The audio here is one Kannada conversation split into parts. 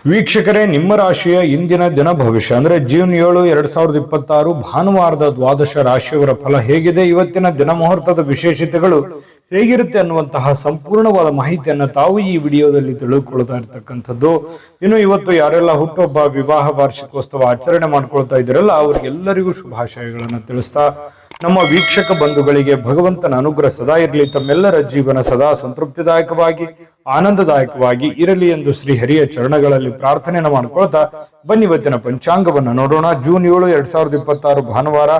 ವೀಕ್ಷಕರೇ, ನಿಮ್ಮ ರಾಶಿಯ ಇಂದಿನ ದಿನ ಭವಿಷ್ಯ ಅಂದ್ರೆ ಜೂನ್ 7, 2026 ಭಾನುವಾರದ ದ್ವಾದಶ ರಾಶಿಯವರ ಫಲ ಹೇಗಿದೆ, ಇವತ್ತಿನ ದಿನ ಮುಹೂರ್ತದ ವಿಶೇಷತೆಗಳು ಹೇಗಿರುತ್ತೆ ಅನ್ನುವಂತಹ ಸಂಪೂರ್ಣವಾದ ಮಾಹಿತಿಯನ್ನ ತಾವು ಈ ವಿಡಿಯೋದಲ್ಲಿ ತಿಳಿದುಕೊಳ್ತಾ ಇರ್ತಕ್ಕಂಥದ್ದು. ಇನ್ನು ಇವತ್ತು ಯಾರೆಲ್ಲ ಹುಟ್ಟುಹಬ್ಬ, ವಿವಾಹ ವಾರ್ಷಿಕೋತ್ಸವ ಆಚರಣೆ ಮಾಡ್ಕೊಳ್ತಾ ಇದ್ದೀರಲ್ಲ ಅವರಿಗೆಲ್ಲರಿಗೂ ಶುಭಾಶಯಗಳನ್ನು ತಿಳಿಸ್ತಾ, ನಮ್ಮ ವೀಕ್ಷಕ ಬಂಧುಗಳಿಗೆ ಭಗವಂತನ ಅನುಗ್ರಹ ಸದಾ ಇರಲಿ, ತಮ್ಮೆಲ್ಲರ ಜೀವನ ಸದಾ ಸಂತೃಪ್ತಿದಾಯಕವಾಗಿ ಆನಂದದಾಯಕವಾಗಿ ಇರಲಿ ಎಂದು ಶ್ರೀ ಹರಿಯ ಚರಣಗಳಲ್ಲಿ ಪ್ರಾರ್ಥನೆಯನ್ನು ಮಾಡ್ಕೊಳ್ತಾ ಬನ್ನಿ ಇವತ್ತಿನ ಪಂಚಾಂಗವನ್ನು ನೋಡೋಣ. ಜೂನ್ 7, 2026 ಭಾನುವಾರ,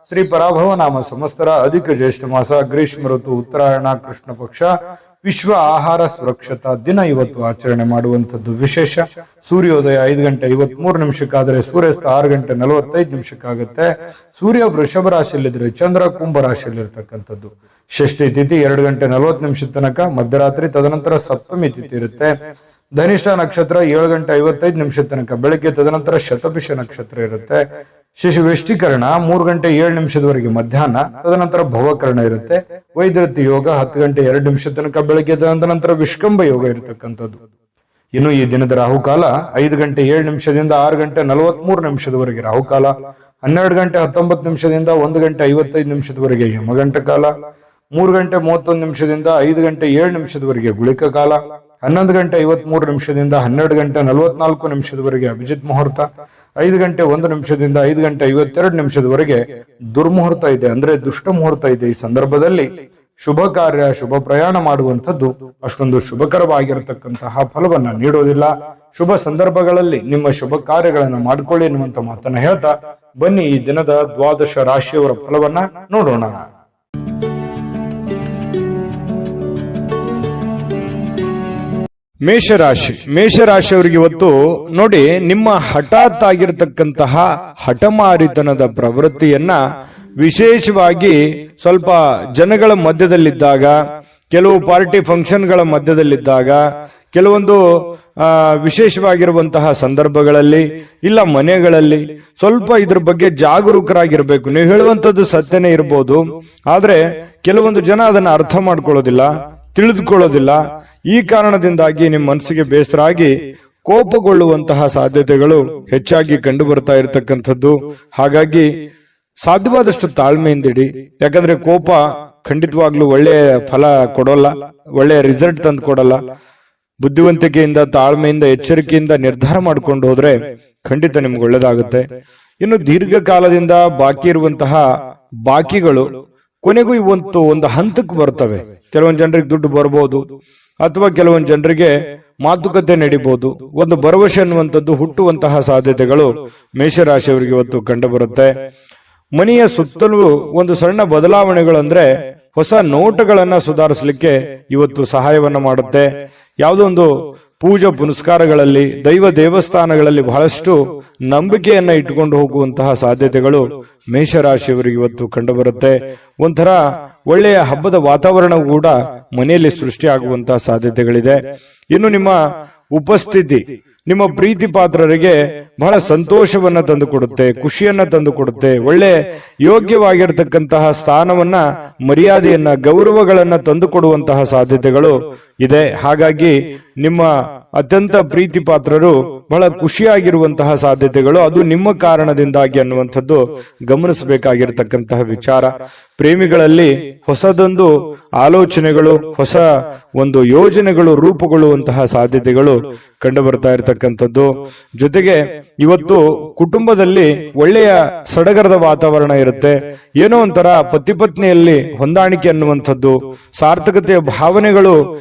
ಶ್ರೀ ಪರಾಭವ ನಾಮ ಸಂವತ್ಸರ, ಅಧಿಕ ಜ್ಯೇಷ್ಠ ಮಾಸ, ಗ್ರೀಷ್ಮ ಋತು, ಉತ್ತರಾಯಣ, ಕೃಷ್ಣ ಪಕ್ಷ, ವಿಶ್ವ ಆಹಾರ ಸುರಕ್ಷತಾ ದಿನ ಇವತ್ತು ಆಚರಣೆ ಮಾಡುವಂತದ್ದು ವಿಶೇಷ. ಸೂರ್ಯೋದಯ 5:53 ಆದರೆ ಸೂರ್ಯಾಸ್ತ 6:45 ಸೂರ್ಯ ವೃಷಭ ರಾಶಿಯಲ್ಲಿದ್ರೆ ಚಂದ್ರ ಕುಂಭ ರಾಶಿಯಲ್ಲಿರ್ತಕ್ಕಂಥದ್ದು. ಷಷ್ಠಿ ತಿಥಿ 2:40 ತನಕ ಮಧ್ಯರಾತ್ರಿ, ತದನಂತರ ಸಪ್ತಮಿ ತಿಥಿ ಇರುತ್ತೆ. ಧನಿಷ್ಠ ನಕ್ಷತ್ರ 7:55 ತನಕ ಬೆಳಗ್ಗೆ, ತದನಂತರ ಶತಭಿಷ ನಕ್ಷತ್ರ ಇರುತ್ತೆ. ಶಿಶುವೆಷ್ಟೀಕರಣ 3:07 ಮಧ್ಯಾಹ್ನ, ತದನಂತರ ಭವಕರಣ ಇರುತ್ತೆ. ವೈದ್ಯತಿ ಯೋಗ 10:02 ತನಕ ಬೆಳಗ್ಗೆ, ತದನಂತರ ವಿಷ್ಕಂಭ ಯೋಗ ಇರತಕ್ಕಂಥದ್ದು. ಇನ್ನು ಈ ದಿನದ ರಾಹುಕಾಲ 5:07 6:43 ರಾಹುಕಾಲ, 12:19 1:55 ಯಮಗಂಟ ಕಾಲ, 3:31 5:07 ಗುಳಿಕ ಕಾಲ, 11:53 12:44 ಅಭಿಜಿತ್ ಮುಹೂರ್ತ, 5:01 5:52 ದುರ್ಮುಹೂರ್ತ ಇದೆ, ಅಂದ್ರೆ ದುಷ್ಟ ಮುಹೂರ್ತ ಇದೆ. ಈ ಸಂದರ್ಭದಲ್ಲಿ ಶುಭ ಕಾರ್ಯ, ಶುಭ ಪ್ರಯಾಣ ಮಾಡುವಂಥದ್ದು ಅಷ್ಟೊಂದು ಶುಭಕರವಾಗಿರತಕ್ಕಂತಹ ಫಲವನ್ನ ನೀಡೋದಿಲ್ಲ. ಶುಭ ಸಂದರ್ಭಗಳಲ್ಲಿ ನಿಮ್ಮ ಶುಭ ಕಾರ್ಯಗಳನ್ನು ಮಾಡಿಕೊಳ್ಳಿ ಎನ್ನುವಂತ ಮಾತನ್ನ ಹೇಳ್ತಾ ಬನ್ನಿ ಈ ದಿನದ ದ್ವಾದಶ ರಾಶಿಯವರ ಫಲವನ್ನ ನೋಡೋಣ. ಮೇಷರಾಶಿಯವರಿಗೆ ಇವತ್ತು ನೋಡಿ, ನಿಮ್ಮ ಹಠಾತ್ ಆಗಿರತಕ್ಕಂತಹ ಹಠಮಾರಿತನದ ಪ್ರವೃತ್ತಿಯನ್ನ ವಿಶೇಷವಾಗಿ ಸ್ವಲ್ಪ ಜನಗಳ ಮಧ್ಯದಲ್ಲಿದ್ದಾಗ, ಕೆಲವು ಪಾರ್ಟಿ ಫಂಕ್ಷನ್ಗಳ ಮಧ್ಯದಲ್ಲಿದ್ದಾಗ, ಕೆಲವೊಂದು ವಿಶೇಷವಾಗಿರುವಂತಹ ಸಂದರ್ಭಗಳಲ್ಲಿ, ಇಲ್ಲ ಮನೆಗಳಲ್ಲಿ ಸ್ವಲ್ಪ ಇದ್ರ ಬಗ್ಗೆ ಜಾಗರೂಕರಾಗಿರ್ಬೇಕು. ನೀವು ಹೇಳುವಂತದ್ದು ಸತ್ಯನೇ ಇರಬಹುದು, ಆದ್ರೆ ಕೆಲವೊಂದು ಜನ ಅದನ್ನ ಅರ್ಥ ಮಾಡ್ಕೊಳ್ಳೋದಿಲ್ಲ, ತಿಳಿದುಕೊಳ್ಳೋದಿಲ್ಲ. ಈ ಕಾರಣದಿಂದಾಗಿ ನಿಮ್ಮ ಮನಸ್ಸಿಗೆ ಬೇಸರ ಆಗಿ ಕೋಪಗೊಳ್ಳುವಂತಹ ಸಾಧ್ಯತೆಗಳು ಹೆಚ್ಚಾಗಿ ಕಂಡು ಬರ್ತಾ ಇರತಕ್ಕಂಥದ್ದು. ಹಾಗಾಗಿ ಸಾಧ್ಯವಾದಷ್ಟು ತಾಳ್ಮೆಯಿಂದಿಡಿ. ಯಾಕಂದ್ರೆ ಕೋಪ ಖಂಡಿತವಾಗ್ಲೂ ಒಳ್ಳೆಯ ಫಲ ಕೊಡೋಲ್ಲ, ಒಳ್ಳೆಯ ರಿಸಲ್ಟ್ ತಂದು ಕೊಡಲ್ಲ. ಬುದ್ಧಿವಂತಿಕೆಯಿಂದ, ತಾಳ್ಮೆಯಿಂದ, ಎಚ್ಚರಿಕೆಯಿಂದ ನಿರ್ಧಾರ ಮಾಡ್ಕೊಂಡು ಹೋದ್ರೆ ಖಂಡಿತ ನಿಮ್ಗೆ ಒಳ್ಳೇದಾಗುತ್ತೆ. ಇನ್ನು ದೀರ್ಘಕಾಲದಿಂದ ಬಾಕಿ ಇರುವಂತಹ ಬಾಕಿಗಳು ಕೊನೆಗೂ ಇವತ್ತು ಒಂದು ಹಂತಕ್ಕೆ ಬರ್ತವೆ. ಕೆಲವೊಂದು ಜನರಿಗೆ ದುಡ್ಡು ಬರ್ಬೋದು, ಅಥವಾ ಕೆಲವೊಂದು ಜನರಿಗೆ ಮಾತುಕತೆ ನಡೀಬಹುದು. ಒಂದು ಭರವಸೆ ಅನ್ನುವಂಥದ್ದು ಹುಟ್ಟುವಂತಹ ಸಾಧ್ಯತೆಗಳು ಮೇಷರಾಶಿಯವರಿಗೆ ಇವತ್ತು ಕಂಡು ಬರುತ್ತೆ. ಮನೆಯ ಸುತ್ತಲೂ ಒಂದು ಸಣ್ಣ ಬದಲಾವಣೆಗಳು ಅಂದ್ರೆ ಹೊಸ ನೋಟಗಳನ್ನ ಸುಧಾರಿಸಲಿಕ್ಕೆ ಇವತ್ತು ಸಹಾಯವನ್ನ ಮಾಡುತ್ತೆ. ಯಾವುದೋ ಒಂದು ಪೂಜಾ ಪುನಸ್ಕಾರಗಳಲ್ಲಿ, ದೈವ ದೇವಸ್ಥಾನಗಳಲ್ಲಿ ಬಹಳಷ್ಟು ನಂಬಿಕೆಯನ್ನ ಇಟ್ಟುಕೊಂಡು ಹೋಗುವಂತಹ ಸಾಧ್ಯತೆಗಳು ಮೇಷರಾಶಿಯವರಿಗೆ ಇವತ್ತು ಕಂಡು ಬರುತ್ತೆ. ಒಂಥರ ಒಳ್ಳೆಯ ಹಬ್ಬದ ವಾತಾವರಣ ಕೂಡ ಮನೆಯಲ್ಲಿ ಸೃಷ್ಟಿಯಾಗುವಂತಹ ಸಾಧ್ಯತೆಗಳಿದೆ. ಇನ್ನು ನಿಮ್ಮ ಉಪಸ್ಥಿತಿ ನಿಮ್ಮ ಪ್ರೀತಿ ಪಾತ್ರರಿಗೆ ಬಹಳ ಸಂತೋಷವನ್ನ ತಂದುಕೊಡುತ್ತೆ, ಖುಷಿಯನ್ನ ತಂದುಕೊಡುತ್ತೆ. ಒಳ್ಳೆ ಯೋಗ್ಯವಾಗಿರ್ತಕ್ಕಂತಹ ಸ್ಥಾನವನ್ನ, ಮರ್ಯಾದೆಯನ್ನ, ಗೌರವಗಳನ್ನ ತಂದುಕೊಡುವಂತಹ ಸಾಧ್ಯತೆಗಳು ಇದೆ. ಹಾಗಾಗಿ ನಿಮ್ಮ ಅತ್ಯಂತ ಪ್ರೀತಿ ಪಾತ್ರರು ಬಹಳ ಖುಷಿಯಾಗಿರುವಂತಹ ಸಾಧ್ಯತೆಗಳು ಅದು ನಿಮ್ಮ ಕಾರಣದಿಂದಾಗಿ ಅನ್ನುವಂಥದ್ದು ಗಮನಿಸಬೇಕಾಗಿರ್ತಕ್ಕಂತಹ ವಿಚಾರ. ಪ್ರೇಮಿಗಳಲ್ಲಿ ಹೊಸದೊಂದು ಆಲೋಚನೆಗಳು, ಹೊಸ ಒಂದು ಯೋಜನೆಗಳು ರೂಪುಗೊಳ್ಳುವಂತಹ ಸಾಧ್ಯತೆಗಳು ಕಂಡು ಬರ್ತಾ ಇರತಕ್ಕಂಥದ್ದು. ಜೊತೆಗೆ ಇವತ್ತು ಕುಟುಂಬದಲ್ಲಿ ಒಳ್ಳೆಯ ಸಡಗರದ ವಾತಾವರಣ ಇರುತ್ತೆ. ಏನೋ ಒಂಥರ ಪತಿ ಪತ್ನಿಯಲ್ಲಿ ಹೊಂದಾಣಿಕೆ ಅನ್ನುವಂಥದ್ದು, ಸಾರ್ಥಕತೆಯ ಭಾವನೆಗಳು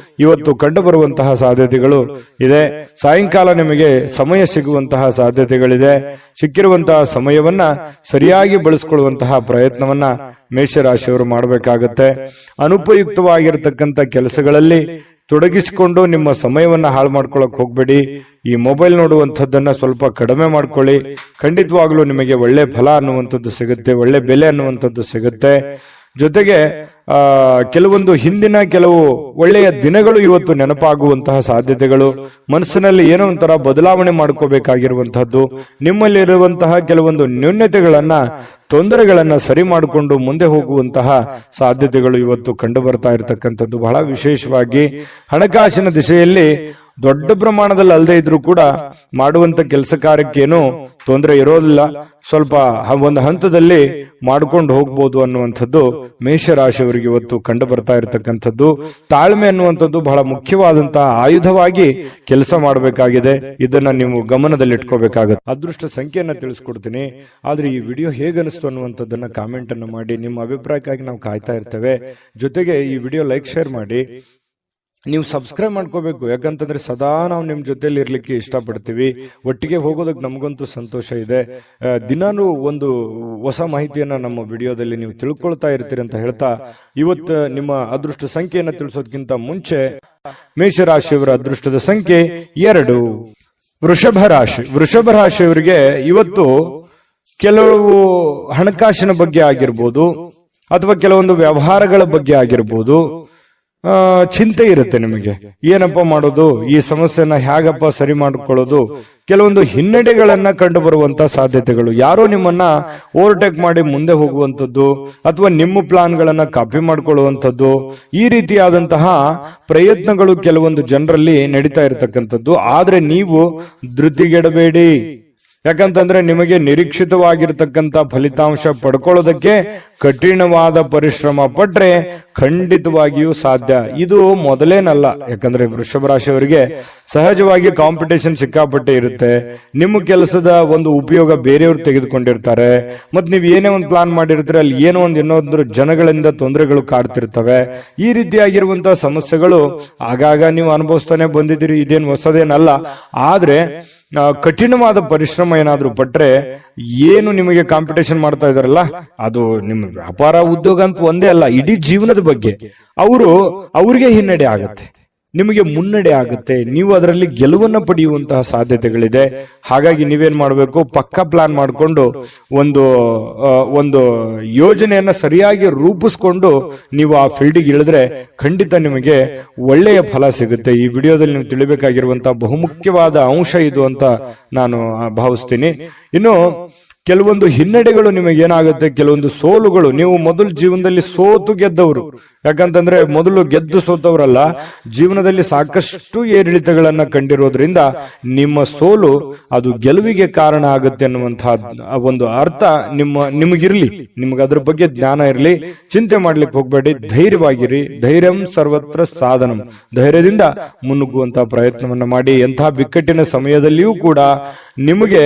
ಇವತ್ತು ಕಂಡು ಬರುವಂತಹ ಸಾಧ್ಯತೆಗಳು ಇದೆ. ಸಾಯಂಕಾಲ ನಿಮಗೆ ಸಮಯ ಸಿಗುವಂತಹ ಸಾಧ್ಯತೆಗಳಿದೆ. ಸಿಕ್ಕಿರುವಂತಹ ಸಮಯವನ್ನ ಸರಿಯಾಗಿ ಬಳಸಿಕೊಳ್ಳುವಂತಹ ಪ್ರಯತ್ನವನ್ನ ಮೇಷರಾಶಿಯವರು ಮಾಡಬೇಕಾಗತ್ತೆ. ಅನುಪಯುಕ್ತವಾಗಿರತಕ್ಕಂಥ ಕೆಲಸಗಳಲ್ಲಿ ತೊಡಗಿಸಿಕೊಂಡು ನಿಮ್ಮ ಸಮಯವನ್ನ ಹಾಳು ಮಾಡ್ಕೊಳಕ್ ಹೋಗ್ಬೇಡಿ. ಈ ಮೊಬೈಲ್ ನೋಡುವಂಥದ್ದನ್ನ ಸ್ವಲ್ಪ ಕಡಿಮೆ ಮಾಡ್ಕೊಳ್ಳಿ. ಖಂಡಿತವಾಗ್ಲೂ ನಿಮಗೆ ಒಳ್ಳೆ ಫಲ ಅನ್ನುವಂಥದ್ದು ಸಿಗುತ್ತೆ, ಒಳ್ಳೆ ಬೆಲೆ ಅನ್ನುವಂಥದ್ದು ಸಿಗುತ್ತೆ. ಜೊತೆಗೆ ಕೆಲವೊಂದು ಹಿಂದಿನ ಕೆಲವು ಒಳ್ಳೆಯ ದಿನಗಳು ಇವತ್ತು ನೆನಪಾಗುವಂತಹ ಸಾಧ್ಯತೆಗಳು, ಮನಸ್ಸಿನಲ್ಲಿ ಏನೋ ಒಂಥರ ಬದಲಾವಣೆ ಮಾಡ್ಕೋಬೇಕಾಗಿರುವಂತಹದ್ದು, ನಿಮ್ಮಲ್ಲಿರುವಂತಹ ಕೆಲವೊಂದು ನ್ಯೂನ್ಯತೆಗಳನ್ನ, ತೊಂದರೆಗಳನ್ನ ಸರಿ ಮಾಡಿಕೊಂಡು ಮುಂದೆ ಹೋಗುವಂತಹ ಸಾಧ್ಯತೆಗಳು ಇವತ್ತು ಕಂಡು ಬರ್ತಾ ಇರತಕ್ಕಂಥದ್ದು. ಬಹಳ ವಿಶೇಷವಾಗಿ ಹಣಕಾಸಿನ ದಿಶೆಯಲ್ಲಿ ದೊಡ್ಡ ಪ್ರಮಾಣದಲ್ಲಿ ಅಲ್ಲದೆ ಇದ್ರೂ ಕೂಡ ಮಾಡುವಂತ ಕೆಲಸ ಕಾರ್ಯಕ್ಕೇನು ತೊಂದರೆ ಇರೋದಿಲ್ಲ. ಸ್ವಲ್ಪ ಒಂದು ಹಂತದಲ್ಲಿ ಮಾಡ್ಕೊಂಡು ಹೋಗ್ಬೋದು ಅನ್ನುವಂಥದ್ದು ಮೇಷರಾಶಿಯವರಿಗೆ ಇವತ್ತು ಕಂಡು ಬರ್ತಾ ಇರತಕ್ಕಂಥದ್ದು. ತಾಳ್ಮೆ ಅನ್ನುವಂಥದ್ದು ಬಹಳ ಮುಖ್ಯವಾದಂತಹ ಆಯುಧವಾಗಿ ಕೆಲಸ ಮಾಡಬೇಕಾಗಿದೆ. ಇದನ್ನ ನೀವು ಗಮನದಲ್ಲಿಟ್ಕೋಬೇಕಾಗುತ್ತೆ. ಅದೃಷ್ಟ ಸಂಖ್ಯೆಯನ್ನ ತಿಳಿಸ್ಕೊಡ್ತೀನಿ, ಆದ್ರೆ ಈ ವಿಡಿಯೋ ಹೇಗನಿಸ್ತು ಅನ್ನುವಂಥದ್ದನ್ನ ಕಾಮೆಂಟ್ ಅನ್ನು ಮಾಡಿ. ನಿಮ್ಮ ಅಭಿಪ್ರಾಯಕ್ಕಾಗಿ ನಾವು ಕಾಯ್ತಾ ಇರ್ತೇವೆ. ಜೊತೆಗೆ ಈ ವಿಡಿಯೋ ಲೈಕ್ ಶೇರ್ ಮಾಡಿ. ನೀವು ಸಬ್ಸ್ಕ್ರೈಬ್ ಮಾಡ್ಕೋಬೇಕು, ಯಾಕಂತಂದ್ರೆ ಸದಾ ನಾವು ನಿಮ್ ಜೊತೆಲಿ ಇರ್ಲಿಕ್ಕೆ ಇಷ್ಟಪಡ್ತೀವಿ. ಒಟ್ಟಿಗೆ ಹೋಗೋದಕ್ಕೆ ನಮಗಂತೂ ಸಂತೋಷ ಇದೆ. ದಿನಾನು ಒಂದು ಹೊಸ ಮಾಹಿತಿಯನ್ನ ನಮ್ಮ ವಿಡಿಯೋದಲ್ಲಿ ನೀವು ತಿಳ್ಕೊಳ್ತಾ ಇರ್ತೀರಿ ಅಂತ ಹೇಳ್ತಾ, ಇವತ್ತು ನಿಮ್ಮ ಅದೃಷ್ಟ ಸಂಖ್ಯೆಯನ್ನ ತಿಳಿಸೋದಕ್ಕಿಂತ ಮುಂಚೆ ಮೇಷರಾಶಿಯವರ ಅದೃಷ್ಟದ ಸಂಖ್ಯೆ 2. ವೃಷಭ ರಾಶಿಯವರಿಗೆ ಇವತ್ತು ಕೆಲವು ಹಣಕಾಸಿನ ಬಗ್ಗೆ ಆಗಿರ್ಬೋದು ಅಥವಾ ಕೆಲವೊಂದು ವ್ಯವಹಾರಗಳ ಬಗ್ಗೆ ಆಗಿರ್ಬೋದು ಚಿಂತೆ ಇರುತ್ತೆ ನಿಮಗೆ. ಏನಪ್ಪ ಮಾಡೋದು, ಈ ಸಮಸ್ಯೆನ ಹೇಗಪ್ಪ ಸರಿ ಮಾಡಿಕೊಳ್ಳೋದು, ಕೆಲವೊಂದು ಹಿನ್ನಡೆಗಳನ್ನ ಕಂಡು ಬರುವಂತ ಸಾಧ್ಯತೆಗಳು, ಯಾರೋ ನಿಮ್ಮನ್ನ ಓವರ್ಟೇಕ್ ಮಾಡಿ ಮುಂದೆ ಹೋಗುವಂತದ್ದು ಅಥವಾ ನಿಮ್ಮ ಪ್ಲಾನ್ ಗಳನ್ನ ಕಾಪಿ ಮಾಡಿಕೊಳ್ಳುವಂಥದ್ದು, ಈ ರೀತಿಯಾದಂತಹ ಪ್ರಯತ್ನಗಳು ಕೆಲವೊಂದು ಜನರಲ್ಲಿ ನಡೀತಾ ಇರತಕ್ಕಂಥದ್ದು. ಆದ್ರೆ ನೀವು ಧೃತಿಗೆಡಬೇಡಿ, ಯಾಕಂತಂದ್ರೆ ನಿಮಗೆ ನಿರೀಕ್ಷಿತವಾಗಿರ್ತಕ್ಕಂಥ ಫಲಿತಾಂಶ ಪಡ್ಕೊಳ್ಳೋದಕ್ಕೆ ಕಠಿಣವಾದ ಪರಿಶ್ರಮ ಪಟ್ರೆ ಖಂಡಿತವಾಗಿಯೂ ಸಾಧ್ಯ. ಇದು ಮೊದಲೇನಲ್ಲ, ಯಾಕಂದ್ರೆ ವೃಷಭ ರಾಶಿಯವರಿಗೆ ಸಹಜವಾಗಿ ಕಾಂಪಿಟೇಷನ್ ಸಿಕ್ಕಾಪಟ್ಟೆ ಇರುತ್ತೆ. ನಿಮ್ಮ ಕೆಲಸದ ಒಂದು ಉಪಯೋಗ ಬೇರೆಯವರು ತೆಗೆದುಕೊಂಡಿರ್ತಾರೆ. ಮತ್ ನೀವ್ ಏನೇ ಒಂದು ಪ್ಲಾನ್ ಮಾಡಿರ್ತೀರ, ಅಲ್ಲಿ ಏನೋ ಒಂದು ಇನ್ನೊಂದು ಜನಗಳಿಂದ ತೊಂದರೆಗಳು ಕಾಡ್ತಿರ್ತವೆ. ಈ ರೀತಿಯಾಗಿರುವಂತಹ ಸಮಸ್ಯೆಗಳು ಆಗಾಗ ನೀವು ಅನುಭವಿಸ್ತಾನೆ ಬಂದಿದ್ದೀರಿ, ಇದೇನು ಹೊಸದೇನಲ್ಲ. ಆದ್ರೆ ಕಠಿಣವಾದ ಪರಿಶ್ರಮ ಏನಾದ್ರೂ ಪಟ್ರೆ, ಏನು ನಿಮಗೆ ಕಾಂಪಿಟೇಷನ್ ಮಾಡ್ತಾ ಇದಾರಲ್ಲ, ಅದು ನಿಮ್ಮ ವ್ಯಾಪಾರ ಉದ್ಯೋಗ ಅಂತ ಒಂದೇ ಅಲ್ಲ, ಇಡೀ ಜೀವನದ ಬಗ್ಗೆ ಅವ್ರಿಗೆ ಹಿನ್ನಡೆ ಆಗುತ್ತೆ, ನಿಮಗೆ ಮುನ್ನಡೆ ಆಗುತ್ತೆ. ನೀವು ಅದರಲ್ಲಿ ಗೆಲುವನ್ನು ಪಡೆಯುವಂತಹ ಸಾಧ್ಯತೆಗಳಿದೆ. ಹಾಗಾಗಿ ನೀವೇನ್ ಮಾಡಬೇಕು, ಪಕ್ಕಾ ಪ್ಲಾನ್ ಮಾಡಿಕೊಂಡು ಒಂದು ಯೋಜನೆಯನ್ನ ಸರಿಯಾಗಿ ರೂಪಿಸ್ಕೊಂಡು ನೀವು ಆ ಫೀಲ್ಡಿಗೆ ಇಳಿದ್ರೆ ಖಂಡಿತ ನಿಮಗೆ ಒಳ್ಳೆಯ ಫಲ ಸಿಗುತ್ತೆ. ಈ ವಿಡಿಯೋದಲ್ಲಿ ನೀವು ತಿಳಿಬೇಕಾಗಿರುವಂತಹ ಬಹುಮುಖ್ಯವಾದ ಅಂಶ ಇದು ಅಂತ ನಾನು ಭಾವಿಸ್ತೀನಿ. ಇನ್ನು ಕೆಲವೊಂದು ಹಿನ್ನಡೆಗಳು ನಿಮಗೆ ಏನಾಗುತ್ತೆ, ಕೆಲವೊಂದು ಸೋಲುಗಳು, ನೀವು ಮೊದಲು ಜೀವನದಲ್ಲಿ ಸೋತು ಗೆದ್ದವರು, ಯಾಕಂತಂದ್ರೆ ಮೊದಲು ಗೆದ್ದು ಸೋತವರಲ್ಲ, ಜೀವನದಲ್ಲಿ ಸಾಕಷ್ಟು ಏರಿಳಿತಗಳನ್ನ ಕಂಡಿರೋದ್ರಿಂದ ನಿಮ್ಮ ಸೋಲು ಅದು ಗೆಲುವಿಗೆ ಕಾರಣ ಆಗುತ್ತೆ ಅನ್ನುವಂತಹ ಒಂದು ಅರ್ಥ ನಿಮಗಿರ್ಲಿ, ನಿಮ್ಗೆ ಅದ್ರ ಬಗ್ಗೆ ಜ್ಞಾನ ಇರ್ಲಿ. ಚಿಂತೆ ಮಾಡ್ಲಿಕ್ಕೆ ಹೋಗ್ಬೇಡಿ, ಧೈರ್ಯವಾಗಿರಿ. ಧೈರ್ಯಂ ಸರ್ವತ್ರ ಸಾಧನಂ, ಧೈರ್ಯದಿಂದ ಮುನ್ನುಗ್ಗುವಂತಹ ಪ್ರಯತ್ನವನ್ನ ಮಾಡಿ. ಎಂತಹ ಬಿಕ್ಕಟ್ಟಿನ ಸಮಯದಲ್ಲಿಯೂ ಕೂಡ ನಿಮಗೆ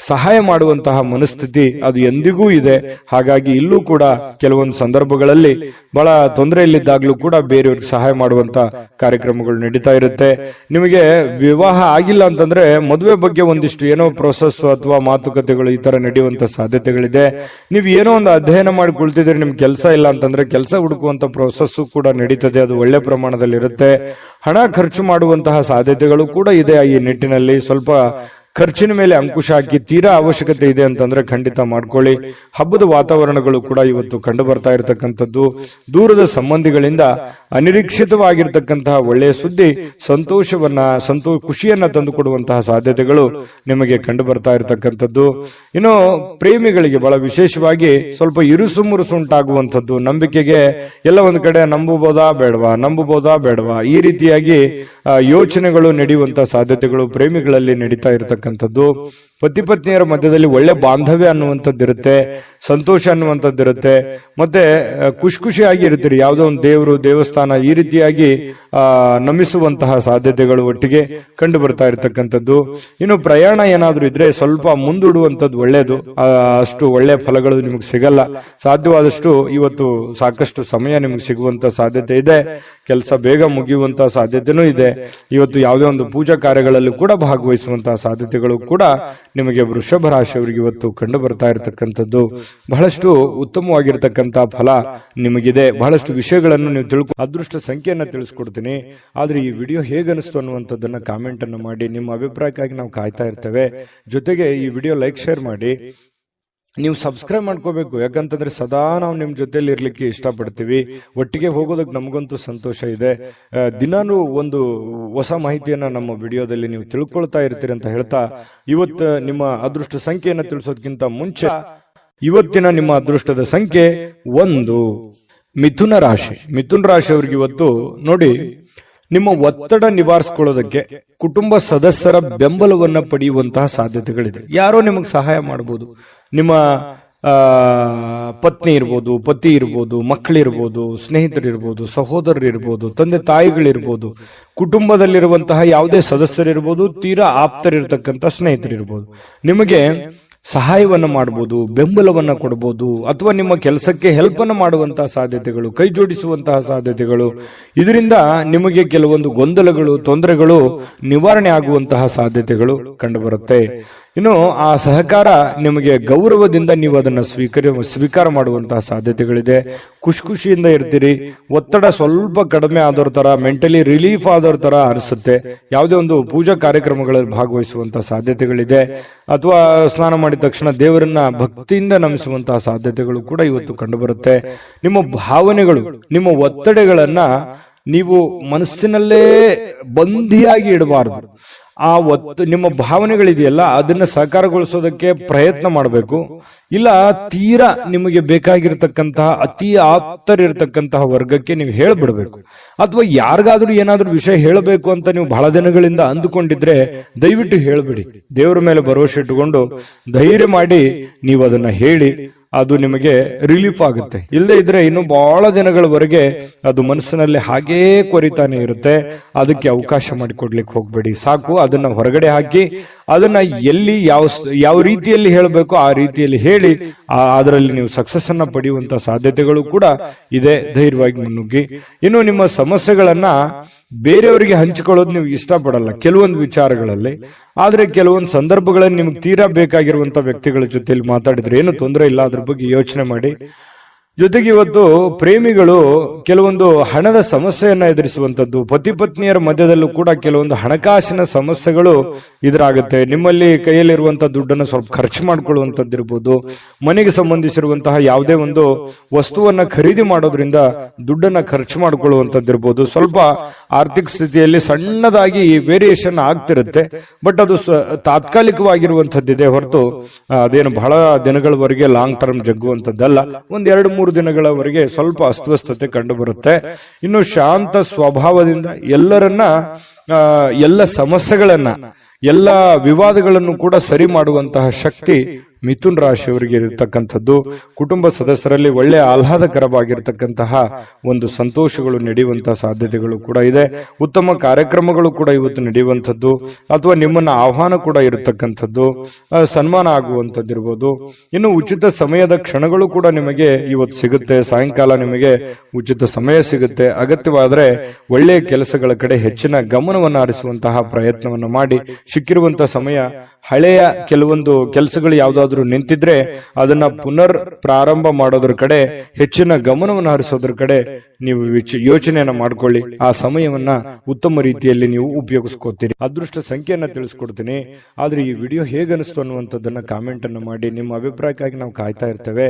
ಸಹಾಯ ಮಾಡುವಂತಹ ಮನಸ್ಥಿತಿ ಅದು ಎಂದಿಗೂ ಇದೆ. ಹಾಗಾಗಿ ಇಲ್ಲೂ ಕೂಡ ಕೆಲವೊಂದು ಸಂದರ್ಭಗಳಲ್ಲಿ ಬಹಳ ತೊಂದರೆಯಲ್ಲಿದ್ದಾಗ್ಲೂ ಕೂಡ ಬೇರೆಯವ್ರಿಗೆ ಸಹಾಯ ಮಾಡುವಂತ ಕಾರ್ಯಕ್ರಮಗಳು ನಡೀತಾ ಇರುತ್ತೆ. ನಿಮಗೆ ವಿವಾಹ ಆಗಿಲ್ಲ ಅಂತಂದ್ರೆ ಮದುವೆ ಬಗ್ಗೆ ಒಂದಿಷ್ಟು ಏನೋ ಪ್ರೊಸೆಸ್ ಅಥವಾ ಮಾತುಕತೆಗಳು ಈ ತರ ನಡೆಯುವಂತ ಸಾಧ್ಯತೆಗಳಿದೆ. ನೀವು ಏನೋ ಒಂದು ಅಧ್ಯಯನ ಮಾಡಿ ಕುಳಿತಿದ್ರೆ, ನಿಮ್ ಕೆಲಸ ಇಲ್ಲ ಅಂತಂದ್ರೆ ಕೆಲಸ ಹುಡುಕುವಂತ ಪ್ರೊಸೆಸ್ ಕೂಡ ನಡೀತದೆ, ಅದು ಒಳ್ಳೆ ಪ್ರಮಾಣದಲ್ಲಿ ಇರುತ್ತೆ. ಹಣ ಖರ್ಚು ಮಾಡುವಂತಹ ಸಾಧ್ಯತೆಗಳು ಕೂಡ ಇದೆ. ಈ ನಿಟ್ಟಿನಲ್ಲಿ ಸ್ವಲ್ಪ ಖರ್ಚಿನ ಮೇಲೆ ಅಂಕುಶ ಹಾಕಿ, ತೀರಾ ಅವಶ್ಯಕತೆ ಇದೆ ಅಂತಂದ್ರೆ ಖಂಡಿತ ಮಾಡ್ಕೊಳ್ಳಿ. ಹಬ್ಬದ ವಾತಾವರಣಗಳು ಕೂಡ ಇವತ್ತು ಕಂಡು ಬರ್ತಾ ಇರತಕ್ಕಂಥದ್ದು. ದೂರದ ಸಂಬಂಧಿಗಳಿಂದ ಅನಿರೀಕ್ಷಿತವಾಗಿರ್ತಕ್ಕಂತಹ ಒಳ್ಳೆಯ ಸುದ್ದಿ ಖುಷಿಯನ್ನ ತಂದುಕೊಡುವಂತಹ ಸಾಧ್ಯತೆಗಳು ನಿಮಗೆ ಕಂಡು ಬರ್ತಾ ಇರತಕ್ಕಂಥದ್ದು. ಇನ್ನು ಪ್ರೇಮಿಗಳಿಗೆ ಬಹಳ ವಿಶೇಷವಾಗಿ ಸ್ವಲ್ಪ ಇರುಸು ಮುರುಸು ಉಂಟಾಗುವಂಥದ್ದು, ನಂಬಿಕೆಗೆ ಎಲ್ಲ ಒಂದು ಕಡೆ ನಂಬಬಹುದಾ ಬೇಡವಾ ಈ ರೀತಿಯಾಗಿ ಯೋಚನೆಗಳು ನಡೆಯುವಂತಹ ಸಾಧ್ಯತೆಗಳು ಪ್ರೇಮಿಗಳಲ್ಲಿ ನಡೀತಾ ಇರತಕ್ಕಂಥದ್ದು. ಪತಿ ಪತ್ನಿಯರ ಮಧ್ಯದಲ್ಲಿ ಒಳ್ಳೆ ಬಾಂಧವ್ಯ ಅನ್ನುವಂಥದ್ದು ಇರುತ್ತೆ, ಸಂತೋಷ ಅನ್ನುವಂಥದ್ದು ಇರುತ್ತೆ. ಮತ್ತೆ ಖುಷಿಯಾಗಿ ಇರ್ತೀರಿ. ಯಾವುದೋ ಒಂದು ದೇವಸ್ಥಾನ ಈ ರೀತಿಯಾಗಿ ನಮಿಸುವಂತಹ ಸಾಧ್ಯತೆಗಳು ಒಟ್ಟಿಗೆ ಕಂಡು ಬರ್ತಾ ಇರತಕ್ಕಂಥದ್ದು. ಇನ್ನು ಪ್ರಯಾಣ ಏನಾದ್ರೂ ಇದ್ರೆ ಸ್ವಲ್ಪ ಮುಂದೂಡುವಂಥದ್ದು ಒಳ್ಳೇದು, ಅಷ್ಟು ಒಳ್ಳೆಯ ಫಲಗಳು ನಿಮಗೆ ಸಿಗಲ್ಲ. ಸಾಧ್ಯವಾದಷ್ಟು ಇವತ್ತು ಸಾಕಷ್ಟು ಸಮಯ ನಿಮಗೆ ಸಿಗುವಂತ ಸಾಧ್ಯತೆ ಇದೆ. ಕೆಲಸ ಬೇಗ ಮುಗಿಯುವಂತಹ ಸಾಧ್ಯತೆನೂ ಇದೆ. ಇವತ್ತು ಯಾವುದೇ ಒಂದು ಪೂಜಾ ಕಾರ್ಯಗಳಲ್ಲಿ ಕೂಡ ಭಾಗವಹಿಸುವಂತಹ ಸಾಧ್ಯತೆಗಳು ಕೂಡ ನಿಮಗೆ ವೃಷಭ ರಾಶಿಯವರಿಗೆ ಇವತ್ತು ಕಂಡು ಬರ್ತಾ ಇರತಕ್ಕಂಥದ್ದು. ಬಹಳಷ್ಟು ಉತ್ತಮವಾಗಿರ್ತಕ್ಕಂತಹ ಫಲ ನಿಮಗಿದೆ. ಬಹಳಷ್ಟು ವಿಷಯಗಳನ್ನು ನೀವು ಅದೃಷ್ಟ ಸಂಖ್ಯೆಯನ್ನ ತಿಳಿಸ್ಕೊಡ್ತೀನಿ, ಆದ್ರೆ ಈ ವಿಡಿಯೋ ಹೇಗನಿಸ್ತು ಅನ್ನುವಂಥದ್ದನ್ನ ಕಾಮೆಂಟ್ ಅನ್ನು ಮಾಡಿ. ನಿಮ್ಮ ಅಭಿಪ್ರಾಯಕ್ಕಾಗಿ ನಾವು ಕಾಯ್ತಾ ಇರ್ತೇವೆ. ಜೊತೆಗೆ ಈ ವಿಡಿಯೋ ಲೈಕ್ ಶೇರ್ ಮಾಡಿ. ನೀವು ಸಬ್ಸ್ಕ್ರೈಬ್ ಮಾಡ್ಕೋಬೇಕು, ಯಾಕಂತಂದ್ರೆ ಸದಾ ನಾವು ನಿಮ್ ಜೊತೆಲಿ ಇರ್ಲಿಕ್ಕೆ ಇಷ್ಟಪಡ್ತೀವಿ. ಒಟ್ಟಿಗೆ ಹೋಗೋದಕ್ಕೆ ನಮಗಂತೂ ಸಂತೋಷ ಇದೆ. ದಿನಾನು ಒಂದು ಹೊಸ ಮಾಹಿತಿಯನ್ನ ನಮ್ಮ ವಿಡಿಯೋದಲ್ಲಿ ನೀವು ತಿಳ್ಕೊಳ್ತಾ ಇರ್ತೀರಿ ಅಂತ ಹೇಳ್ತಾ, ಇವತ್ತು ನಿಮ್ಮ ಅದೃಷ್ಟ ಸಂಖ್ಯೆಯನ್ನ ತಿಳಿಸೋದಕ್ಕಿಂತ ಮುಂಚೆ ಇವತ್ತಿನ ನಿಮ್ಮ ಅದೃಷ್ಟದ ಸಂಖ್ಯೆ 1. ಮಿಥುನ ರಾಶಿ. ಮಿಥುನ ರಾಶಿಯವರಿಗೆ ಇವತ್ತು ನೋಡಿ, ನಿಮ್ಮ ಒತ್ತಡ ನಿವಾರಿಸಿಕೊಳ್ಳೋದಕ್ಕೆ ಕುಟುಂಬ ಸದಸ್ಯರ ಬೆಂಬಲವನ್ನ ಪಡೆಯುವಂತಹ ಸಾಧ್ಯತೆಗಳಿದೆ. ಯಾರೋ ನಿಮಗೆ ಸಹಾಯ ಮಾಡಬಹುದು. ನಿಮ್ಮ ಪತ್ನಿ ಇರ್ಬೋದು, ಪತಿ ಇರ್ಬೋದು, ಮಕ್ಕಳಿರ್ಬೋದು, ಸ್ನೇಹಿತರಿರ್ಬೋದು, ಸಹೋದರರಿರ್ಬೋದು, ತಂದೆ ತಾಯಿಗಳಿರ್ಬೋದು, ಕುಟುಂಬದಲ್ಲಿರುವಂತಹ ಯಾವುದೇ ಸದಸ್ಯರಿರ್ಬೋದು, ತೀರಾ ಆಪ್ತರಿರ್ತಕ್ಕಂಥ ಸ್ನೇಹಿತರಿರ್ಬೋದು, ನಿಮಗೆ ಸಹಾಯವನ್ನ ಮಾಡಬಹುದು, ಬೆಂಬಲವನ್ನ ಕೊಡಬಹುದು, ಅಥವಾ ನಿಮ್ಮ ಕೆಲಸಕ್ಕೆ ಹೆಲ್ಪ್ ಅನ್ನು ಮಾಡುವಂತಹ ಸಾಧ್ಯತೆಗಳು, ಕೈ ಜೋಡಿಸುವಂತಹ ಸಾಧ್ಯತೆಗಳು, ಇದರಿಂದ ನಿಮಗೆ ಕೆಲವೊಂದು ಗೊಂದಲಗಳು, ತೊಂದರೆಗಳು ನಿವಾರಣೆ ಆಗುವಂತಹ ಸಾಧ್ಯತೆಗಳು ಕಂಡುಬರುತ್ತೆ. ಇನ್ನು ಆ ಸಹಕಾರ ನಿಮಗೆ ಗೌರವದಿಂದ ನೀವು ಅದನ್ನು ಸ್ವೀಕಾರ ಮಾಡುವಂತಹ ಸಾಧ್ಯತೆಗಳಿದೆ. ಖುಷಿಯಿಂದ ಇರ್ತೀರಿ. ಒತ್ತಡ ಸ್ವಲ್ಪ ಕಡಿಮೆ ಆದವ್ರ ತರ, ಮೆಂಟಲಿ ರಿಲೀಫ್ ಆದವ್ರ ತರ ಅನಿಸುತ್ತೆ. ಯಾವುದೇ ಒಂದು ಪೂಜಾ ಕಾರ್ಯಕ್ರಮಗಳಲ್ಲಿ ಭಾಗವಹಿಸುವಂತಹ ಸಾಧ್ಯತೆಗಳಿದೆ, ಅಥವಾ ಸ್ನಾನ ಮಾಡಿದ ತಕ್ಷಣ ದೇವರನ್ನ ಭಕ್ತಿಯಿಂದ ನಮಿಸುವಂತಹ ಸಾಧ್ಯತೆಗಳು ಕೂಡ ಇವತ್ತು ಕಂಡುಬರುತ್ತೆ. ನಿಮ್ಮ ಭಾವನೆಗಳು, ನಿಮ್ಮ ಒತ್ತಡಗಳನ್ನ ನೀವು ಮನಸ್ಸಿನಲ್ಲೇ ಬಂಧಿಯಾಗಿ ಇಡಬಾರದು. ಆ ನಿಮ್ಮ ಭಾವನೆಗಳಿದೆಯಲ್ಲ, ಅದನ್ನ ಸಾಕಾರಗೊಳಿಸೋದಕ್ಕೆ ಪ್ರಯತ್ನ ಮಾಡಬೇಕು. ಇಲ್ಲ ತೀರಾ ನಿಮಗೆ ಬೇಕಾಗಿರ್ತಕ್ಕಂತಹ ಅತಿ ಆಪ್ತರಿರ್ತಕ್ಕಂತಹ ವರ್ಗಕ್ಕೆ ನೀವು ಹೇಳ್ಬಿಡ್ಬೇಕು. ಅಥವಾ ಯಾರಿಗಾದ್ರೂ ಏನಾದ್ರೂ ವಿಷಯ ಹೇಳಬೇಕು ಅಂತ ನೀವು ಬಹಳ ದಿನಗಳಿಂದ ಅಂದುಕೊಂಡಿದ್ರೆ ದಯವಿಟ್ಟು ಹೇಳ್ಬಿಡಿ. ದೇವರ ಮೇಲೆ ಭರವಸೆ ಇಟ್ಟುಕೊಂಡು ಧೈರ್ಯ ಮಾಡಿ ನೀವು ಅದನ್ನ ಹೇಳಿ. ಅದು ನಿಮಗೆ ರಿಲೀಫ್ ಆಗುತ್ತೆ. ಇಲ್ಲದೆ ಇದ್ರೆ ಇನ್ನು ಬಹಳ ದಿನಗಳವರೆಗೆ ಅದು ಮನಸ್ಸಿನಲ್ಲಿ ಹಾಗೇ ಕೊರಿತಾನೆ ಇರುತ್ತೆ. ಅದಕ್ಕೆ ಅವಕಾಶ ಮಾಡಿಕೊಡ್ಲಿಕ್ಕೆ ಹೋಗ್ಬೇಡಿ. ಸಾಕು, ಅದನ್ನ ಹೊರಗಡೆ ಹಾಕಿ ಅದನ್ನ ಎಲ್ಲಿ ಯಾವ ರೀತಿಯಲ್ಲಿ ಹೇಳಬೇಕು ಆ ರೀತಿಯಲ್ಲಿ ಹೇಳಿ ಅದರಲ್ಲಿ ನೀವು ಸಕ್ಸಸ್ ಅನ್ನ ಪಡೆಯುವಂತ ಸಾಧ್ಯತೆಗಳು ಕೂಡ ಇದೆ. ಧೈರ್ಯವಾಗಿ ಮುನ್ನುಗ್ಗಿ. ಇನ್ನು ನಿಮ್ಮ ಸಮಸ್ಯೆಗಳನ್ನ ಬೇರೆಯವರಿಗೆ ಹಂಚಿಕೊಳ್ಳೋದು ನೀವು ಇಷ್ಟಪಡಲ್ಲ ಕೆಲವೊಂದು ವಿಚಾರಗಳಲ್ಲಿ. ಆದ್ರೆ ಕೆಲವೊಂದು ಸಂದರ್ಭಗಳಲ್ಲಿ ನಿಮ್ಗೆ ತೀರಾ ಬೇಕಾಗಿರುವಂತ ವ್ಯಕ್ತಿಗಳ ಜೊತೆಲಿ ಮಾತಾಡಿದ್ರೆ ಏನು ತೊಂದರೆ ಇಲ್ಲ. ಅದ್ರ ಬಗ್ಗೆ ಯೋಚನೆ ಮಾಡಿ. ಜೊತೆಗೆ ಇವತ್ತು ಪ್ರೇಮಿಗಳು ಕೆಲವೊಂದು ಹಣದ ಸಮಸ್ಯೆಯನ್ನ ಎದುರಿಸುವಂತದ್ದು, ಪತಿ ಪತ್ನಿಯರ ಮಧ್ಯದಲ್ಲೂ ಕೂಡ ಕೆಲವೊಂದು ಹಣಕಾಸಿನ ಸಮಸ್ಯೆಗಳು ಎದುರಾಗುತ್ತೆ. ನಿಮ್ಮಲ್ಲಿ ಕೈಯಲ್ಲಿರುವಂತಹ ದುಡ್ಡನ್ನು ಸ್ವಲ್ಪ ಖರ್ಚು ಮಾಡ್ಕೊಳ್ಳುವಂತದ್ದಿರ್ಬೋದು, ಮನೆಗೆ ಸಂಬಂಧಿಸಿರುವಂತಹ ಯಾವುದೇ ಒಂದು ವಸ್ತುವನ್ನ ಖರೀದಿ ಮಾಡೋದ್ರಿಂದ ದುಡ್ಡನ್ನ ಖರ್ಚು ಮಾಡ್ಕೊಳ್ಳುವಂತದ್ದಿರ್ಬೋದು. ಸ್ವಲ್ಪ ಆರ್ಥಿಕ ಸ್ಥಿತಿಯಲ್ಲಿ ಸಣ್ಣದಾಗಿ ವೇರಿಯೇಷನ್ ಆಗ್ತಿರುತ್ತೆ. ಬಟ್ ಅದು ತಾತ್ಕಾಲಿಕವಾಗಿರುವಂತದ್ದಿದೆ ಹೊರತು ಅದೇನು ಬಹಳ ದಿನಗಳವರೆಗೆ ಲಾಂಗ್ ಟರ್ಮ್ ಜಗ್ಗುವಂತದ್ದಲ್ಲ. ಒಂದ್ 2-3 ದಿನಗಳವರೆಗೆ ಸ್ವಲ್ಪ ಅಸ್ವಸ್ಥತೆ ಕಂಡು ಬರುತ್ತೆ. ಇನ್ನು ಶಾಂತ ಸ್ವಭಾವದಿಂದ ಎಲ್ಲ ಸಮಸ್ಯೆಗಳನ್ನ, ಎಲ್ಲ ವಿವಾದಗಳನ್ನು ಕೂಡ ಸರಿ ಮಾಡುವಂತಹ ಶಕ್ತಿ ಮಿಥುನ್ ರಾಶಿಯವರಿಗೆ ಇರತಕ್ಕಂಥದ್ದು. ಕುಟುಂಬ ಸದಸ್ಯರಲ್ಲಿ ಒಳ್ಳೆಯ ಆಹ್ಲಾದಕರವಾಗಿರ್ತಕ್ಕಂತಹ ಒಂದು ಸಂತೋಷಗಳು ನಡೆಯುವಂತಹ ಸಾಧ್ಯತೆಗಳು ಕೂಡ ಇದೆ. ಉತ್ತಮ ಕಾರ್ಯಕ್ರಮಗಳು ಕೂಡ ಇವತ್ತು ನಡೆಯುವಂಥದ್ದು, ಅಥವಾ ನಿಮ್ಮನ್ನ ಆಹ್ವಾನ ಕೂಡ ಇರತಕ್ಕಂಥದ್ದು, ಸನ್ಮಾನ ಆಗುವಂಥದ್ದಿರ್ಬೋದು. ಇನ್ನು ಉಚಿತ ಸಮಯದ ಕ್ಷಣಗಳು ಕೂಡ ನಿಮಗೆ ಇವತ್ತು ಸಿಗುತ್ತೆ. ಸಾಯಂಕಾಲ ನಿಮಗೆ ಉಚಿತ ಸಮಯ ಸಿಗುತ್ತೆ. ಅಗತ್ಯವಾದರೆ ಒಳ್ಳೆಯ ಕೆಲಸಗಳ ಕಡೆ ಹೆಚ್ಚಿನ ಗಮನವನ್ನು ಹರಿಸುವಂತಹ ಪ್ರಯತ್ನವನ್ನು ಮಾಡಿ. ಸಿಕ್ಕಿರುವಂತಹ ಸಮಯ, ಹಳೆಯ ಕೆಲವೊಂದು ಕೆಲಸಗಳು ಯಾವ್ದಾದ್ರು ನಿಂತಿದ್ರೆ ಅದನ್ನ ಪುನರ್ ಪ್ರಾರಂಭ ಮಾಡೋದ್ರ ಕಡೆ, ಹೆಚ್ಚಿನ ಗಮನವನ್ನು ಹರಿಸೋದ್ರ ಕಡೆ ನೀವು ಯೋಚನೆಯನ್ನ ಮಾಡ್ಕೊಳ್ಳಿ. ಆ ಸಮಯವನ್ನ ಉತ್ತಮ ರೀತಿಯಲ್ಲಿ ನೀವು ಉಪಯೋಗಿಸ್ಕೋತೀರಿ. ಅದೃಷ್ಟ ಸಂಖ್ಯೆಯನ್ನ ತಿಳಿಸ್ಕೊಡ್ತೀನಿ. ಆದ್ರೆ ಈ ವಿಡಿಯೋ ಹೇಗನಿಸ್ತು ಅನ್ನುವಂಥದ್ದನ್ನ ಕಾಮೆಂಟ್ ಅನ್ನು ಮಾಡಿ. ನಿಮ್ಮ ಅಭಿಪ್ರಾಯಕ್ಕಾಗಿ ನಾವು ಕಾಯ್ತಾ ಇರ್ತೇವೆ.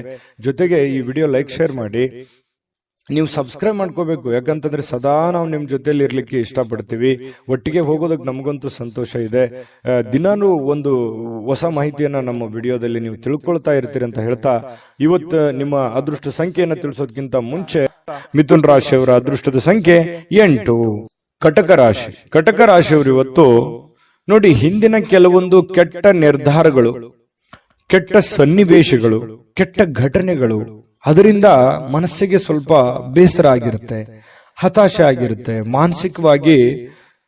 ಜೊತೆಗೆ ಈ ವಿಡಿಯೋ ಲೈಕ್, ಶೇರ್ ಮಾಡಿ. ನೀವು ಸಬ್ಸ್ಕ್ರೈಬ್ ಮಾಡ್ಕೋಬೇಕು. ಯಾಕಂತಂದ್ರೆ ಸದಾ ನಾವು ನಿಮ್ ಜೊತೆಲಿ ಇರ್ಲಿಕ್ಕೆ ಇಷ್ಟಪಡ್ತೀವಿ. ಒಟ್ಟಿಗೆ ಹೋಗೋದಕ್ಕೆ ನಮಗಂತೂ ಸಂತೋಷ ಇದೆ. ದಿನಾನು ಒಂದು ಹೊಸ ಮಾಹಿತಿಯನ್ನ ನಮ್ಮ ವಿಡಿಯೋದಲ್ಲಿ ನೀವು ತಿಳ್ಕೊಳ್ತಾ ಇರ್ತೀರಿ ಅಂತ ಹೇಳ್ತಾ, ಇವತ್ತು ನಿಮ್ಮ ಅದೃಷ್ಟ ಸಂಖ್ಯೆಯನ್ನ ತಿಳಿಸೋದಕ್ಕಿಂತ ಮುಂಚೆ ಮಿಥುನ್ ರಾಶಿಯವರ ಅದೃಷ್ಟದ ಸಂಖ್ಯೆ 8. ಕಟಕ ರಾಶಿ. ಕಟಕ ರಾಶಿಯವರು ಇವತ್ತು ನೋಡಿ, ಹಿಂದಿನ ಕೆಲವೊಂದು ಕೆಟ್ಟ ನಿರ್ಧಾರಗಳು, ಕೆಟ್ಟ ಸನ್ನಿವೇಶಗಳು, ಕೆಟ್ಟ ಘಟನೆಗಳು, ಅದರಿಂದ ಮನಸ್ಸಿಗೆ ಸ್ವಲ್ಪ ಬೇಸರ ಆಗಿರುತ್ತೆ, ಹತಾಶೆ ಆಗಿರುತ್ತೆ. ಮಾನಸಿಕವಾಗಿ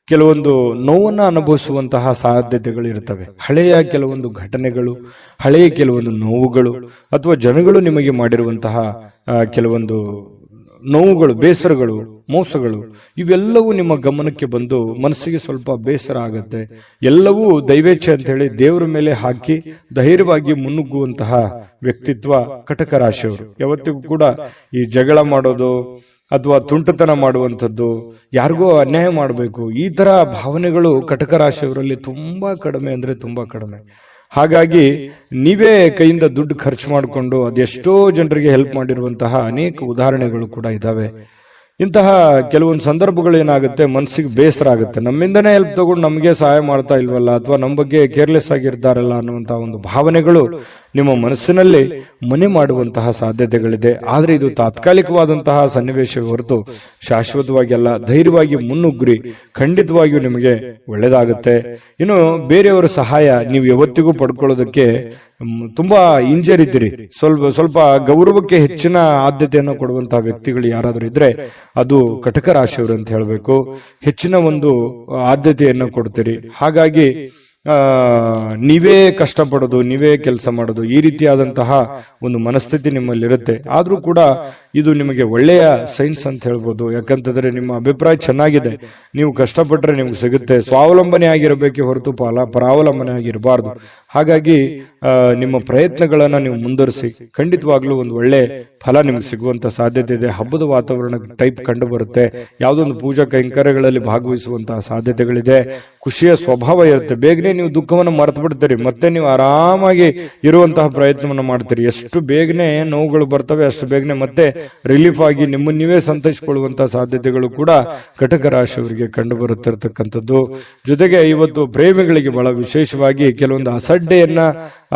ಕೆಲವೊಂದು ನೋವನ್ನ ಅನುಭವಿಸುವಂತಹ ಸಾಧ್ಯತೆಗಳು ಇರ್ತವೆ. ಹಳೆಯ ಕೆಲವೊಂದು ಘಟನೆಗಳು, ಹಳೆಯ ಕೆಲವೊಂದು ನೋವುಗಳು, ಅಥವಾ ಜನಗಳು ನಿಮಗೆ ಮಾಡಿರುವಂತಹ ಕೆಲವೊಂದು ನೋವುಗಳು, ಬೇಸರಗಳು, ಮೋಸಗಳು, ಇವೆಲ್ಲವೂ ನಿಮ್ಮ ಗಮನಕ್ಕೆ ಬಂದು ಮನಸ್ಸಿಗೆ ಸ್ವಲ್ಪ ಬೇಸರ ಆಗುತ್ತೆ. ಎಲ್ಲವೂ ದೈವೇಚ್ಛೆ ಅಂತ ಹೇಳಿ ದೇವರ ಮೇಲೆ ಹಾಕಿ ಧೈರ್ಯವಾಗಿ ಮುನ್ನುಗ್ಗುವಂತಹ ವ್ಯಕ್ತಿತ್ವ ಕಟಕ ರಾಶಿಯವರು. ಯಾವತ್ತಿಗೂ ಕೂಡ ಈ ಜಗಳ ಮಾಡೋದು ಅಥವಾ ತುಂಟತನ ಮಾಡುವಂಥದ್ದು, ಯಾರಿಗೋ ಅನ್ಯಾಯ ಮಾಡಬೇಕು, ಈ ತರ ಭಾವನೆಗಳು ಕಟಕ ರಾಶಿಯವರಲ್ಲಿ ತುಂಬಾ ಕಡಿಮೆ ಅಂದ್ರೆ ತುಂಬಾ ಕಡಿಮೆ. ಹಾಗಾಗಿ ನೀವೇ ಕೈಯಿಂದ ದುಡ್ಡು ಖರ್ಚು ಮಾಡಿಕೊಂಡು ಅದೆಷ್ಟೋ ಜನರಿಗೆ ಹೆಲ್ಪ್ ಮಾಡಿರುವಂತಹ ಅನೇಕ ಉದಾಹರಣೆಗಳು ಕೂಡ ಇದಾವೆ. ಇಂತಹ ಕೆಲವೊಂದು ಸಂದರ್ಭಗಳು ಏನಾಗುತ್ತೆ, ಮನಸ್ಸಿಗೆ ಬೇಸರ ಆಗುತ್ತೆ. ನಮ್ಮಿಂದನೇ ಹೆಲ್ಪ್ ತಗೊಂಡು ನಮಗೆ ಸಹಾಯ ಮಾಡ್ತಾ ಇಲ್ವಲ್ಲ, ಅಥವಾ ನಮ್ಮ ಬಗ್ಗೆ ಕೇರ್ಲೆಸ್ ಆಗಿರ್ತಾರಲ್ಲ ಅನ್ನುವಂತಹ ಒಂದು ಭಾವನೆಗಳು ನಿಮ್ಮ ಮನಸ್ಸಿನಲ್ಲಿ ಮನೆ ಮಾಡುವಂತಹ ಸಾಧ್ಯತೆಗಳಿದೆ. ಆದ್ರೆ ಇದು ತಾತ್ಕಾಲಿಕವಾದಂತಹ ಸನ್ನಿವೇಶ ಹೊರತು ಶಾಶ್ವತವಾಗಿ ಅಲ್ಲ. ಧೈರ್ಯವಾಗಿ ಮುನ್ನುಗ್ರಿ, ಖಂಡಿತವಾಗಿಯೂ ನಿಮಗೆ ಒಳ್ಳೇದಾಗುತ್ತೆ. ಇನ್ನು ಬೇರೆಯವರ ಸಹಾಯ ನೀವು ಯಾವತ್ತಿಗೂ ಪಡ್ಕೊಳ್ಳೋದಕ್ಕೆ ತುಂಬಾ ಹಿಂಜರಿದ್ದೀರಿ. ಸ್ವಲ್ಪ ಗೌರವಕ್ಕೆ ಹೆಚ್ಚಿನ ಆದ್ಯತೆಯನ್ನು ಕೊಡುವಂತಹ ವ್ಯಕ್ತಿಗಳು ಯಾರಾದ್ರೂ ಇದ್ರೆ ಅದು ಕಟಕ ರಾಶಿಯವರು ಅಂತ ಹೇಳಬೇಕು. ಹೆಚ್ಚಿನ ಒಂದು ಆದ್ಯತೆಯನ್ನು ಕೊಡ್ತೀರಿ. ಹಾಗಾಗಿ ನೀವೇ ಕಷ್ಟಪಡೋದು, ನೀವೇ ಕೆಲಸ ಮಾಡೋದು, ಈ ರೀತಿಯಾದಂತಹ ಒಂದು ಮನಸ್ಥಿತಿ ನಿಮ್ಮಲ್ಲಿರುತ್ತೆ. ಆದ್ರೂ ಕೂಡ ಇದು ನಿಮಗೆ ಒಳ್ಳೆಯ ಸೈನ್ಸ್ ಅಂತ ಹೇಳ್ಬೋದು. ಯಾಕಂತಂದ್ರೆ ನಿಮ್ಮ ಅಭಿಪ್ರಾಯ ಚೆನ್ನಾಗಿದೆ, ನೀವು ಕಷ್ಟಪಟ್ರೆ ನಿಮ್ಗೆ ಸಿಗುತ್ತೆ. ಸ್ವಾವಲಂಬನೆ ಆಗಿರಬೇಕೆ ಹೊರತು ಪರಾವಲಂಬನೆ ಆಗಿರಬಾರ್ದು. ಹಾಗಾಗಿ ನಿಮ್ಮ ಪ್ರಯತ್ನಗಳನ್ನ ನೀವು ಮುಂದುವರಿಸಿ, ಖಂಡಿತವಾಗ್ಲೂ ಒಂದು ಒಳ್ಳೆ ಫಲ ನಿಮ್ಗೆ ಸಿಗುವಂತ ಸಾಧ್ಯತೆ ಇದೆ. ಹಬ್ಬದ ವಾತಾವರಣ ಟೈಪ್ ಕಂಡು ಬರುತ್ತೆ. ಯಾವುದೊಂದು ಪೂಜಾ ಕೈಂಕರ್ಯಗಳಲ್ಲಿ ಭಾಗವಹಿಸುವಂತಹ ಸಾಧ್ಯತೆಗಳಿದೆ. ಖುಷಿಯ ಸ್ವಭಾವ ಇರುತ್ತೆ. ಬೇಗನೆ ನೀವು ದುಃಖವನ್ನು ಮರೆತು ಬಿಡ್ತೀರಿ, ಮತ್ತೆ ನೀವು ಆರಾಮಾಗಿ ಇರುವಂತಹ ಪ್ರಯತ್ನವನ್ನು ಮಾಡ್ತೀರಿ. ಎಷ್ಟು ಬೇಗನೆ ನೋವುಗಳು ಬರ್ತವೆ ಅಷ್ಟು ಬೇಗನೆ ಮತ್ತೆ ರಿಲೀಫ್ ಆಗಿ ನಿಮ್ಮನ್ನು ನೀವೇ ಸಂತೈಸಿಕೊಳ್ಳುವಂತಹ ಸಾಧ್ಯತೆಗಳು ಕೂಡ ಕಟಕ ರಾಶಿಯವರಿಗೆ ಕಂಡು ಬರುತ್ತಿರತಕ್ಕಂಥದ್ದು. ಜೊತೆಗೆ ಇವತ್ತು ಪ್ರೇಮಿಗಳಿಗೆ ಬಹಳ ವಿಶೇಷವಾಗಿ ಕೆಲವೊಂದು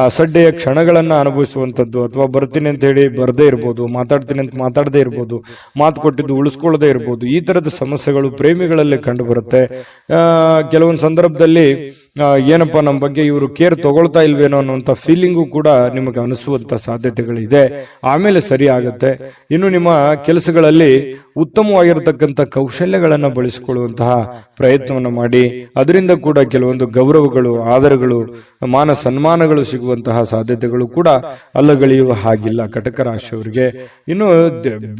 ಅಸಡ್ಡೆಯ ಕ್ಷಣಗಳನ್ನ ಅನುಭವಿಸುವಂತದ್ದು, ಅಥವಾ ಬರ್ತೀನಿ ಅಂತ ಹೇಳಿ ಬರದೇ ಇರ್ಬೋದು, ಮಾತಾಡ್ತೀನಿ ಅಂತ ಮಾತಾಡದೇ ಇರ್ಬೋದು, ಮಾತು ಕೊಟ್ಟಿದ್ದು ಉಳಿಸ್ಕೊಳ್ಳದೆ ಇರ್ಬೋದು. ಈ ತರದ ಸಮಸ್ಯೆಗಳು ಪ್ರೇಮಿಗಳಲ್ಲಿ ಕಂಡು ಬರುತ್ತೆ. ಕೆಲವೊಂದು ಸಂದರ್ಭದಲ್ಲಿ ಏನಪ್ಪಾ ನಮ್ಮ ಬಗ್ಗೆ ಇವರು ಕೇರ್ ತಗೊಳ್ತಾ ಇಲ್ವೇನೋ ಅನ್ನುವಂತ ಫೀಲಿಂಗು ಕೂಡ ನಿಮಗೆ ಅನಿಸುವಂತ ಸಾಧ್ಯತೆಗಳಿದೆ. ಆಮೇಲೆ ಸರಿ ಆಗುತ್ತೆ. ಇನ್ನು ನಿಮ್ಮ ಕೆಲಸಗಳಲ್ಲಿ ಉತ್ತಮವಾಗಿರತಕ್ಕಂಥ ಕೌಶಲ್ಯಗಳನ್ನ ಬಳಸಿಕೊಳ್ಳುವಂತಹ ಪ್ರಯತ್ನವನ್ನು ಮಾಡಿ, ಅದರಿಂದ ಕೂಡ ಕೆಲವೊಂದು ಗೌರವಗಳು, ಆದರಗಳು, ಮಾನ ಸನ್ಮಾನಗಳು ಸಿಗುವಂತಹ ಸಾಧ್ಯತೆಗಳು ಕೂಡ ಅಲ್ಲಗಳೆಯುವ ಹಾಗಿಲ್ಲ ಕಟಕ ರಾಶಿಯವರಿಗೆ. ಇನ್ನು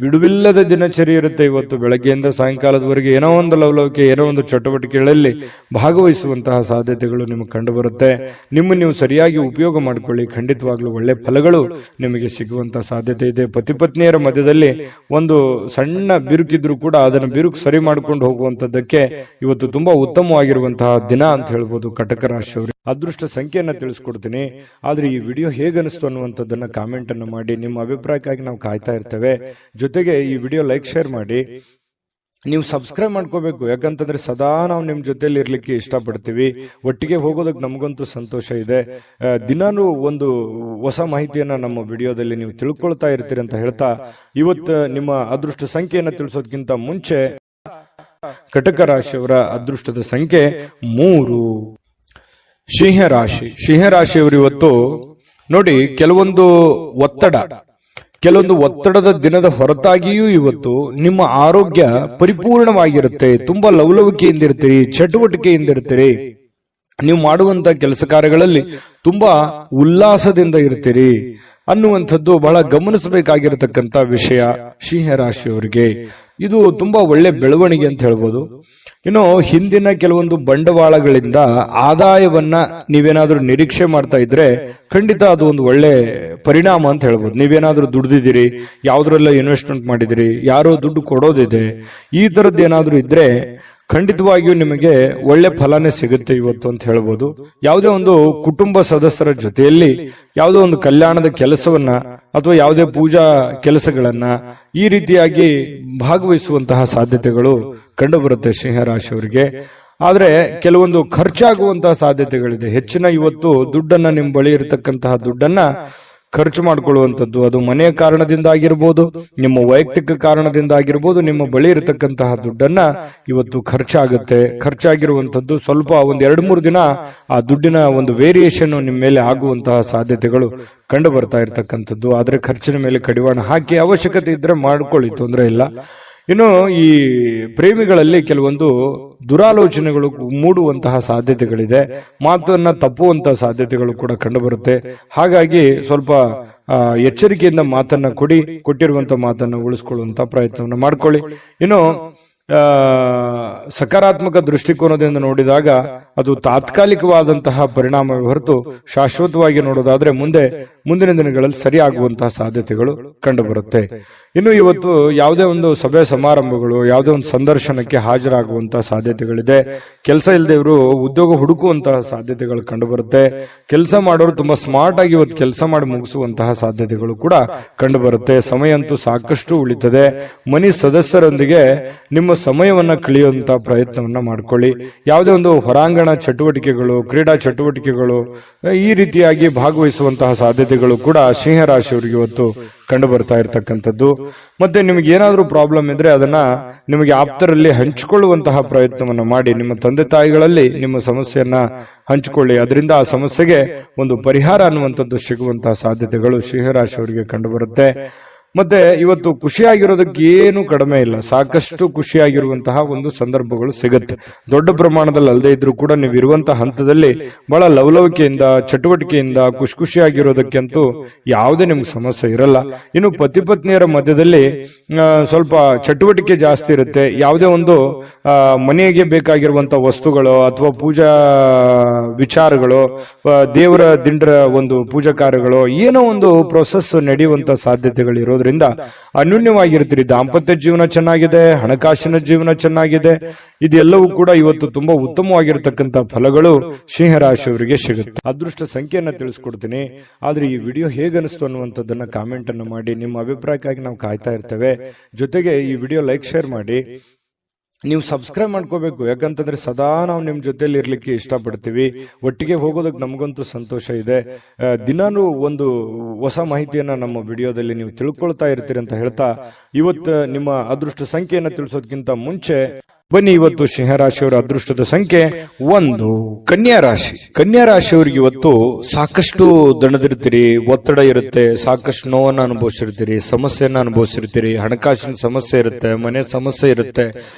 ಬಿಡುವಿಲ್ಲದ ದಿನಚರಿ ಇರುತ್ತೆ. ಇವತ್ತು ಬೆಳಗ್ಗೆಯಿಂದ ಸಾಯಂಕಾಲದವರೆಗೆ ಏನೋ ಒಂದು ಲವಲವಿಕೆ, ಏನೋ ಒಂದು ಚಟುವಟಿಕೆಗಳಲ್ಲಿ ಭಾಗವಹಿಸುವಂತಹ ಸಾಧ್ಯತೆಗಳು ನಿಮಗೆ ಕಂಡು ಬರುತ್ತೆ. ನಿಮ್ಮ ನೀವು ಸರಿಯಾಗಿ ಉಪಯೋಗ ಮಾಡಿಕೊಳ್ಳಿ, ಖಂಡಿತವಾಗ್ಲೂ ಒಳ್ಳೆ ಫಲಗಳು ನಿಮಗೆ ಸಿಗುವಂತಹ ಸಾಧ್ಯತೆ ಇದೆ. ಪತಿ ಪತ್ನಿಯರ ಮಧ್ಯದಲ್ಲಿ ಒಂದು ಸಣ್ಣ ಬಿರುಕಿದ್ರು ಕೂಡ ಅದನ್ನು ಬಿರುಕು ಸರಿ ಮಾಡ್ಕೊಂಡು ಹೋಗುವಂತದ್ದಕ್ಕೆ ಇವತ್ತು ತುಂಬಾ ಉತ್ತಮವಾಗಿರುವಂತಹ ದಿನ ಅಂತ ಹೇಳ್ಬೋದು ಕಟಕ ರಾಶಿಯವರು. ಅದೃಷ್ಟ ಸಂಖ್ಯೆಯನ್ನ ತಿಳಿಸ್ಕೊಡ್ತೀನಿ. ಆದ್ರೆ ಈ ವಿಡಿಯೋ ಹೇಗನಿಸ್ತು ಅನ್ನುವಂಥದ್ದನ್ನ ಕಾಮೆಂಟ್ ಅನ್ನು ಮಾಡಿ. ನಿಮ್ಮ ಅಭಿಪ್ರಾಯಕ್ಕಾಗಿ ನಾವು ಕಾಯ್ತಾ ಇರ್ತೇವೆ. ಜೊತೆಗೆ ಈ ವಿಡಿಯೋ ಲೈಕ್, ಶೇರ್ ಮಾಡಿ. ನೀವು ಸಬ್ಸ್ಕ್ರೈಬ್ ಮಾಡ್ಕೋಬೇಕು. ಯಾಕಂತಂದ್ರೆ ಸದಾ ನಾವು ನಿಮ್ ಜೊತೆಲಿ ಇರ್ಲಿಕ್ಕೆ ಇಷ್ಟಪಡ್ತೀವಿ. ಒಟ್ಟಿಗೆ ಹೋಗೋದಕ್ಕೆ ನಮಗಂತೂ ಸಂತೋಷ ಇದೆ. ದಿನಾನು ಒಂದು ಹೊಸ ಮಾಹಿತಿಯನ್ನ ನಮ್ಮ ವಿಡಿಯೋದಲ್ಲಿ ನೀವು ತಿಳ್ಕೊಳ್ತಾ ಇರ್ತೀರಿ ಅಂತ ಹೇಳ್ತಾ, ಇವತ್ತು ನಿಮ್ಮ ಅದೃಷ್ಟ ಸಂಖ್ಯೆಯನ್ನ ತಿಳಿಸೋದಕ್ಕಿಂತ ಮುಂಚೆ ಕಟಕ ರಾಶಿಯವರ ಅದೃಷ್ಟದ ಸಂಖ್ಯೆ 3. ಸಿಂಹರಾಶಿಯವರು ಇವತ್ತು ನೋಡಿ, ಕೆಲವೊಂದು ಒತ್ತಡದ ದಿನದ ಹೊರತಾಗಿಯೂ ಇವತ್ತು ನಿಮ್ಮ ಆರೋಗ್ಯ ಪರಿಪೂರ್ಣವಾಗಿರುತ್ತೆ. ತುಂಬಾ ಲವಲವಿಕೆಯಿಂದಿರ್ತೀರಿ, ಚಟುವಟಿಕೆಯಿಂದಿರ್ತೀರಿ. ನೀವು ಮಾಡುವಂತ ಕೆಲಸ ಕಾರ್ಯಗಳಲ್ಲಿ ತುಂಬಾ ಉಲ್ಲಾಸದಿಂದ ಇರ್ತೀರಿ ಅನ್ನುವಂಥದ್ದು ಬಹಳ ಗಮನಿಸಬೇಕಾಗಿರತಕ್ಕಂತ ವಿಷಯ ಸಿಂಹರಾಶಿಯವರಿಗೆ. ಇದು ತುಂಬಾ ಒಳ್ಳೆ ಬೆಳವಣಿಗೆ ಅಂತ ಹೇಳ್ಬೋದು. ಇನ್ನು ಹಿಂದಿನ ಕೆಲವೊಂದು ಬಂಡವಾಳಗಳಿಂದ ಆದಾಯವನ್ನ ನೀವೇನಾದ್ರೂ ನಿರೀಕ್ಷೆ ಮಾಡ್ತಾ ಇದ್ರೆ ಖಂಡಿತ ಅದು ಒಂದು ಒಳ್ಳೆ ಪರಿಣಾಮ ಅಂತ ಹೇಳ್ಬೋದು. ನೀವೇನಾದ್ರೂ ದುಡ್ದಿದ್ದೀರಿ, ಯಾವ್ದ್ರೆಲ್ಲ ಇನ್ವೆಸ್ಟ್ಮೆಂಟ್ ಮಾಡಿದಿರಿ, ಯಾರೋ ದುಡ್ಡು ಕೊಡೋದಿದೆ, ಈ ತರದ್ದು ಏನಾದ್ರೂ ಇದ್ರೆ ಖಂಡಿತವಾಗಿಯೂ ನಿಮಗೆ ಒಳ್ಳೆ ಫಲನೇ ಸಿಗುತ್ತೆ ಇವತ್ತು ಅಂತ ಹೇಳ್ಬೋದು. ಯಾವುದೇ ಒಂದು ಕುಟುಂಬ ಸದಸ್ಯರ ಜೊತೆಯಲ್ಲಿ ಯಾವುದೋ ಒಂದು ಕಲ್ಯಾಣದ ಕೆಲಸವನ್ನ ಅಥವಾ ಯಾವುದೇ ಪೂಜಾ ಕೆಲಸಗಳನ್ನ ಈ ರೀತಿಯಾಗಿ ಭಾಗವಹಿಸುವಂತಹ ಸಾಧ್ಯತೆಗಳು ಕಂಡು ಬರುತ್ತೆ ಸಿಂಹರಾಶಿಯವರಿಗೆ. ಆದ್ರೆ ಕೆಲವೊಂದು ಖರ್ಚಾಗುವಂತಹ ಸಾಧ್ಯತೆಗಳಿದೆ. ಹೆಚ್ಚಿನ ಇವತ್ತು ದುಡ್ಡನ್ನ ನಿಮ್ಮ ಬಳಿ ಇರತಕ್ಕಂತಹ ದುಡ್ಡನ್ನ ಖರ್ಚು ಮಾಡಿಕೊಳ್ಳುವಂಥದ್ದು, ಅದು ಮನೆಯ ಕಾರಣದಿಂದ ಆಗಿರ್ಬೋದು, ನಿಮ್ಮ ವೈಯಕ್ತಿಕ ಕಾರಣದಿಂದ ಆಗಿರ್ಬೋದು. ನಿಮ್ಮ ಬಳಿ ಇರತಕ್ಕಂತಹ ದುಡ್ಡನ್ನ ಇವತ್ತು ಖರ್ಚಾಗಿರುವಂತದ್ದು ಸ್ವಲ್ಪ ಒಂದು 2-3 ದಿನ ಆ ದುಡ್ಡಿನ ಒಂದು ವೇರಿಯೇಷನ್ ನಿಮ್ಮ ಮೇಲೆ ಆಗುವಂತಹ ಸಾಧ್ಯತೆಗಳು ಕಂಡು ಬರ್ತಾ ಇರತಕ್ಕಂಥದ್ದು. ಆದ್ರೆ ಖರ್ಚಿನ ಮೇಲೆ ಕಡಿವಾಣ ಹಾಕಿ ಅವಶ್ಯಕತೆ ಇದ್ರೆ ಮಾಡ್ಕೊಳ್ಳಿ, ತೊಂದರೆ ಇಲ್ಲ. ಇನ್ನು ಈ ಪ್ರೇಮಿಗಳಲ್ಲಿ ಕೆಲವೊಂದು ದುರಾಲೋಚನೆಗಳು ಮೂಡುವಂತಹ ಸಾಧ್ಯತೆಗಳಿದೆ. ಮಾತನ್ನ ತಪ್ಪುವಂತಹ ಸಾಧ್ಯತೆಗಳು ಕೂಡ ಕಂಡು ಬರುತ್ತೆ. ಹಾಗಾಗಿ ಸ್ವಲ್ಪ ಎಚ್ಚರಿಕೆಯಿಂದ ಮಾತನ್ನ ಕೊಟ್ಟಿರುವಂತಹ ಮಾತನ್ನ ಉಳಿಸ್ಕೊಳ್ಳುವಂತಹ ಪ್ರಯತ್ನವನ್ನು ಮಾಡ್ಕೊಳ್ಳಿ. ಇನ್ನು ಸಕಾರಾತ್ಮಕ ದೃಷ್ಟಿಕೋನದಿಂದ ನೋಡಿದಾಗ ಅದು ತಾತ್ಕಾಲಿಕವಾದಂತಹ ಪರಿಣಾಮ ಹೊರತು ಶಾಶ್ವತವಾಗಿ ನೋಡೋದಾದ್ರೆ ಮುಂದಿನ ದಿನಗಳಲ್ಲಿ ಸರಿಯಾಗುವಂತಹ ಸಾಧ್ಯತೆಗಳು ಕಂಡು ಬರುತ್ತೆ. ಇನ್ನು ಇವತ್ತು ಯಾವುದೇ ಒಂದು ಸಭೆ ಸಮಾರಂಭಗಳು, ಯಾವುದೇ ಒಂದು ಸಂದರ್ಶನಕ್ಕೆ ಹಾಜರಾಗುವಂತಹ ಸಾಧ್ಯತೆಗಳಿದೆ. ಕೆಲಸ ಇಲ್ಲದೆವರು ಉದ್ಯೋಗ ಹುಡುಕುವಂತಹ ಸಾಧ್ಯತೆಗಳು ಕಂಡು ಬರುತ್ತೆ. ಕೆಲಸ ಮಾಡೋರು ತುಂಬಾ ಸ್ಮಾರ್ಟ್ ಆಗಿ ಇವತ್ತು ಕೆಲಸ ಮಾಡಿ ಮುಗಿಸುವಂತಹ ಸಾಧ್ಯತೆಗಳು ಕೂಡ ಕಂಡು ಬರುತ್ತೆ. ಸಮಯ ಅಂತೂ ಸಾಕಷ್ಟು ಉಳಿತದೆ. ಮನೆ ಸದಸ್ಯರೊಂದಿಗೆ ನಿಮ್ಮ ಸಮಯವನ್ನ ಕಳೆಯುವಂತಹ ಪ್ರಯತ್ನವನ್ನ ಮಾಡ್ಕೊಳ್ಳಿ. ಯಾವುದೇ ಒಂದು ಹೊರಾಂಗಣ ಚಟುವಟಿಕೆಗಳು, ಕ್ರೀಡಾ ಚಟುವಟಿಕೆಗಳು ಈ ರೀತಿಯಾಗಿ ಭಾಗವಹಿಸುವಂತಹ ಸಾಧ್ಯತೆಗಳು ಕೂಡ ಸಿಂಹರಾಶಿಯವರಿಗೆ ಇವತ್ತು ಕಂಡು ಬರ್ತಾ ಇರತಕ್ಕಂಥದ್ದು. ಮತ್ತೆ ನಿಮಗೆ ಏನಾದ್ರೂ ಪ್ರಾಬ್ಲಮ್ ಇದ್ರೆ ಅದನ್ನ ನಿಮಗೆ ಆಪ್ತರಲ್ಲಿ ಹಂಚಿಕೊಳ್ಳುವಂತಹ ಪ್ರಯತ್ನವನ್ನ ಮಾಡಿ. ನಿಮ್ಮ ತಂದೆ ತಾಯಿಗಳಲ್ಲಿ ನಿಮ್ಮ ಸಮಸ್ಯೆಯನ್ನ ಹಂಚಿಕೊಳ್ಳಿ. ಅದರಿಂದ ಆ ಸಮಸ್ಯೆಗೆ ಒಂದು ಪರಿಹಾರ ಅನ್ನುವಂಥದ್ದು ಸಿಗುವಂತಹ ಸಾಧ್ಯತೆಗಳು ಸಿಂಹರಾಶಿಯವರಿಗೆ ಕಂಡು ಬರುತ್ತೆ. ಮತ್ತೆ ಇವತ್ತು ಖುಷಿಯಾಗಿರೋದಕ್ಕೆ ಏನು ಕಡಿಮೆ ಇಲ್ಲ, ಸಾಕಷ್ಟು ಖುಷಿಯಾಗಿರುವಂತಹ ಒಂದು ಸಂದರ್ಭಗಳು ಸಿಗುತ್ತೆ. ದೊಡ್ಡ ಪ್ರಮಾಣದಲ್ಲಿ ಅಲ್ಲದೆ ಇದ್ರೂ ಕೂಡ ನೀವು ಇರುವಂತಹ ಹಂತದಲ್ಲಿ ಬಹಳ ಲವಲವಿಕೆಯಿಂದ, ಚಟುವಟಿಕೆಯಿಂದ ಖುಷಿಯಾಗಿರೋದಕ್ಕಂತೂ ಯಾವುದೇ ನಿಮ್ಗೆ ಸಮಸ್ಯೆ ಇರಲ್ಲ. ಇನ್ನು ಪತಿ ಪತ್ನಿಯರ ಮಧ್ಯದಲ್ಲಿ ಸ್ವಲ್ಪ ಚಟುವಟಿಕೆ ಜಾಸ್ತಿ ಇರುತ್ತೆ. ಯಾವುದೇ ಒಂದು ಮನೆಗೆ ಬೇಕಾಗಿರುವಂತಹ ವಸ್ತುಗಳು ಅಥವಾ ಪೂಜಾ ವಿಚಾರಗಳು, ದೇವರ ದಿಂಡ್ರ ಒಂದು ಪೂಜಾ ಕಾರ್ಯಗಳು, ಏನೋ ಒಂದು ಪ್ರೊಸೆಸ್ ನಡೆಯುವಂತ ಸಾಧ್ಯತೆಗಳು ಇರೋದ್ರಿಂದ ಅನ್ಯೂನ್ಯವಾಗಿರ್ತೀರಿ. ದಾಂಪತ್ಯ ಜೀವನ ಚೆನ್ನಾಗಿದೆ, ಹಣಕಾಸಿನ ಜೀವನ ಚೆನ್ನಾಗಿದೆ. ಇದೆಲ್ಲವೂ ಕೂಡ ಇವತ್ತು ತುಂಬಾ ಉತ್ತಮವಾಗಿರತಕ್ಕಂತ ಫಲಗಳು ಸಿಂಹರಾಶಿಯವರಿಗೆ ಸಿಗುತ್ತೆ. ಅದೃಷ್ಟ ಸಂಖ್ಯೆಯನ್ನ ತಿಳಿಸ್ಕೊಡ್ತೀನಿ. ಆದ್ರೆ ಈ ವಿಡಿಯೋ ಹೇಗನಿಸ್ತು ಅನ್ನುವಂಥದ್ದನ್ನ ಕಾಮೆಂಟ್ ಅನ್ನು ಮಾಡಿ. ನಿಮ್ಮ ಅಭಿಪ್ರಾಯಕ್ಕಾಗಿ ನಾವು ಕಾಯ್ತಾ ಇರ್ತೇವೆ. ಜೊತೆಗೆ ಈ ವಿಡಿಯೋ ಲೈಕ್, ಶೇರ್ ಮಾಡಿ. ನೀವು ಸಬ್ಸ್ಕ್ರೈಬ್ ಮಾಡ್ಕೋಬೇಕು, ಯಾಕಂತಂದ್ರೆ ಸದಾ ನಾವು ನಿಮ್ ಜೊತೆಲಿ ಇರ್ಲಿಕ್ಕೆ ಇಷ್ಟಪಡ್ತೀವಿ. ಒಟ್ಟಿಗೆ ಹೋಗೋದಕ್ಕೆ ನಮಗಂತೂ ಸಂತೋಷ ಇದೆ. ದಿನಾನು ಒಂದು ಹೊಸ ಮಾಹಿತಿಯನ್ನ ನಮ್ಮ ವಿಡಿಯೋದಲ್ಲಿ ನೀವು ತಿಳ್ಕೊಳ್ತಾ ಇರ್ತೀರಿ ಅಂತ ಹೇಳ್ತಾ, ಇವತ್ತು ನಿಮ್ಮ ಅದೃಷ್ಟ ಸಂಖ್ಯೆಯನ್ನ ತಿಳಿಸೋದಕ್ಕಿಂತ ಮುಂಚೆ ಬನ್ನಿ, ಇವತ್ತು ಸಿಂಹರಾಶಿಯವರ ಅದೃಷ್ಟದ ಸಂಖ್ಯೆ 1. ಕನ್ಯಾ ರಾಶಿ. ಕನ್ಯಾ ರಾಶಿಯವರಿಗೆ ಇವತ್ತು ಸಾಕಷ್ಟು ದಣದಿರ್ತೀರಿ, ಒತ್ತಡ ಇರುತ್ತೆ, ಸಾಕಷ್ಟು ನೋವನ್ನು ಅನುಭವಿಸಿರ್ತೀರಿ, ಸಮಸ್ಯೆಯನ್ನ ಅನುಭವಿಸಿರ್ತೀರಿ. ಹಣಕಾಸಿನ ಸಮಸ್ಯೆ ಇರುತ್ತೆ, ಮನೆ ಸಮಸ್ಯೆ ಇರುತ್ತೆ,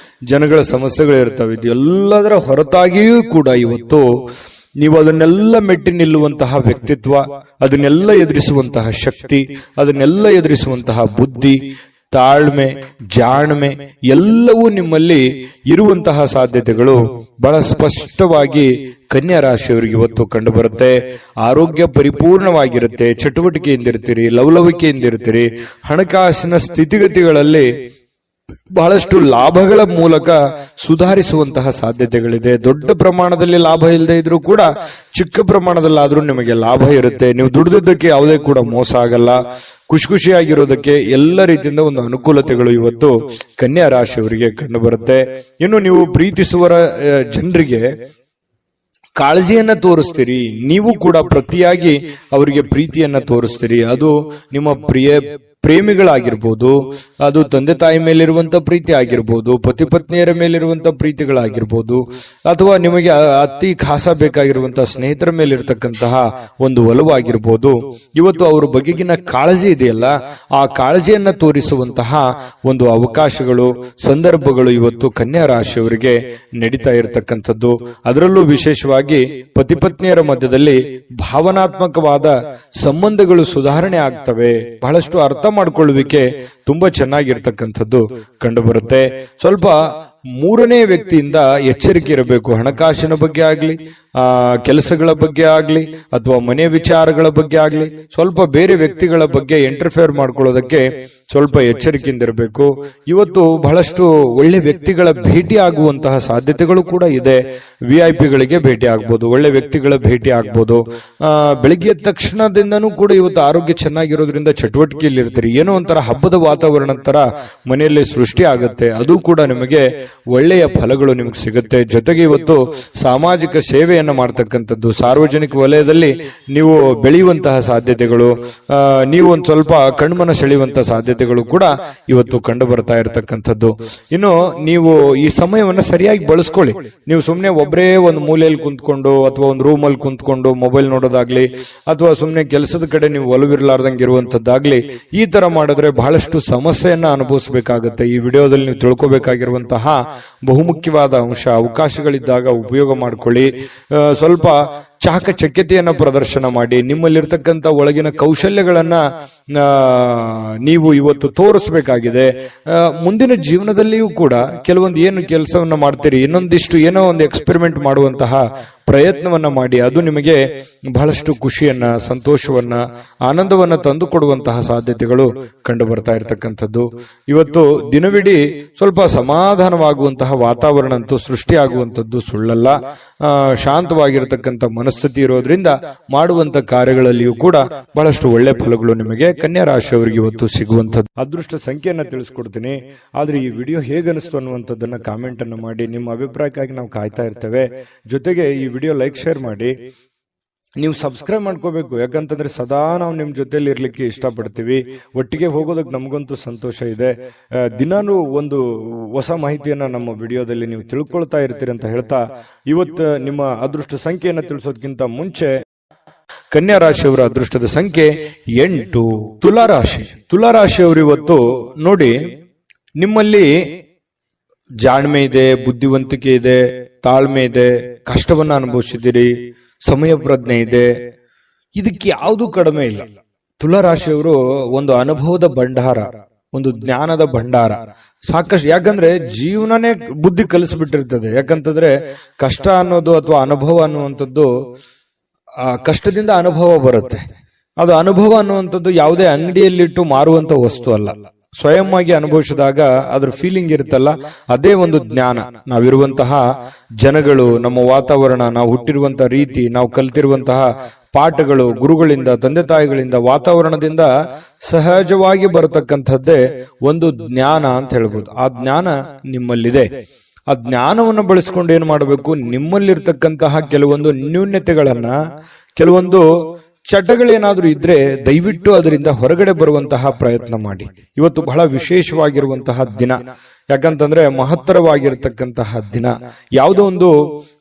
ಜನಗಳ ಸಮಸ್ಯೆಗಳು ಇರ್ತವೆ. ಇದೆಲ್ಲದರ ಹೊರತಾಗಿಯೂ ಕೂಡ ಇವತ್ತು ನೀವು ಅದನ್ನೆಲ್ಲ ಮೆಟ್ಟಿ ನಿಲ್ಲುವಂತಹ ವ್ಯಕ್ತಿತ್ವ, ಅದನ್ನೆಲ್ಲ ಎದುರಿಸುವಂತಹ ಶಕ್ತಿ, ಅದನ್ನೆಲ್ಲ ಎದುರಿಸುವಂತಹ ಬುದ್ಧಿ, ತಾಳ್ಮೆ, ಜಾಣ್ಮೆ ಎಲ್ಲವೂ ನಿಮ್ಮಲ್ಲಿ ಇರುವಂತಹ ಸಾಧ್ಯತೆಗಳು ಬಹಳ ಸ್ಪಷ್ಟವಾಗಿ ಕನ್ಯಾ ರಾಶಿಯವರಿಗೆ ಇವತ್ತು ಕಂಡು ಬರುತ್ತೆ. ಆರೋಗ್ಯ ಪರಿಪೂರ್ಣವಾಗಿರುತ್ತೆ, ಚಟುವಟಿಕೆಯಿಂದ ಇರ್ತೀರಿ, ಲವಲವಿಕೆಯಿಂದ ಇರ್ತೀರಿ. ಹಣಕಾಸಿನ ಸ್ಥಿತಿಗತಿಗಳಲ್ಲಿ ಬಹಳಷ್ಟು ಲಾಭಗಳ ಮೂಲಕ ಸುಧಾರಿಸುವಂತಹ ಸಾಧ್ಯತೆಗಳಿದೆ. ದೊಡ್ಡ ಪ್ರಮಾಣದಲ್ಲಿ ಲಾಭ ಇಲ್ಲದೆ ಇದ್ರೂ ಕೂಡ ಚಿಕ್ಕ ಪ್ರಮಾಣದಲ್ಲಾದ್ರೂ ನಿಮಗೆ ಲಾಭ ಇರುತ್ತೆ. ನೀವು ದುಡಿದಿದ್ದಕ್ಕೆ ಯಾವುದೇ ಕೂಡ ಮೋಸ ಆಗಲ್ಲ. ಖುಷಿಯಾಗಿರೋದಕ್ಕೆ ಎಲ್ಲ ರೀತಿಯಿಂದ ಒಂದು ಅನುಕೂಲತೆಗಳು ಇವತ್ತು ಕನ್ಯಾ ರಾಶಿಯವರಿಗೆ ಕಂಡು ಬರುತ್ತೆ. ಇನ್ನು ನೀವು ಪ್ರೀತಿಸುವ ಜನರಿಗೆ ಕಾಳಜಿಯನ್ನ ತೋರಿಸ್ತೀರಿ. ನೀವು ಕೂಡ ಪ್ರತಿಯಾಗಿ ಅವರಿಗೆ ಪ್ರೀತಿಯನ್ನ ತೋರಿಸ್ತೀರಿ. ಅದು ನಿಮ್ಮ ಪ್ರೇಮಿಗಳಾಗಿರ್ಬೋದು, ಅದು ತಂದೆ ತಾಯಿ ಮೇಲಿರುವಂತ ಪ್ರೀತಿ ಆಗಿರ್ಬೋದು, ಪತಿ ಪತ್ನಿಯರ ಮೇಲಿರುವಂತ ಪ್ರೀತಿಗಳಾಗಿರ್ಬೋದು, ಅಥವಾ ನಿಮಗೆ ಅತಿ ಖಾಸ ಬೇಕಾಗಿರುವಂತಹ ಸ್ನೇಹಿತರ ಮೇಲಿರ್ತಕ್ಕಂತಹ ಒಂದು ಒಲವಾಗಿರ್ಬೋದು. ಇವತ್ತು ಅವರ ಬಗೆಗಿನ ಕಾಳಜಿ ಇದೆಯಲ್ಲ, ಆ ಕಾಳಜಿಯನ್ನ ತೋರಿಸುವಂತಹ ಒಂದು ಅವಕಾಶಗಳು, ಸಂದರ್ಭಗಳು ಇವತ್ತು ಕನ್ಯಾ ರಾಶಿಯವರಿಗೆ ನಡೀತಾ ಇರತಕ್ಕಂಥದ್ದು. ಅದರಲ್ಲೂ ವಿಶೇಷವಾಗಿ ಪತಿ ಪತ್ನಿಯರ ಮಧ್ಯದಲ್ಲಿ ಭಾವನಾತ್ಮಕವಾದ ಸಂಬಂಧಗಳು ಸುಧಾರಣೆ ಆಗ್ತವೆ. ಬಹಳಷ್ಟು ಅರ್ಥ ಮಾಡಿಕೊಳ್ಳುವಿಕೆ ತುಂಬಾ ಚೆನ್ನಾಗಿರ್ತಕ್ಕಂಥದ್ದು ಕಂಡು ಬರುತ್ತೆ. ಸ್ವಲ್ಪ ಮೂರನೇ ವ್ಯಕ್ತಿಯಿಂದ ಎಚ್ಚರಿಕೆ ಇರಬೇಕು. ಹಣಕಾಸಿನ ಬಗ್ಗೆ ಆಗ್ಲಿ, ಕೆಲಸಗಳ ಬಗ್ಗೆ ಆಗ್ಲಿ, ಅಥವಾ ಮನೆ ವಿಚಾರಗಳ ಬಗ್ಗೆ ಆಗ್ಲಿ, ಸ್ವಲ್ಪ ಬೇರೆ ವ್ಯಕ್ತಿಗಳ ಬಗ್ಗೆ ಇಂಟರ್ಫಿಯರ್ ಮಾಡ್ಕೊಳ್ಳೋದಕ್ಕೆ ಸ್ವಲ್ಪ ಎಚ್ಚರಿಕೆಯಿಂದ ಇರಬೇಕು. ಇವತ್ತು ಬಹಳಷ್ಟು ಒಳ್ಳೆ ವ್ಯಕ್ತಿಗಳ ಭೇಟಿ ಆಗುವಂತಹ ಸಾಧ್ಯತೆಗಳು ಕೂಡ ಇದೆ. VIP ಗಳಿಗೆ ಭೇಟಿ ಆಗ್ಬೋದು, ಒಳ್ಳೆ ವ್ಯಕ್ತಿಗಳ ಭೇಟಿ ಆಗ್ಬೋದು. ಬೆಳಿಗ್ಗೆ ತಕ್ಷಣದಿಂದನೂ ಕೂಡ ಇವತ್ತು ಆರೋಗ್ಯ ಚೆನ್ನಾಗಿರೋದ್ರಿಂದ ಚಟುವಟಿಕೆಯಲ್ಲಿ ಇರ್ತೀರಿ. ಏನೋ ಒಂಥರ ಹಬ್ಬದ ವಾತಾವರಣ ತರ ಮನೆಯಲ್ಲಿ ಸೃಷ್ಟಿ ಆಗುತ್ತೆ. ಅದು ಕೂಡ ನಿಮಗೆ ಒಳ್ಳೆಯ ಫಲಗಳು ನಿಮ್ಗೆ ಸಿಗುತ್ತೆ. ಜೊತೆಗೆ ಇವತ್ತು ಸಾಮಾಜಿಕ ಸೇವೆಯನ್ನ ಮಾಡ್ತಕ್ಕಂಥದ್ದು, ಸಾರ್ವಜನಿಕ ವಲಯದಲ್ಲಿ ನೀವು ಬೆಳೆಯುವಂತಹ ಸಾಧ್ಯತೆಗಳು, ನೀವು ಒಂದ್ ಸ್ವಲ್ಪ ಕಣ್ಮನ ಸೆಳೆಯುವಂತಹ ಸಾಧ್ಯತೆಗಳು ಕೂಡ ಇವತ್ತು ಕಂಡು ಬರ್ತಾ ಇರತಕ್ಕಂಥದ್ದು. ಇನ್ನು ನೀವು ಈ ಸಮಯವನ್ನ ಸರಿಯಾಗಿ ಬಳಸ್ಕೊಳ್ಳಿ. ನೀವು ಸುಮ್ನೆ ಒಬ್ಬರೇ ಒಂದು ಮೂಲೆಯಲ್ಲಿ ಕುಂತ್ಕೊಂಡು ಅಥವಾ ಒಂದು ರೂಮ್ ಅಲ್ಲಿ ಕುಂತ್ಕೊಂಡು ಮೊಬೈಲ್ ನೋಡೋದಾಗ್ಲಿ, ಅಥವಾ ಸುಮ್ನೆ ಕೆಲಸದ ಕಡೆ ನೀವು ಒಲವಿರ್ಲಾರ್ದಂಗೆ ಇರುವಂತದ್ದಾಗ್ಲಿ, ಈ ತರ ಮಾಡಿದ್ರೆ ಬಹಳಷ್ಟು ಸಮಸ್ಯೆಯನ್ನ ಅನುಭವಿಸಬೇಕಾಗುತ್ತೆ. ಈ ವಿಡಿಯೋದಲ್ಲಿ ನೀವು ತಿಳ್ಕೊಬೇಕಾಗಿರುವಂತಹ ಬಹುಮುಖ್ಯವಾದ ಅಂಶ, ಅವಕಾಶಗಳಿದ್ದಾಗ ಉಪಯೋಗ ಮಾಡ್ಕೊಳ್ಳಿ. ಸ್ವಲ್ಪ ಚಾಕಚಕ್ಯತೆಯನ್ನ ಪ್ರದರ್ಶನ ಮಾಡಿ. ನಿಮ್ಮಲ್ಲಿರ್ತಕ್ಕಂಥ ಒಳಗಿನ ಕೌಶಲ್ಯಗಳನ್ನ ನೀವು ಇವತ್ತು ತೋರಿಸಬೇಕಾಗಿದೆ. ಮುಂದಿನ ಜೀವನದಲ್ಲಿಯೂ ಕೂಡ ಕೆಲವೊಂದು ಏನು ಕೆಲಸವನ್ನ ಮಾಡ್ತೀರಿ, ಇನ್ನೊಂದಿಷ್ಟು ಏನೋ ಒಂದು ಎಕ್ಸ್ಪೆರಿಮೆಂಟ್ ಮಾಡುವಂತಹ ಪ್ರಯತ್ನವನ್ನ ಮಾಡಿ. ಅದು ನಿಮಗೆ ಬಹಳಷ್ಟು ಖುಷಿಯನ್ನ, ಸಂತೋಷವನ್ನ, ಆನಂದವನ್ನ ತಂದು ಕೊಡುವಂತಹ ಸಾಧ್ಯತೆಗಳು ಕಂಡು ಬರ್ತಾ ಇರತಕ್ಕಂಥದ್ದು. ಇವತ್ತು ದಿನವಿಡೀ ಸ್ವಲ್ಪ ಸಮಾಧಾನವಾಗುವಂತಹ ವಾತಾವರಣ ಅಂತೂ ಸೃಷ್ಟಿಯಾಗುವಂಥದ್ದು ಸುಳ್ಳಲ್ಲ. ಶಾಂತವಾಗಿರತಕ್ಕಂಥ ಮನಸ್ಥಿತಿ ಇರೋದ್ರಿಂದ ಮಾಡುವಂತ ಕಾರ್ಯಗಳಲ್ಲಿಯೂ ಕೂಡ ಬಹಳಷ್ಟು ಒಳ್ಳೆ ಫಲಗಳು ನಿಮಗೆ ಕನ್ಯಾ ರಾಶಿಯವರಿಗೆ ಇವತ್ತು ಸಿಗುವಂಥದ್ದು. ಅದೃಷ್ಟ ಸಂಖ್ಯೆಯನ್ನ ತಿಳಿಸ್ಕೊಡ್ತೀನಿ. ಆದ್ರೆ ಈ ವಿಡಿಯೋ ಹೇಗನಿಸ್ತು ಅನ್ನುವಂಥದ್ದನ್ನ ಕಾಮೆಂಟ್ ಅನ್ನು ಮಾಡಿ. ನಿಮ್ಮ ಅಭಿಪ್ರಾಯಕ್ಕಾಗಿ ನಾವು ಕಾಯ್ತಾ ಇರ್ತೇವೆ. ಜೊತೆಗೆ ಈ ವಿಡಿಯೋ ಲೈಕ್, ಶೇರ್ ಮಾಡಿ. ನೀವು ಸಬ್ಸ್ಕ್ರೈಬ್ ಮಾಡ್ಕೋಬೇಕು, ಯಾಕಂತಂದ್ರೆ ಸದಾ ನಾವು ನಿಮ್ ಜೊತೆಲಿ ಇರ್ಲಿಕ್ಕೆ ಇಷ್ಟಪಡ್ತೀವಿ. ಒಟ್ಟಿಗೆ ಹೋಗೋದಕ್ಕೆ ನಮಗಂತೂ ಸಂತೋಷ ಇದೆ. ದಿನಾನು ಒಂದು ಹೊಸ ಮಾಹಿತಿಯನ್ನ ನಮ್ಮ ವಿಡಿಯೋದಲ್ಲಿ ನೀವು ತಿಳ್ಕೊಳ್ತಾ ಇರ್ತೀರಿ ಅಂತ ಹೇಳ್ತಾ, ಇವತ್ತು ನಿಮ್ಮ ಅದೃಷ್ಟ ಸಂಖ್ಯೆಯನ್ನ ತಿಳಿಸೋದಕ್ಕಿಂತ ಮುಂಚೆ ಕನ್ಯಾ ರಾಶಿಯವರ ಅದೃಷ್ಟದ ಸಂಖ್ಯೆ 8. ತುಲಾರಾಶಿ. ತುಲಾರಾಶಿಯವರು ಇವತ್ತು ನೋಡಿ, ನಿಮ್ಮಲ್ಲಿ ಜಾಣ್ಮೆ ಇದೆ, ಬುದ್ಧಿವಂತಿಕೆ ಇದೆ, ತಾಳ್ಮೆ ಇದೆ, ಕಷ್ಟವನ್ನ ಅನುಭವಿಸಿದ್ದೀರಿ, ಸಮಯ ಪ್ರಜ್ಞೆ ಇದೆ. ಇದಕ್ಕೆ ಯಾವುದು ಕಡಿಮೆ ಇಲ್ಲ. ತುಲಾರಾಶಿಯವರು ಒಂದು ಅನುಭವದ ಭಂಡಾರ, ಒಂದು ಜ್ಞಾನದ ಭಂಡಾರ ಸಾಕಷ್ಟು. ಯಾಕಂದ್ರೆ ಜೀವನನೇ ಬುದ್ಧಿ ಕಲಿಸ್ಬಿಟ್ಟಿರ್ತದೆ. ಯಾಕಂತಂದ್ರೆ ಕಷ್ಟ ಅನ್ನೋದು ಅಥವಾ ಅನುಭವ ಅನ್ನುವಂಥದ್ದು, ಕಷ್ಟದಿಂದ ಅನುಭವ ಬರುತ್ತೆ. ಅದು ಅನುಭವ ಅನ್ನುವಂಥದ್ದು ಯಾವುದೇ ಅಂಗಡಿಯಲ್ಲಿಟ್ಟು ಮಾರುವಂತ ವಸ್ತು ಅಲ್ಲ. ಸ್ವಯಂ ಆಗಿ ಅನುಭವಿಸಿದಾಗ ಅದ್ರ ಫೀಲಿಂಗ್ ಇರುತ್ತಲ್ಲ, ಅದೇ ಒಂದು ಜ್ಞಾನ. ನಾವಿರುವಂತಹ ಜನಗಳು, ನಮ್ಮ ವಾತಾವರಣ, ನಾವು ಹುಟ್ಟಿರುವಂತಹ ರೀತಿ, ನಾವು ಕಲಿತಿರುವಂತಹ ಪಾಠಗಳು, ಗುರುಗಳಿಂದ, ತಂದೆ ತಾಯಿಗಳಿಂದ, ವಾತಾವರಣದಿಂದ ಸಹಜವಾಗಿ ಬರತಕ್ಕಂಥದ್ದೇ ಒಂದು ಜ್ಞಾನ ಅಂತ ಹೇಳ್ಬೋದು. ಆ ಜ್ಞಾನ ನಿಮ್ಮಲ್ಲಿದೆ. ಆ ಜ್ಞಾನವನ್ನು ಬಳಸ್ಕೊಂಡು ಏನ್ ಮಾಡಬೇಕು, ನಿಮ್ಮಲ್ಲಿರ್ತಕ್ಕಂತಹ ಕೆಲವೊಂದು ನ್ಯೂನ್ಯತೆಗಳನ್ನ, ಕೆಲವೊಂದು ಚಟಗಳೇನಾದ್ರೂ ಇದ್ರೆ ದಯವಿಟ್ಟು ಅದರಿಂದ ಹೊರಗಡೆ ಬರುವಂತಹ ಪ್ರಯತ್ನ ಮಾಡಿ. ಇವತ್ತು ಬಹಳ ವಿಶೇಷವಾಗಿರುವಂತಹ ದಿನ. ಯಾಕಂತಂದ್ರೆ ಮಹತ್ತರವಾಗಿರ್ತಕ್ಕಂತಹ ದಿನ. ಯಾವುದೋ ಒಂದು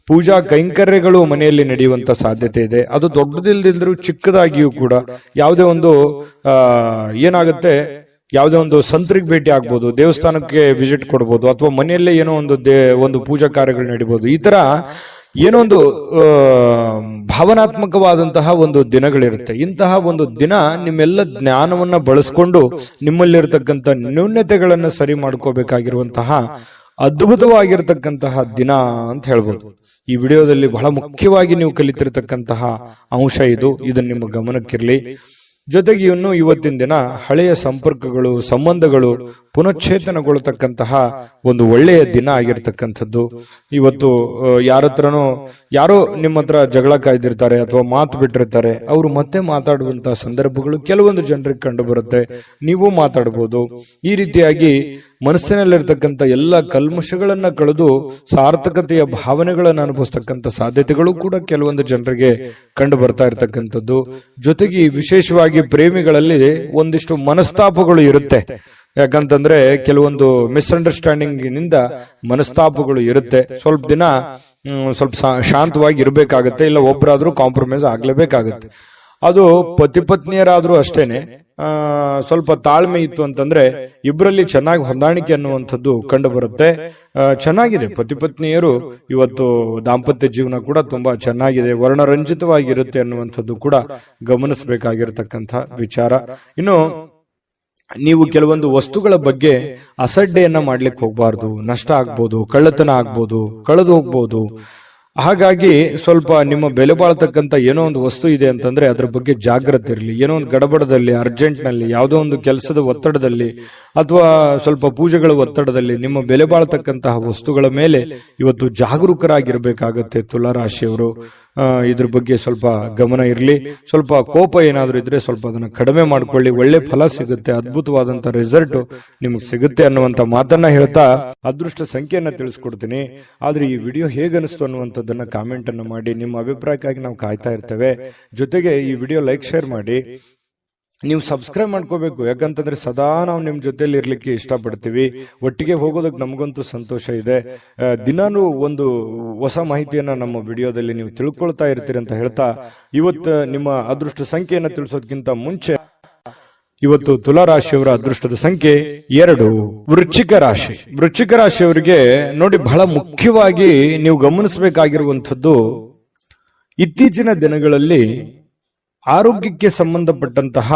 ಪೂಜಾ ಕೈಂಕರ್ಯಗಳು ಮನೆಯಲ್ಲಿ ನಡೆಯುವಂತ ಸಾಧ್ಯತೆ ಇದೆ. ಅದು ದೊಡ್ಡದಿಲ್ದಿಲ್ದ್ರೂ ಚಿಕ್ಕದಾಗಿಯೂ ಕೂಡ ಯಾವುದೇ ಒಂದು ಏನಾಗುತ್ತೆ, ಯಾವುದೇ ಒಂದು ಸಂತರಿಗೆ ಭೇಟಿ ಆಗ್ಬೋದು, ದೇವಸ್ಥಾನಕ್ಕೆ ವಿಸಿಟ್ ಕೊಡ್ಬೋದು, ಅಥವಾ ಮನೆಯಲ್ಲೇ ಏನೋ ಒಂದು ಪೂಜಾ ಕಾರ್ಯಗಳು ನಡೀಬಹುದು. ಈ ತರ ಏನೋ ಒಂದು ಭಾವನಾತ್ಮಕವಾದಂತಹ ಒಂದು ದಿನಗಳಿರುತ್ತೆ. ಇಂತಹ ಒಂದು ದಿನ ನಿಮ್ಮೆಲ್ಲ ಜ್ಞಾನವನ್ನ ಬಳಸ್ಕೊಂಡು ನಿಮ್ಮಲ್ಲಿರ್ತಕ್ಕಂಥ ನ್ಯೂನ್ಯತೆಗಳನ್ನ ಸರಿ ಮಾಡ್ಕೋಬೇಕಾಗಿರುವಂತಹ ಅದ್ಭುತವಾಗಿರ್ತಕ್ಕಂತಹ ದಿನ ಅಂತ ಹೇಳ್ಬೋದು. ಈ ವಿಡಿಯೋದಲ್ಲಿ ಬಹಳ ಮುಖ್ಯವಾಗಿ ನೀವು ಕಲಿತಿರ್ತಕ್ಕಂತಹ ಅಂಶ ಇದು. ಇದನ್ನ ನಿಮ್ಮ ಗಮನಕ್ಕಿರ್ಲಿ. ಜೊತೆಗೆ ಇನ್ನು ಇವತ್ತಿನ ದಿನ ಹಳೆಯ ಸಂಪರ್ಕಗಳು, ಸಂಬಂಧಗಳು ಪುನಶ್ಚೇತನಗೊಳ್ಳತಕ್ಕಂತಹ ಒಂದು ಒಳ್ಳೆಯ ದಿನ ಆಗಿರ್ತಕ್ಕಂಥದ್ದು. ಇವತ್ತು ಯಾರೋ ನಿಮ್ಮ ಹತ್ರ ಜಗಳ ಕಾಯ್ದಿರ್ತಾರೆ ಅಥವಾ ಮಾತು ಬಿಟ್ಟಿರ್ತಾರೆ, ಅವರು ಮತ್ತೆ ಮಾತಾಡುವಂತಹ ಸಂದರ್ಭಗಳು ಕೆಲವೊಂದು ಜನರಿಗೆ ಕಂಡು ಬರುತ್ತೆ. ನೀವು ಮಾತಾಡಬಹುದು. ಈ ರೀತಿಯಾಗಿ ಮನಸ್ಸಿನಲ್ಲಿರ್ತಕ್ಕಂಥ ಎಲ್ಲ ಕಲ್ಮಶಗಳನ್ನ ಕಳೆದು ಸಾರ್ಥಕತೆಯ ಭಾವನೆಗಳನ್ನು ಅನುಭವಿಸ್ತಕ್ಕಂಥ ಸಾಧ್ಯತೆಗಳು ಕೂಡ ಕೆಲವೊಂದು ಜನರಿಗೆ ಕಂಡು ಬರ್ತಾ ಇರತಕ್ಕಂಥದ್ದು. ಜೊತೆಗೆ ವಿಶೇಷವಾಗಿ ಪ್ರೇಮಿಗಳಲ್ಲಿ ಒಂದಿಷ್ಟು ಮನಸ್ತಾಪಗಳು ಇರುತ್ತೆ. ಯಾಕಂತಂದ್ರೆ ಕೆಲವೊಂದು ಮಿಸ್ಅಂಡರ್ಸ್ಟ್ಯಾಂಡಿಂಗ್ ನಿಂದ ಮನಸ್ತಾಪಗಳು ಇರುತ್ತೆ. ಸ್ವಲ್ಪ ದಿನ ಸ್ವಲ್ಪ ಶಾಂತವಾಗಿ ಇರಬೇಕಾಗತ್ತೆ, ಇಲ್ಲ ಒಬ್ಬರಾದ್ರೂ ಕಾಂಪ್ರಮೈಸ್ ಆಗ್ಲೇಬೇಕಾಗತ್ತೆ. ಅದು ಪತಿ ಪತ್ನಿಯರಾದ್ರೂ ಅಷ್ಟೇನೆ. ಸ್ವಲ್ಪ ತಾಳ್ಮೆ ಇತ್ತು ಅಂತಂದ್ರೆ ಇಬ್ಬರಲ್ಲಿ ಚೆನ್ನಾಗಿ ಹೊಂದಾಣಿಕೆ ಅನ್ನುವಂಥದ್ದು ಕಂಡು ಬರುತ್ತೆ. ಚೆನ್ನಾಗಿದೆ ಪತಿ ಪತ್ನಿಯರು ಇವತ್ತು ದಾಂಪತ್ಯ ಜೀವನ ಕೂಡ ತುಂಬಾ ಚೆನ್ನಾಗಿದೆ, ವರ್ಣರಂಜಿತವಾಗಿರುತ್ತೆ ಅನ್ನುವಂಥದ್ದು ಕೂಡ ಗಮನಿಸಬೇಕಾಗಿರ್ತಕ್ಕಂಥ ವಿಚಾರ. ಇನ್ನು ನೀವು ಕೆಲವೊಂದು ವಸ್ತುಗಳ ಬಗ್ಗೆ ಅಸಡ್ಡೆಯನ್ನ ಮಾಡ್ಲಿಕ್ಕೆ ಹೋಗ್ಬಾರ್ದು. ನಷ್ಟ ಆಗ್ಬೋದು, ಕಳ್ಳತನ ಆಗ್ಬೋದು, ಕಳೆದು ಹೋಗ್ಬೋದು. ಹಾಗಾಗಿ ಸ್ವಲ್ಪ ನಿಮ್ಮ ಬೆಲೆ ಬಾಳ್ತಕ್ಕಂಥ ಏನೋ ಒಂದು ವಸ್ತು ಇದೆ ಅಂತಂದ್ರೆ ಅದ್ರ ಬಗ್ಗೆ ಜಾಗ್ರತೆ ಇರಲಿ. ಏನೋ ಒಂದು ಗಡಬಡದಲ್ಲಿ, ಅರ್ಜೆಂಟ್ ನಲ್ಲಿ, ಯಾವುದೋ ಒಂದು ಕೆಲಸದ ಒತ್ತಡದಲ್ಲಿ ಅಥವಾ ಸ್ವಲ್ಪ ಪೂಜೆಗಳ ಒತ್ತಡದಲ್ಲಿ ನಿಮ್ಮ ಬೆಲೆ ಬಾಳ್ತಕ್ಕಂತಹ ವಸ್ತುಗಳ ಮೇಲೆ ಇವತ್ತು ಜಾಗರೂಕರಾಗಿರ್ಬೇಕಾಗತ್ತೆ ತುಲಾರಾಶಿಯವರು. ಇದ್ರ ಬಗ್ಗೆ ಸ್ವಲ್ಪ ಗಮನ ಇರಲಿ. ಸ್ವಲ್ಪ ಕೋಪ ಏನಾದ್ರೂ ಇದ್ರೆ ಸ್ವಲ್ಪ ಅದನ್ನ ಕಡಿಮೆ ಮಾಡ್ಕೊಳ್ಳಿ. ಒಳ್ಳೆ ಫಲ ಸಿಗುತ್ತೆ, ಅದ್ಭುತವಾದಂತ ರಿಸಲ್ಟ್ ನಿಮ್ಗೆ ಸಿಗುತ್ತೆ ಅನ್ನುವಂತ ಮಾತನ್ನ ಹೇಳ್ತಾ ಅದೃಷ್ಟ ಸಂಖ್ಯೆಯನ್ನ ತಿಳಿಸ್ಕೊಡ್ತೀನಿ. ಆದ್ರೆ ಈ ವಿಡಿಯೋ ಹೇಗನಿಸ್ತು ಅನ್ನುವಂಥದ್ದನ್ನ ಕಾಮೆಂಟ್ ಅನ್ನು ಮಾಡಿ. ನಿಮ್ಮ ಅಭಿಪ್ರಾಯಕ್ಕಾಗಿ ನಾವು ಕಾಯ್ತಾ ಇರ್ತೇವೆ. ಜೊತೆಗೆ ಈ ವಿಡಿಯೋ ಲೈಕ್, ಶೇರ್ ಮಾಡಿ. ನೀವು ಸಬ್ಸ್ಕ್ರೈಬ್ ಮಾಡ್ಕೋಬೇಕು, ಯಾಕಂತಂದ್ರೆ ಸದಾ ನಾವು ನಿಮ್ ಜೊತೆಲಿ ಇರ್ಲಿಕ್ಕೆ ಇಷ್ಟಪಡ್ತೀವಿ. ಒಟ್ಟಿಗೆ ಹೋಗೋದಕ್ಕೆ ನಮಗಂತೂ ಸಂತೋಷ ಇದೆ. ದಿನಾನು ಒಂದು ಹೊಸ ಮಾಹಿತಿಯನ್ನ ನಮ್ಮ ವಿಡಿಯೋದಲ್ಲಿ ನೀವು ತಿಳ್ಕೊಳ್ತಾ ಇರ್ತೀರಿ ಅಂತ ಹೇಳ್ತಾ, ಇವತ್ತು ನಿಮ್ಮ ಅದೃಷ್ಟ ಸಂಖ್ಯೆಯನ್ನ ತಿಳಿಸೋದಕ್ಕಿಂತ ಮುಂಚೆ ಇವತ್ತು ತುಲಾರಾಶಿಯವರ ಅದೃಷ್ಟದ ಸಂಖ್ಯೆ 2. ವೃಶ್ಚಿಕ ರಾಶಿ. ವೃಶ್ಚಿಕ ರಾಶಿಯವರಿಗೆ ನೋಡಿ, ಬಹಳ ಮುಖ್ಯವಾಗಿ ನೀವು ಗಮನಿಸಬೇಕಾಗಿರುವಂಥದ್ದು, ಇತ್ತೀಚಿನ ದಿನಗಳಲ್ಲಿ ಆರೋಗ್ಯಕ್ಕೆ ಸಂಬಂಧಪಟ್ಟಂತಹ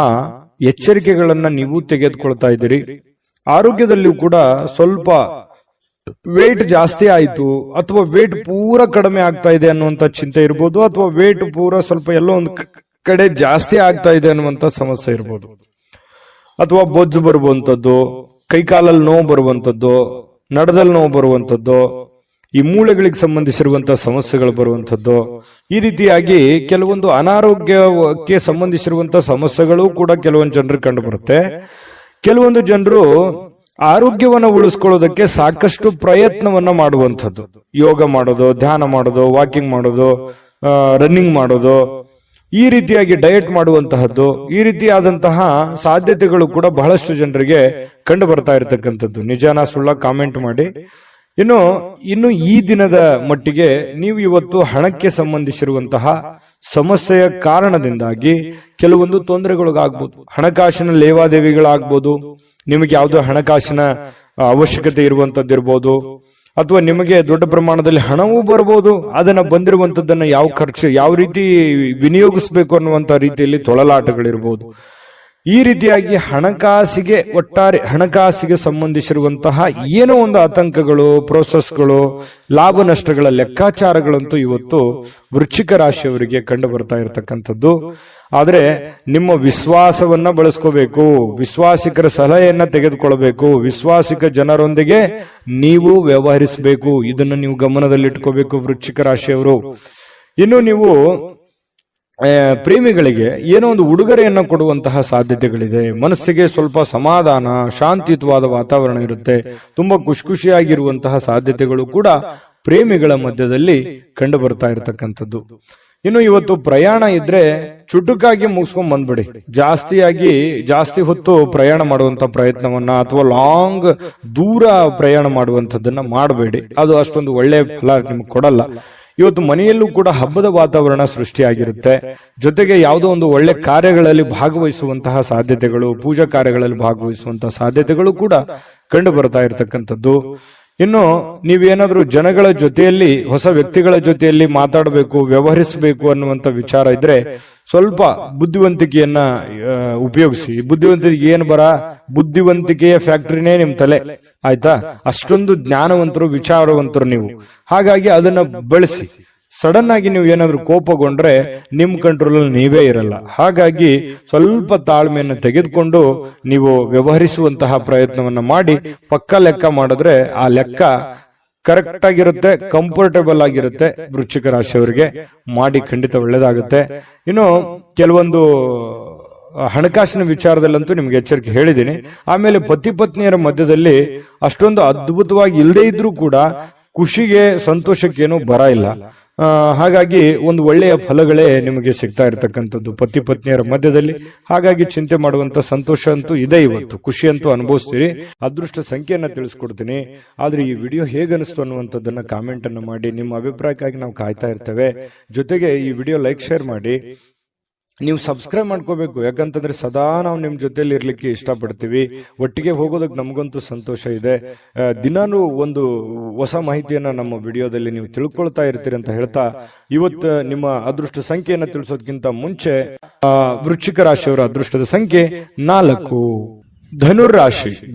ಎಚ್ಚರಿಕೆಗಳನ್ನ ನೀವು ತೆಗೆದುಕೊಳ್ತಾ ಇದ್ದೀರಿ. ಆರೋಗ್ಯದಲ್ಲಿಯೂ ಕೂಡ ಸ್ವಲ್ಪ ವೇಟ್ ಜಾಸ್ತಿ ಆಯ್ತು ಅಥವಾ ವೇಟ್ ಪೂರ ಕಡಿಮೆ ಆಗ್ತಾ ಇದೆ ಅನ್ನುವಂತ ಚಿಂತೆ ಇರ್ಬೋದು, ಅಥವಾ ವೇಟ್ ಪೂರ ಸ್ವಲ್ಪ ಎಲ್ಲೋ ಒಂದು ಕಡೆ ಜಾಸ್ತಿ ಆಗ್ತಾ ಇದೆ ಅನ್ನುವಂತ ಸಮಸ್ಯೆ ಇರ್ಬೋದು, ಅಥವಾ ಬೊಜ್ಜು ಬರುವಂತದ್ದು, ಕೈಕಾಲಲ್ಲಿ ನೋವು ಬರುವಂತದ್ದು, ನಡದಲ್ಲಿ ನೋವು ಬರುವಂತದ್ದು, ಈ ಮೂಳೆಗಳಿಗೆ ಸಂಬಂಧಿಸಿರುವಂತಹ ಸಮಸ್ಯೆಗಳು ಬರುವಂತದ್ದು, ಈ ರೀತಿಯಾಗಿ ಕೆಲವೊಂದು ಅನಾರೋಗ್ಯಕ್ಕೆ ಸಂಬಂಧಿಸಿರುವಂತಹ ಸಮಸ್ಯೆಗಳು ಕೂಡ ಕೆಲವೊಂದು ಜನರಿಗೆ ಕಂಡು ಬರುತ್ತೆ. ಕೆಲವೊಂದು ಜನರು ಆರೋಗ್ಯವನ್ನ ಉಳಿಸ್ಕೊಳ್ಳೋದಕ್ಕೆ ಸಾಕಷ್ಟು ಪ್ರಯತ್ನವನ್ನ ಮಾಡುವಂಥದ್ದು, ಯೋಗ ಮಾಡೋದು, ಧ್ಯಾನ ಮಾಡೋದು, ವಾಕಿಂಗ್ ಮಾಡೋದು, ರನ್ನಿಂಗ್ ಮಾಡೋದು, ಈ ರೀತಿಯಾಗಿ ಡಯಟ್ ಮಾಡುವಂತಹದ್ದು, ಈ ರೀತಿಯಾದಂತಹ ಸಾಧ್ಯತೆಗಳು ಕೂಡ ಬಹಳಷ್ಟು ಜನರಿಗೆ ಕಂಡು ಬರ್ತಾ ಇರತಕ್ಕಂಥದ್ದು. ನಿಜಾನ ಸುಳ್ಳ ಕಾಮೆಂಟ್ ಮಾಡಿ. ಇನ್ನು ಈ ದಿನದ ಮಟ್ಟಿಗೆ ನೀವು ಇವತ್ತು ಹಣಕ್ಕೆ ಸಂಬಂಧಿಸಿರುವಂತಹ ಸಮಸ್ಯೆಯ ಕಾರಣದಿಂದಾಗಿ ಕೆಲವೊಂದು ತೊಂದರೆಗಳಿಗಾಗ್ಬೋದು, ಹಣಕಾಸಿನ ಲೇವಾದೇವಿಗಳಾಗ್ಬೋದು, ನಿಮಗೆ ಯಾವುದೋ ಹಣಕಾಸಿನ ಅವಶ್ಯಕತೆ ಇರುವಂತದ್ದಿರ್ಬೋದು, ಅಥವಾ ನಿಮಗೆ ದೊಡ್ಡ ಪ್ರಮಾಣದಲ್ಲಿ ಹಣವೂ ಬರ್ಬೋದು. ಅದನ್ನ ಬಂದಿರುವಂತದ್ದನ್ನ ಯಾವ ರೀತಿ ವಿನಿಯೋಗಿಸಬೇಕು ಅನ್ನುವಂತ ರೀತಿಯಲ್ಲಿ ತೊಳಲಾಟಗಳಿರ್ಬೋದು. ಈ ರೀತಿಯಾಗಿ ಒಟ್ಟಾರೆ ಹಣಕಾಸಿಗೆ ಸಂಬಂಧಿಸಿರುವಂತಹ ಏನೋ ಒಂದು ಆತಂಕಗಳು, ಪ್ರೋಸೆಸ್ಗಳು, ಲಾಭ ನಷ್ಟಗಳ ಲೆಕ್ಕಾಚಾರಗಳಂತೂ ಇವತ್ತು ವೃಶ್ಚಿಕ ರಾಶಿಯವರಿಗೆ ಕಂಡು ಬರ್ತಾ ಇರತಕ್ಕಂಥದ್ದು. ಆದ್ರೆ ನಿಮ್ಮ ವಿಶ್ವಾಸವನ್ನ ಬಳಸ್ಕೋಬೇಕು, ವಿಶ್ವಾಸಿಕರ ಸಲಹೆಯನ್ನ ತೆಗೆದುಕೊಳ್ಬೇಕು, ವಿಶ್ವಾಸಿಕ ಜನರೊಂದಿಗೆ ನೀವು ವ್ಯವಹರಿಸಬೇಕು. ಇದನ್ನು ನೀವು ಗಮನದಲ್ಲಿಟ್ಕೋಬೇಕು ವೃಶ್ಚಿಕ ರಾಶಿಯವರು. ಇನ್ನು ನೀವು ಪ್ರೇಮಿಗಳಿಗೆ ಏನೋ ಒಂದು ಉಡುಗೊರೆಯನ್ನ ಕೊಡುವಂತಹ ಸಾಧ್ಯತೆಗಳಿದೆ. ಮನಸ್ಸಿಗೆ ಸ್ವಲ್ಪ ಸಮಾಧಾನ, ಶಾಂತಿಯುತವಾದ ವಾತಾವರಣ ಇರುತ್ತೆ. ತುಂಬಾ ಖುಷಿಯಾಗಿರುವಂತಹ ಸಾಧ್ಯತೆಗಳು ಕೂಡ ಪ್ರೇಮಿಗಳ ಮಧ್ಯದಲ್ಲಿ ಕಂಡು ಬರ್ತಾ ಇರತಕ್ಕಂಥದ್ದು. ಇನ್ನು ಇವತ್ತು ಪ್ರಯಾಣ ಇದ್ರೆ ಚುಟುಕಾಗಿ ಮುಗಿಸ್ಕೊಂಡ್ ಬಂದ್ಬಿಡಿ. ಜಾಸ್ತಿ ಹೊತ್ತು ಪ್ರಯಾಣ ಮಾಡುವಂತ ಪ್ರಯತ್ನವನ್ನ ಅಥವಾ ಲಾಂಗ್ ದೂರ ಪ್ರಯಾಣ ಮಾಡುವಂತದ್ದನ್ನ ಮಾಡಬೇಡಿ. ಅದು ಅಷ್ಟೊಂದು ಒಳ್ಳೆ ಫಲ ನಿಮ್ಗೆ ಕೊಡಲ್ಲ. ಇವತ್ತು ಮನೆಯಲ್ಲೂ ಕೂಡ ಹಬ್ಬದ ವಾತಾವರಣ ಸೃಷ್ಟಿಯಾಗಿರುತ್ತೆ. ಜೊತೆಗೆ ಯಾವುದೋ ಒಂದು ಒಳ್ಳೆ ಕಾರ್ಯಗಳಲ್ಲಿ ಭಾಗವಹಿಸುವಂತಹ ಸಾಧ್ಯತೆಗಳು, ಪೂಜಾ ಕಾರ್ಯಗಳಲ್ಲಿ ಭಾಗವಹಿಸುವಂತಹ ಸಾಧ್ಯತೆಗಳು ಕೂಡ ಕಂಡು ಬರ್ತಾ ಇರತಕ್ಕಂಥದ್ದು. ಇನ್ನು ನೀವೇನಾದ್ರೂ ಜನಗಳ ಜೊತೆಯಲ್ಲಿ, ಹೊಸ ವ್ಯಕ್ತಿಗಳ ಜೊತೆಯಲ್ಲಿ ಮಾತಾಡಬೇಕು, ವ್ಯವಹರಿಸಬೇಕು ಅನ್ನುವಂತ ವಿಚಾರ ಇದ್ರೆ ಸ್ವಲ್ಪ ಬುದ್ಧಿವಂತಿಕೆಯನ್ನ ಉಪಯೋಗಿಸಿ. ಬುದ್ಧಿವಂತಿಕೆ ಏನು ಬುದ್ಧಿವಂತಿಕೆಯ ಫ್ಯಾಕ್ಟರಿನೇ ನಿಮ್ ತಲೆ, ಆಯ್ತಾ? ಅಷ್ಟೊಂದು ಜ್ಞಾನವಂತರು, ವಿಚಾರವಂತರು ನೀವು. ಹಾಗಾಗಿ ಅದನ್ನ ಬಳಸಿ. ಸಡನ್ ಆಗಿ ನೀವು ಏನಾದ್ರೂ ಕೋಪಗೊಂಡ್ರೆ ನಿಮ್ ಕಂಟ್ರೋಲ್ ಅಲ್ಲಿ ನೀವೇ ಇರಲ್ಲ. ಹಾಗಾಗಿ ಸ್ವಲ್ಪ ತಾಳ್ಮೆಯನ್ನು ತೆಗೆದುಕೊಂಡು ನೀವು ವ್ಯವಹರಿಸುವಂತಹ ಪ್ರಯತ್ನವನ್ನ ಮಾಡಿ. ಪಕ್ಕ ಲೆಕ್ಕ ಮಾಡಿದ್ರೆ ಆ ಲೆಕ್ಕ ಕರೆಕ್ಟ್ ಆಗಿರುತ್ತೆ, ಕಂಫರ್ಟೇಬಲ್ ಆಗಿರುತ್ತೆ. ವೃಶ್ಚಿಕ ರಾಶಿಯವರಿಗೆ ಮಾಡಿ, ಖಂಡಿತ ಒಳ್ಳೇದಾಗುತ್ತೆ. ಇನ್ನು ಕೆಲವೊಂದು ಹಣಕಾಸಿನ ವಿಚಾರದಲ್ಲಂತೂ ನಿಮ್ಗೆ ಎಚ್ಚರಿಕೆ ಹೇಳಿದ್ದೀನಿ. ಆಮೇಲೆ ಪತಿ ಪತ್ನಿಯರ ಮಧ್ಯದಲ್ಲಿ ಅಷ್ಟೊಂದು ಅದ್ಭುತವಾಗಿ ಇಲ್ಲದೆ ಇದ್ರೂ ಕೂಡ ಖುಷಿಗೆ, ಸಂತೋಷಕ್ಕೇನು ಬರ ಇಲ್ಲ. ಹಾಗಾಗಿ ಒಂದು ಒಳ್ಳೆಯ ಫಲಗಳೇ ನಿಮಗೆ ಸಿಗ್ತಾ ಇರತಕ್ಕಂಥದ್ದು ಪತಿ ಪತ್ನಿಯರ ಮಧ್ಯದಲ್ಲಿ. ಹಾಗಾಗಿ ಚಿಂತೆ ಮಾಡುವಂತ ಸಂತೋಷ ಅಂತೂ ಇದೆ. ಇವತ್ತು ಖುಷಿ ಅಂತೂ ಅನುಭವಿಸ್ತೀರಿ. ಅದೃಷ್ಟ ಸಂಖ್ಯೆಯನ್ನ ತಿಳಿಸ್ಕೊಡ್ತೀನಿ. ಆದ್ರೆ ಈ ವಿಡಿಯೋ ಹೇಗನಿಸ್ತು ಅನ್ನುವಂಥದ್ದನ್ನ ಕಾಮೆಂಟ್ ಅನ್ನ ಮಾಡಿ. ನಿಮ್ಮ ಅಭಿಪ್ರಾಯಕ್ಕಾಗಿ ನಾವು ಕಾಯ್ತಾ ಇರ್ತೇವೆ. ಜೊತೆಗೆ ಈ ವಿಡಿಯೋ ಲೈಕ್, ಶೇರ್ ಮಾಡಿ. ನೀವು ಸಬ್ಸ್ಕ್ರೈಬ್ ಮಾಡ್ಕೋಬೇಕು. ಯಾಕಂತಂದ್ರೆ ಸದಾ ನಾವು ನಿಮ್ ಜೊತೆಲಿ ಇರ್ಲಿಕ್ಕೆ ಇಷ್ಟಪಡ್ತೀವಿ. ಒಟ್ಟಿಗೆ ಹೋಗೋದಕ್ಕೆ ನಮಗಂತೂ ಸಂತೋಷ ಇದೆ. ದಿನಾನು ಒಂದು ಹೊಸ ಮಾಹಿತಿಯನ್ನ ನಮ್ಮ ವಿಡಿಯೋದಲ್ಲಿ ನೀವು ತಿಳ್ಕೊಳ್ತಾ ಇರ್ತೀರಿ ಅಂತ ಹೇಳ್ತಾ, ಇವತ್ತು ನಿಮ್ಮ ಅದೃಷ್ಟ ಸಂಖ್ಯೆಯನ್ನ ತಿಳಿಸೋದಕ್ಕಿಂತ ಮುಂಚೆ ವೃಶ್ಚಿಕ ರಾಶಿಯವರ ಅದೃಷ್ಟದ ಸಂಖ್ಯೆ 4.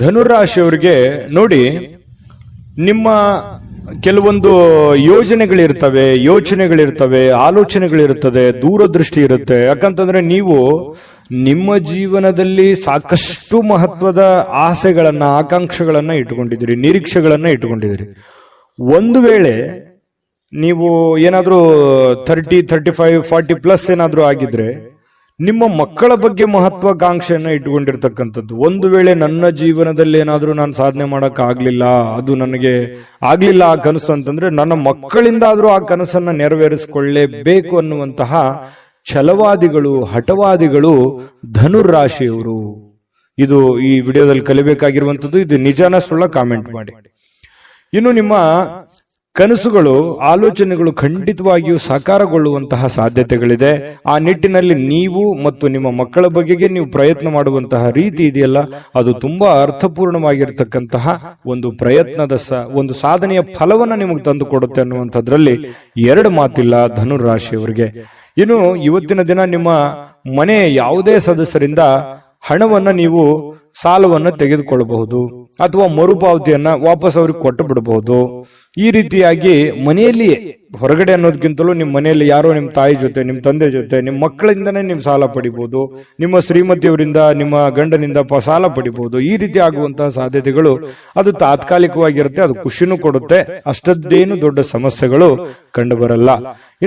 ಧನುರಾಶಿಯವರಿಗೆ ನೋಡಿ, ನಿಮ್ಮ ಕೆಲವೊಂದು ಯೋಚನೆಗಳಿರ್ತವೆ, ಆಲೋಚನೆಗಳಿರ್ತದೆ, ದೂರದೃಷ್ಟಿ ಇರುತ್ತೆ. ಯಾಕಂತಂದ್ರೆ ನೀವು ನಿಮ್ಮ ಜೀವನದಲ್ಲಿ ಸಾಕಷ್ಟು ಮಹತ್ವದ ಆಸೆಗಳನ್ನ, ಆಕಾಂಕ್ಷೆಗಳನ್ನ ಇಟ್ಟುಕೊಂಡಿದ್ದೀರಿ, ನಿರೀಕ್ಷೆಗಳನ್ನ ಇಟ್ಟುಕೊಂಡಿದ್ದೀರಿ. ಒಂದು ವೇಳೆ ನೀವು ಏನಾದ್ರೂ 30, 35, 40 ಪ್ಲಸ್ ಏನಾದ್ರೂ ಆಗಿದ್ರೆ ನಿಮ್ಮ ಮಕ್ಕಳ ಬಗ್ಗೆ ಮಹತ್ವಾಕಾಂಕ್ಷೆಯನ್ನ ಇಟ್ಟುಕೊಂಡಿರ್ತಕ್ಕಂಥದ್ದು. ಒಂದು ವೇಳೆ ನನ್ನ ಜೀವನದಲ್ಲಿ ಏನಾದ್ರೂ ನಾನು ಸಾಧನೆ ಮಾಡಕ್ ಆಗ್ಲಿಲ್ಲ, ಅದು ನನಗೆ ಆಗ್ಲಿಲ್ಲ ಆ ಕನಸು ಅಂತಂದ್ರೆ, ನನ್ನ ಮಕ್ಕಳಿಂದ ಆದ್ರೂ ಆ ಕನಸನ್ನ ನೆರವೇರಿಸಿಕೊಳ್ಳೇಬೇಕು ಅನ್ನುವಂತಹ ಛಲವಾದಿಗಳು, ಹಠವಾದಿಗಳು ಧನುರಾಶಿಯವರು. ಇದು ಈ ವಿಡಿಯೋದಲ್ಲಿ ಕಲಿಬೇಕಾಗಿರುವಂತದ್ದು. ಇದು ನಿಜಾನ ಸುಳ್ಳ ಕಾಮೆಂಟ್ ಮಾಡಿ. ಇನ್ನು ನಿಮ್ಮ ಕನಸುಗಳು, ಆಲೋಚನೆಗಳು ಖಂಡಿತವಾಗಿಯೂ ಸಾಕಾರಗೊಳ್ಳುವಂತಹ ಸಾಧ್ಯತೆಗಳಿದೆ. ಆ ನಿಟ್ಟಿನಲ್ಲಿ ನೀವು ಮತ್ತು ನಿಮ್ಮ ಮಕ್ಕಳ ಬಗೆಗೆ ನೀವು ಪ್ರಯತ್ನ ಮಾಡುವಂತಹ ರೀತಿ ಇದೆಯಲ್ಲ, ಅದು ತುಂಬಾ ಅರ್ಥಪೂರ್ಣವಾಗಿರ್ತಕ್ಕಂತಹ ಒಂದು ಪ್ರಯತ್ನದ ಒಂದು ಸಾಧನೆಯ ಫಲವನ್ನ ನಿಮಗೆ ತಂದು ಕೊಡುತ್ತೆ ಅನ್ನುವಂಥದ್ರಲ್ಲಿ ಎರಡು ಮಾತಿಲ್ಲ ಧನುರಾಶಿಯವರಿಗೆ. ಇನ್ನು ಇವತ್ತಿನ ದಿನ ನಿಮ್ಮ ಮನೆ ಯಾವುದೇ ಸದಸ್ಯರಿಂದ ಹಣವನ್ನ ನೀವು ಸಾಲವನ್ನು ತೆಗೆದುಕೊಳ್ಳಬಹುದು ಅಥವಾ ಮರುಪಾವತಿಯನ್ನ ವಾಪಸ್ ಅವ್ರಿಗೆ ಕೊಟ್ಟು ಬಿಡಬಹುದು. ಈ ರೀತಿಯಾಗಿ ಮನೆಯಲ್ಲಿಯೇ, ಹೊರಗಡೆ ಅನ್ನೋದಕ್ಕಿಂತಲೂ ನಿಮ್ಮ ಮನೆಯಲ್ಲಿ ಯಾರೋ ನಿಮ್ಮ ತಾಯಿ ಜೊತೆ, ನಿಮ್ಮ ತಂದೆ ಜೊತೆ, ನಿಮ್ಮ ಮಕ್ಕಳಿಂದನೇ ನೀವು ಸಾಲ ಪಡಿಬಹುದು, ನಿಮ್ಮ ಶ್ರೀಮತಿಯವರಿಂದ, ನಿಮ್ಮ ಗಂಡನಿಂದ ಸಾಲ ಪಡಿಬಹುದು. ಈ ರೀತಿ ಆಗುವಂತಹ ಸಾಧ್ಯತೆಗಳು ಅದು ತಾತ್ಕಾಲಿಕವಾಗಿರುತ್ತೆ, ಅದು ಖುಷಿನೂ ಕೊಡುತ್ತೆ, ಅಷ್ಟದ್ದೇನು ದೊಡ್ಡ ಸಮಸ್ಯೆಗಳು ಕಂಡು ಬರಲ್ಲ.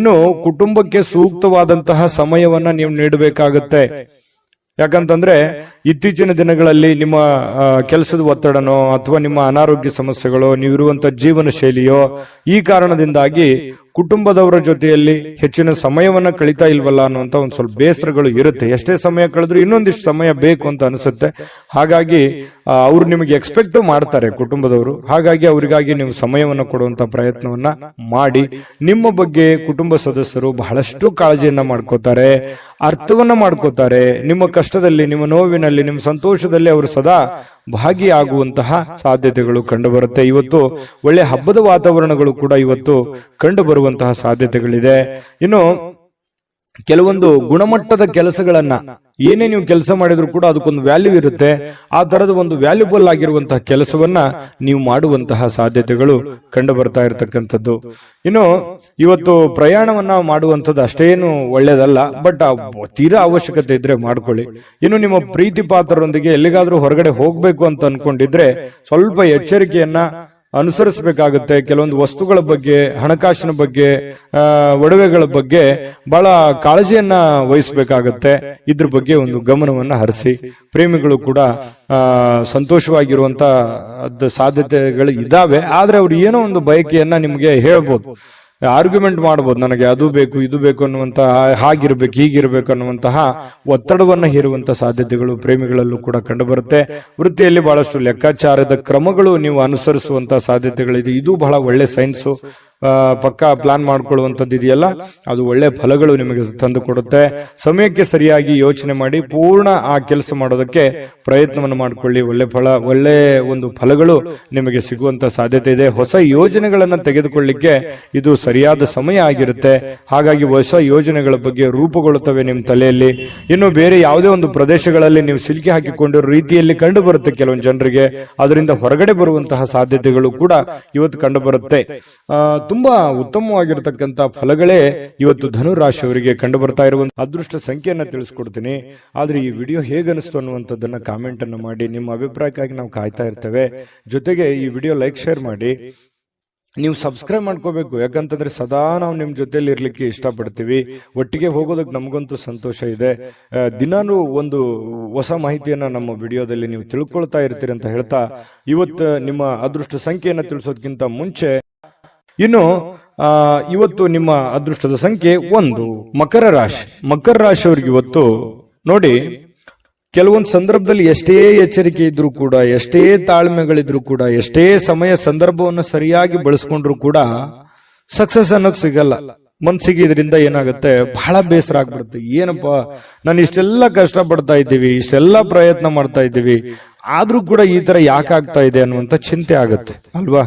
ಇನ್ನು ಕುಟುಂಬಕ್ಕೆ ಸೂಕ್ತವಾದಂತಹ ಸಮಯವನ್ನ ನೀವು ನೀಡಬೇಕಾಗತ್ತೆ. ಯಾಕಂತಂದ್ರೆ ಇತ್ತೀಚಿನ ದಿನಗಳಲ್ಲಿ ನಿಮ್ಮ ಕೆಲಸದ ಒತ್ತಡನೋ ಅಥವಾ ನಿಮ್ಮ ಅನಾರೋಗ್ಯ ಸಮಸ್ಯೆಗಳು, ನೀವಿರುವಂತ ಜೀವನ ಶೈಲಿಯೋ, ಈ ಕಾರಣದಿಂದಾಗಿ ಕುಟುಂಬದವರ ಜೊತೆಯಲ್ಲಿ ಹೆಚ್ಚಿನ ಸಮಯವನ್ನ ಕಳೀತಾ ಇಲ್ವಲ್ಲ ಅನ್ನುವಂತ ಒಂದು ಸ್ವಲ್ಪ ಬೇಸರಗಳು ಇರುತ್ತೆ. ಎಷ್ಟೇ ಸಮಯ ಕಳೆದ್ರು ಇನ್ನೊಂದಿಷ್ಟು ಸಮಯ ಬೇಕು ಅಂತ ಅನಿಸುತ್ತೆ. ಹಾಗಾಗಿ ಅವ್ರು ನಿಮಗೆ ಎಕ್ಸ್ಪೆಕ್ಟ್ ಮಾಡ್ತಾರೆ ಕುಟುಂಬದವರು. ಹಾಗಾಗಿ ಅವರಿಗಾಗಿ ನೀವು ಸಮಯವನ್ನು ಕೊಡುವಂತ ಪ್ರಯತ್ನವನ್ನ ಮಾಡಿ. ನಿಮ್ಮ ಬಗ್ಗೆ ಕುಟುಂಬ ಸದಸ್ಯರು ಬಹಳಷ್ಟು ಕಾಳಜಿಯನ್ನ ಮಾಡ್ಕೋತಾರೆ, ಅರ್ಥವನ್ನ ಮಾಡ್ಕೋತಾರೆ. ನಿಮ್ಮ ಕಷ್ಟದಲ್ಲಿ, ನಿಮ್ಮ ನೋವಿನಲ್ಲಿ, ನಿಮ್ಮ ಸಂತೋಷದಲ್ಲಿ ಅವರು ಸದಾ ಭಾಗಿಯಾಗುವಂತಹ ಸಾಧ್ಯತೆಗಳು ಕಂಡು ಬರುತ್ತೆ. ಇವತ್ತು ಒಳ್ಳೆ ಹಬ್ಬದ ವಾತಾವರಣಗಳು ಕೂಡ ಇವತ್ತು ಕಂಡು ಬರುವಂತಹ ಸಾಧ್ಯತೆಗಳಿದೆ. ಇನ್ನು ಕೆಲವೊಂದು ಗುಣಮಟ್ಟದ ಕೆಲಸಗಳನ್ನ, ಏನೇ ನೀವು ಕೆಲಸ ಮಾಡಿದ್ರು ಕೂಡ ಅದಕ್ಕೊಂದು ವ್ಯಾಲ್ಯೂ ಇರುತ್ತೆ. ಆ ತರದ ಒಂದು ವ್ಯಾಲ್ಯೂಬಲ್ ಆಗಿರುವಂತಹ ಕೆಲಸವನ್ನ ನೀವು ಮಾಡುವಂತಹ ಸಾಧ್ಯತೆಗಳು ಕಂಡು ಬರ್ತಾ ಇರತಕ್ಕಂಥದ್ದು. ಇನ್ನು ಇವತ್ತು ಪ್ರಯಾಣವನ್ನ ಮಾಡುವಂಥದ್ದು ಅಷ್ಟೇನು ಒಳ್ಳೇದಲ್ಲ, ಬಟ್ ತೀರಾ ಅವಶ್ಯಕತೆ ಇದ್ರೆ ಮಾಡ್ಕೊಳ್ಳಿ. ಇನ್ನು ನಿಮ್ಮ ಪ್ರೀತಿ ಪಾತ್ರರೊಂದಿಗೆ ಎಲ್ಲಿಗಾದ್ರೂ ಹೊರಗಡೆ ಹೋಗ್ಬೇಕು ಅಂತ ಅನ್ಕೊಂಡಿದ್ರೆ ಸ್ವಲ್ಪ ಎಚ್ಚರಿಕೆಯನ್ನ ಅನುಸರಿಸಬೇಕಾಗುತ್ತೆ. ಕೆಲವೊಂದು ವಸ್ತುಗಳ ಬಗ್ಗೆ, ಹಣಕಾಸಿನ ಬಗ್ಗೆ, ಒಡವೆಗಳ ಬಗ್ಗೆ ಬಹಳ ಕಾಳಜಿಯನ್ನ ವಹಿಸಬೇಕಾಗತ್ತೆ. ಇದ್ರ ಬಗ್ಗೆ ಒಂದು ಗಮನವನ್ನ ಹರಿಸಿ. ಪ್ರೇಮಿಗಳು ಕೂಡ ಸಂತೋಷವಾಗಿರುವಂತ ಸಾಧ್ಯತೆಗಳು ಇದಾವೆ. ಆದ್ರೆ ಅವ್ರು ಏನೋ ಒಂದು ಬಯಕೆಯನ್ನ ನಿಮ್ಗೆ ಹೇಳ್ಬೋದು, ಆರ್ಗ್ಯುಮೆಂಟ್ ಮಾಡಬಹುದು, ನನಗೆ ಅದು ಬೇಕು ಇದು ಬೇಕು ಅನ್ನುವಂತಹ, ಹಾಗಿರ್ಬೇಕು ಹೀಗಿರ್ಬೇಕು ಅನ್ನುವಂತಹ ಒತ್ತಡವನ್ನ ಹೇರುವಂತಹ ಸಾಧ್ಯತೆಗಳು ಪ್ರೇಮಿಗಳಲ್ಲೂ ಕೂಡ ಕಂಡು ಬರುತ್ತೆ. ವೃತ್ತಿಯಲ್ಲಿ ಬಹಳಷ್ಟು ಲೆಕ್ಕಾಚಾರದ ಕ್ರಮಗಳು ನೀವು ಅನುಸರಿಸುವಂತಹ ಸಾಧ್ಯತೆಗಳಿದೆ. ಇದು ಬಹಳ ಒಳ್ಳೆ ಸೈನ್ಸು. ಪಕ್ಕಾ ಪ್ಲಾನ್ ಮಾಡ್ಕೊಳ್ಳುವಂಥದ್ದು ಇದೆಯಲ್ಲ, ಅದು ಒಳ್ಳೆ ಫಲಗಳು ನಿಮಗೆ ತಂದು ಕೊಡುತ್ತೆ. ಸಮಯಕ್ಕೆ ಸರಿಯಾಗಿ ಯೋಚನೆ ಮಾಡಿ ಪೂರ್ಣ ಆ ಕೆಲಸ ಮಾಡೋದಕ್ಕೆ ಪ್ರಯತ್ನವನ್ನು ಮಾಡಿಕೊಳ್ಳಿ. ಒಳ್ಳೆ ಒಂದು ಫಲಗಳು ನಿಮಗೆ ಸಿಗುವಂತ ಸಾಧ್ಯತೆ ಇದೆ. ಹೊಸ ಯೋಜನೆಗಳನ್ನ ತೆಗೆದುಕೊಳ್ಳಿಕ್ಕೆ ಇದು ಸರಿಯಾದ ಸಮಯ ಆಗಿರುತ್ತೆ. ಹಾಗಾಗಿ ಹೊಸ ಯೋಜನೆಗಳ ಬಗ್ಗೆ ರೂಪುಗೊಳ್ಳುತ್ತವೆ ನಿಮ್ಮ ತಲೆಯಲ್ಲಿ. ಇನ್ನು ಬೇರೆ ಯಾವುದೇ ಒಂದು ಪ್ರದೇಶಗಳಲ್ಲಿ ನೀವು ಸಿಲುಕಿ ಹಾಕಿಕೊಂಡಿರೋ ರೀತಿಯಲ್ಲಿ ಕಂಡು ಬರುತ್ತೆ ಕೆಲವೊಂದು ಜನರಿಗೆ. ಅದರಿಂದ ಹೊರಗಡೆ ಬರುವಂತಹ ಸಾಧ್ಯತೆಗಳು ಕೂಡ ಇವತ್ತು ಕಂಡು ಬರುತ್ತೆ. ತುಂಬಾ ಉತ್ತಮವಾಗಿರತಕ್ಕಂತ ಫಲಗಳೇ ಇವತ್ತು ಧನುರಾಶಿಯವರಿಗೆ ಕಂಡು ಬರ್ತಾ ಇರುವಂತ ಅದೃಷ್ಟ ಸಂಖ್ಯೆಯನ್ನ ತಿಳಿಸ್ಕೊಡ್ತೀನಿ. ಆದ್ರೆ ಈ ವಿಡಿಯೋ ಹೇಗನಿಸ್ತು ಅನ್ನುವಂಥದ್ದನ್ನ ಕಾಮೆಂಟ್ ಅನ್ನು ಮಾಡಿ. ನಿಮ್ಮ ಅಭಿಪ್ರಾಯಕ್ಕಾಗಿ ನಾವು ಕಾಯ್ತಾ ಇರ್ತೇವೆ. ಜೊತೆಗೆ ಈ ವಿಡಿಯೋ ಲೈಕ್, ಶೇರ್ ಮಾಡಿ. ನೀವು ಸಬ್ಸ್ಕ್ರೈಬ್ ಮಾಡ್ಕೋಬೇಕು. ಯಾಕಂತಂದ್ರೆ ಸದಾ ನಾವು ನಿಮ್ ಜೊತೆಲಿ ಇರ್ಲಿಕ್ಕೆ ಇಷ್ಟಪಡ್ತೀವಿ. ಒಟ್ಟಿಗೆ ಹೋಗೋದಕ್ಕೆ ನಮಗಂತೂ ಸಂತೋಷ ಇದೆ. ದಿನಾನು ಒಂದು ಹೊಸ ಮಾಹಿತಿಯನ್ನ ನಮ್ಮ ವಿಡಿಯೋದಲ್ಲಿ ನೀವು ತಿಳ್ಕೊಳ್ತಾ ಇರ್ತೀರಿ ಅಂತ ಹೇಳ್ತಾ, ಇವತ್ತು ನಿಮ್ಮ ಅದೃಷ್ಟ ಸಂಖ್ಯೆಯನ್ನ ತಿಳಿಸೋದಕ್ಕಿಂತ ಮುಂಚೆ ಇನ್ನು ಇವತ್ತು ನಿಮ್ಮ ಅದೃಷ್ಟದ ಸಂಖ್ಯೆ 1, ಮಕರ ರಾಶಿ. ಮಕರ ರಾಶಿಯವರಿಗೆ ಇವತ್ತು ನೋಡಿ, ಕೆಲವೊಂದು ಸಂದರ್ಭದಲ್ಲಿ ಎಷ್ಟೇ ಎಚ್ಚರಿಕೆ ಇದ್ರೂ ಕೂಡ, ಎಷ್ಟೇ ತಾಳ್ಮೆಗಳಿದ್ರು ಕೂಡ, ಎಷ್ಟೇ ಸಮಯ ಸಂದರ್ಭವನ್ನು ಸರಿಯಾಗಿ ಬಳಸ್ಕೊಂಡ್ರು ಕೂಡ ಸಕ್ಸಸ್ ಅನ್ನೋದು ಸಿಗಲ್ಲ. ಮನ್ಸಿಗೆ ಇದರಿಂದ ಏನಾಗುತ್ತೆ, ಬಹಳ ಬೇಸರ ಆಗ್ಬಿಡುತ್ತೆ. ಏನಪ್ಪಾ, ನಾನು ಇಷ್ಟೆಲ್ಲ ಕಷ್ಟ ಪಡ್ತಾ ಇದ್ದೀವಿ, ಇಷ್ಟೆಲ್ಲ ಪ್ರಯತ್ನ ಮಾಡ್ತಾ ಇದ್ದೀವಿ, ಆದ್ರೂ ಕೂಡ ಈ ತರ ಯಾಕಾಗ್ತಾ ಇದೆ ಅನ್ನುವಂತ ಚಿಂತೆ ಆಗುತ್ತೆ ಅಲ್ವಾ.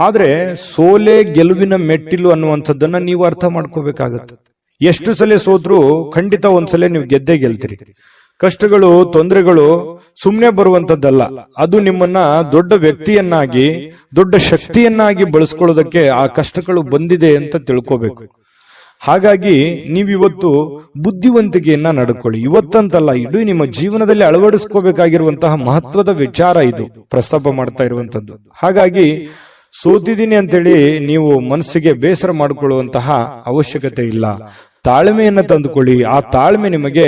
ಆದ್ರೆ ಸೋಲೆ ಗೆಲುವಿನ ಮೆಟ್ಟಿಲು ಅನ್ನುವಂಥದ್ದನ್ನ ನೀವು ಅರ್ಥ ಮಾಡ್ಕೋಬೇಕಾಗತ್ತೆ. ಎಷ್ಟು ಸಲ ಸೋತ್ರು ಖಂಡಿತ ಒಂದ್ಸಲ ನೀವು ಗೆದ್ದೇ ಗೆಲ್ತೀರಿ. ಕಷ್ಟಗಳು, ತೊಂದರೆಗಳು ಸುಮ್ನೆ ಬರುವಂತದ್ದಲ್ಲ. ಅದು ನಿಮ್ಮನ್ನ ದೊಡ್ಡ ವ್ಯಕ್ತಿಯನ್ನಾಗಿ, ದೊಡ್ಡ ಶಕ್ತಿಯನ್ನಾಗಿ ಬಳಸ್ಕೊಳ್ಳೋದಕ್ಕೆ ಆ ಕಷ್ಟಗಳು ಬಂದಿದೆ ಅಂತ ತಿಳ್ಕೋಬೇಕು. ಹಾಗಾಗಿ ನೀವಿವತ್ತು ಬುದ್ಧಿವಂತಿಕೆಯನ್ನ ನಡ್ಕೊಳ್ಳಿ. ಇವತ್ತಂತಲ್ಲ, ಇಡೀ ನಿಮ್ಮ ಜೀವನದಲ್ಲಿ ಅಳವಡಿಸ್ಕೋಬೇಕಾಗಿರುವಂತಹ ಮಹತ್ವದ ವಿಚಾರ ಇದು ಪ್ರಸ್ತಾಪ ಮಾಡ್ತಾ ಇರುವಂತದ್ದು. ಹಾಗಾಗಿ ಸೋತಿದ್ದೀನಿ ಅಂತೇಳಿ ನೀವು ಮನಸ್ಸಿಗೆ ಬೇಸರ ಮಾಡಿಕೊಳ್ಳುವಂತಹ ಅವಶ್ಯಕತೆ ಇಲ್ಲ. ತಾಳ್ಮೆಯನ್ನ ತಂದುಕೊಳ್ಳಿ. ಆ ತಾಳ್ಮೆ ನಿಮಗೆ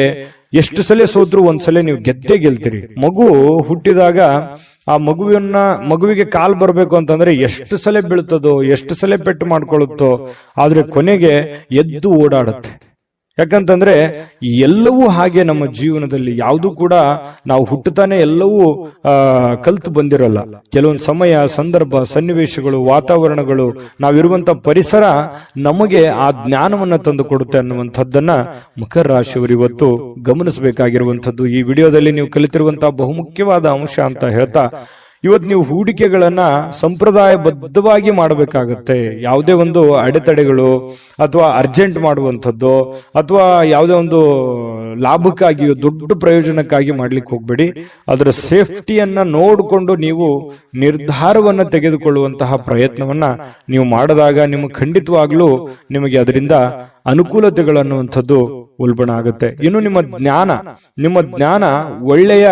ಎಷ್ಟು ಸಲ ಸೋತ್ರು ಒಂದ್ಸಲ ನೀವು ಗೆದ್ದೇ ಗೆಲ್ತೀರಿ. ಮಗು ಹುಟ್ಟಿದಾಗ ಆ ಮಗುವಿಗೆ ಕಾಲ್ ಬರ್ಬೇಕು ಅಂತಂದ್ರೆ ಎಷ್ಟು ಸಲ ಬೀಳ್ತದೋ, ಎಷ್ಟು ಸಲ ಪೆಟ್ಟು ಮಾಡ್ಕೊಳ್ಳುತ್ತೋ, ಆದ್ರೆ ಕೊನೆಗೆ ಎದ್ದು ಓಡಾಡುತ್ತೆ. ಯಾಕಂತಂದ್ರೆ ಎಲ್ಲವೂ ಹಾಗೆ ನಮ್ಮ ಜೀವನದಲ್ಲಿ ಯಾವುದು ಕೂಡ ನಾವು ಹುಟ್ಟುತ್ತಾನೆ ಎಲ್ಲವೂ ಕಲ್ತು ಬಂದಿರಲ್ಲ. ಕೆಲವೊಂದು ಸಮಯ, ಸಂದರ್ಭ, ಸನ್ನಿವೇಶಗಳು, ವಾತಾವರಣಗಳು, ನಾವಿರುವಂತ ಪರಿಸರ ನಮಗೆ ಆ ಜ್ಞಾನವನ್ನ ತಂದು ಕೊಡುತ್ತೆ ಅನ್ನುವಂಥದ್ದನ್ನ ಮಕರ ರಾಶಿಯವರು ಇವತ್ತು ಗಮನಿಸಬೇಕಾಗಿರುವಂಥದ್ದು. ಈ ವಿಡಿಯೋದಲ್ಲಿ ನೀವು ಕಲಿತಿರುವಂತಹ ಬಹುಮುಖ್ಯವಾದ ಅಂಶ ಅಂತ ಹೇಳ್ತಾ, ಇವತ್ತು ನೀವು ಹೂಡಿಕೆಗಳನ್ನ ಸಂಪ್ರದಾಯಬದ್ಧವಾಗಿ ಮಾಡಬೇಕಾಗತ್ತೆ. ಯಾವುದೇ ಒಂದು ಅಡೆತಡೆಗಳು ಅಥವಾ ಅರ್ಜೆಂಟ್ ಮಾಡುವಂಥದ್ದು ಅಥವಾ ಯಾವುದೇ ಒಂದು ಲಾಭಕ್ಕಾಗಿಯೋ ದೊಡ್ಡ ಪ್ರಯೋಜನಕ್ಕಾಗಿ ಮಾಡ್ಲಿಕ್ಕೆ ಹೋಗ್ಬೇಡಿ. ಅದರ ಸೇಫ್ಟಿಯನ್ನ ನೋಡಿಕೊಂಡು ನೀವು ನಿರ್ಧಾರವನ್ನ ತೆಗೆದುಕೊಳ್ಳುವಂತಹ ಪ್ರಯತ್ನವನ್ನ ನೀವು ಮಾಡಿದಾಗ ನಿಮಗೆ ಖಂಡಿತವಾಗ್ಲೂ ನಿಮಗೆ ಅದರಿಂದ ಅನುಕೂಲತೆಗಳನ್ನುವಂಥದ್ದು ಉಲ್ಬಣ ಆಗುತ್ತೆ. ಇನ್ನು ನಿಮ್ಮ ಜ್ಞಾನ ಒಳ್ಳೆಯ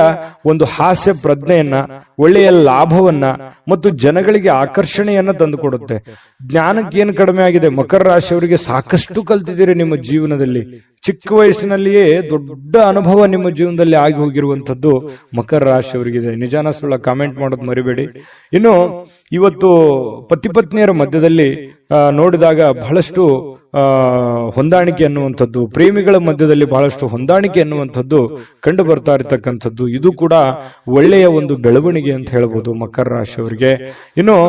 ಒಂದು ಹಾಸ್ಯ ಪ್ರಜ್ಞೆಯನ್ನ, ಒಳ್ಳೆಯ ಲಾಭವನ್ನ ಮತ್ತು ಜನಗಳಿಗೆ ಆಕರ್ಷಣೆಯನ್ನ ತಂದುಕೊಡುತ್ತೆ. ಜ್ಞಾನಕ್ಕೆ ಏನು ಕಡಿಮೆ ಆಗಿದೆ? ಮಕರ ರಾಶಿಯವರಿಗೆ ಸಾಕಷ್ಟು ಕಲ್ತಿದ್ದೀರಿ ನಿಮ್ಮ ಜೀವನದಲ್ಲಿ. ಚಿಕ್ಕ ವಯಸ್ಸಿನಲ್ಲಿಯೇ ದೊಡ್ಡ ಅನುಭವ ನಿಮ್ಮ ಜೀವನದಲ್ಲಿ ಆಗಿ ಹೋಗಿರುವಂತದ್ದು ಮಕರ ರಾಶಿಯವರಿಗಿದೆ. ನಿಜಾನ ಸುಳ್ಳ ಕಾಮೆಂಟ್ ಮಾಡೋದು ಮರಿಬೇಡಿ. ಇನ್ನು ಇವತ್ತು ಪತಿ ಪತ್ನಿಯರ ಮಧ್ಯದಲ್ಲಿ ನೋಡಿದಾಗ ಬಹಳಷ್ಟು ಹೊಂದಾಣಿಕೆ ಅನ್ನುವಂಥದ್ದು, ಪ್ರೇಮಿಗಳ ಮಧ್ಯದಲ್ಲಿ ಬಹಳಷ್ಟು ಹೊಂದಾಣಿಕೆ ಅನ್ನುವಂಥದ್ದು ಕಂಡು ಬರ್ತಾ ಇರತಕ್ಕಂಥದ್ದು, ಇದು ಕೂಡ ಒಳ್ಳೆಯ ಒಂದು ಬೆಳವಣಿಗೆ ಅಂತ ಹೇಳ್ಬೋದು ಮಕರ ರಾಶಿಯವರಿಗೆ. ಇನ್ನು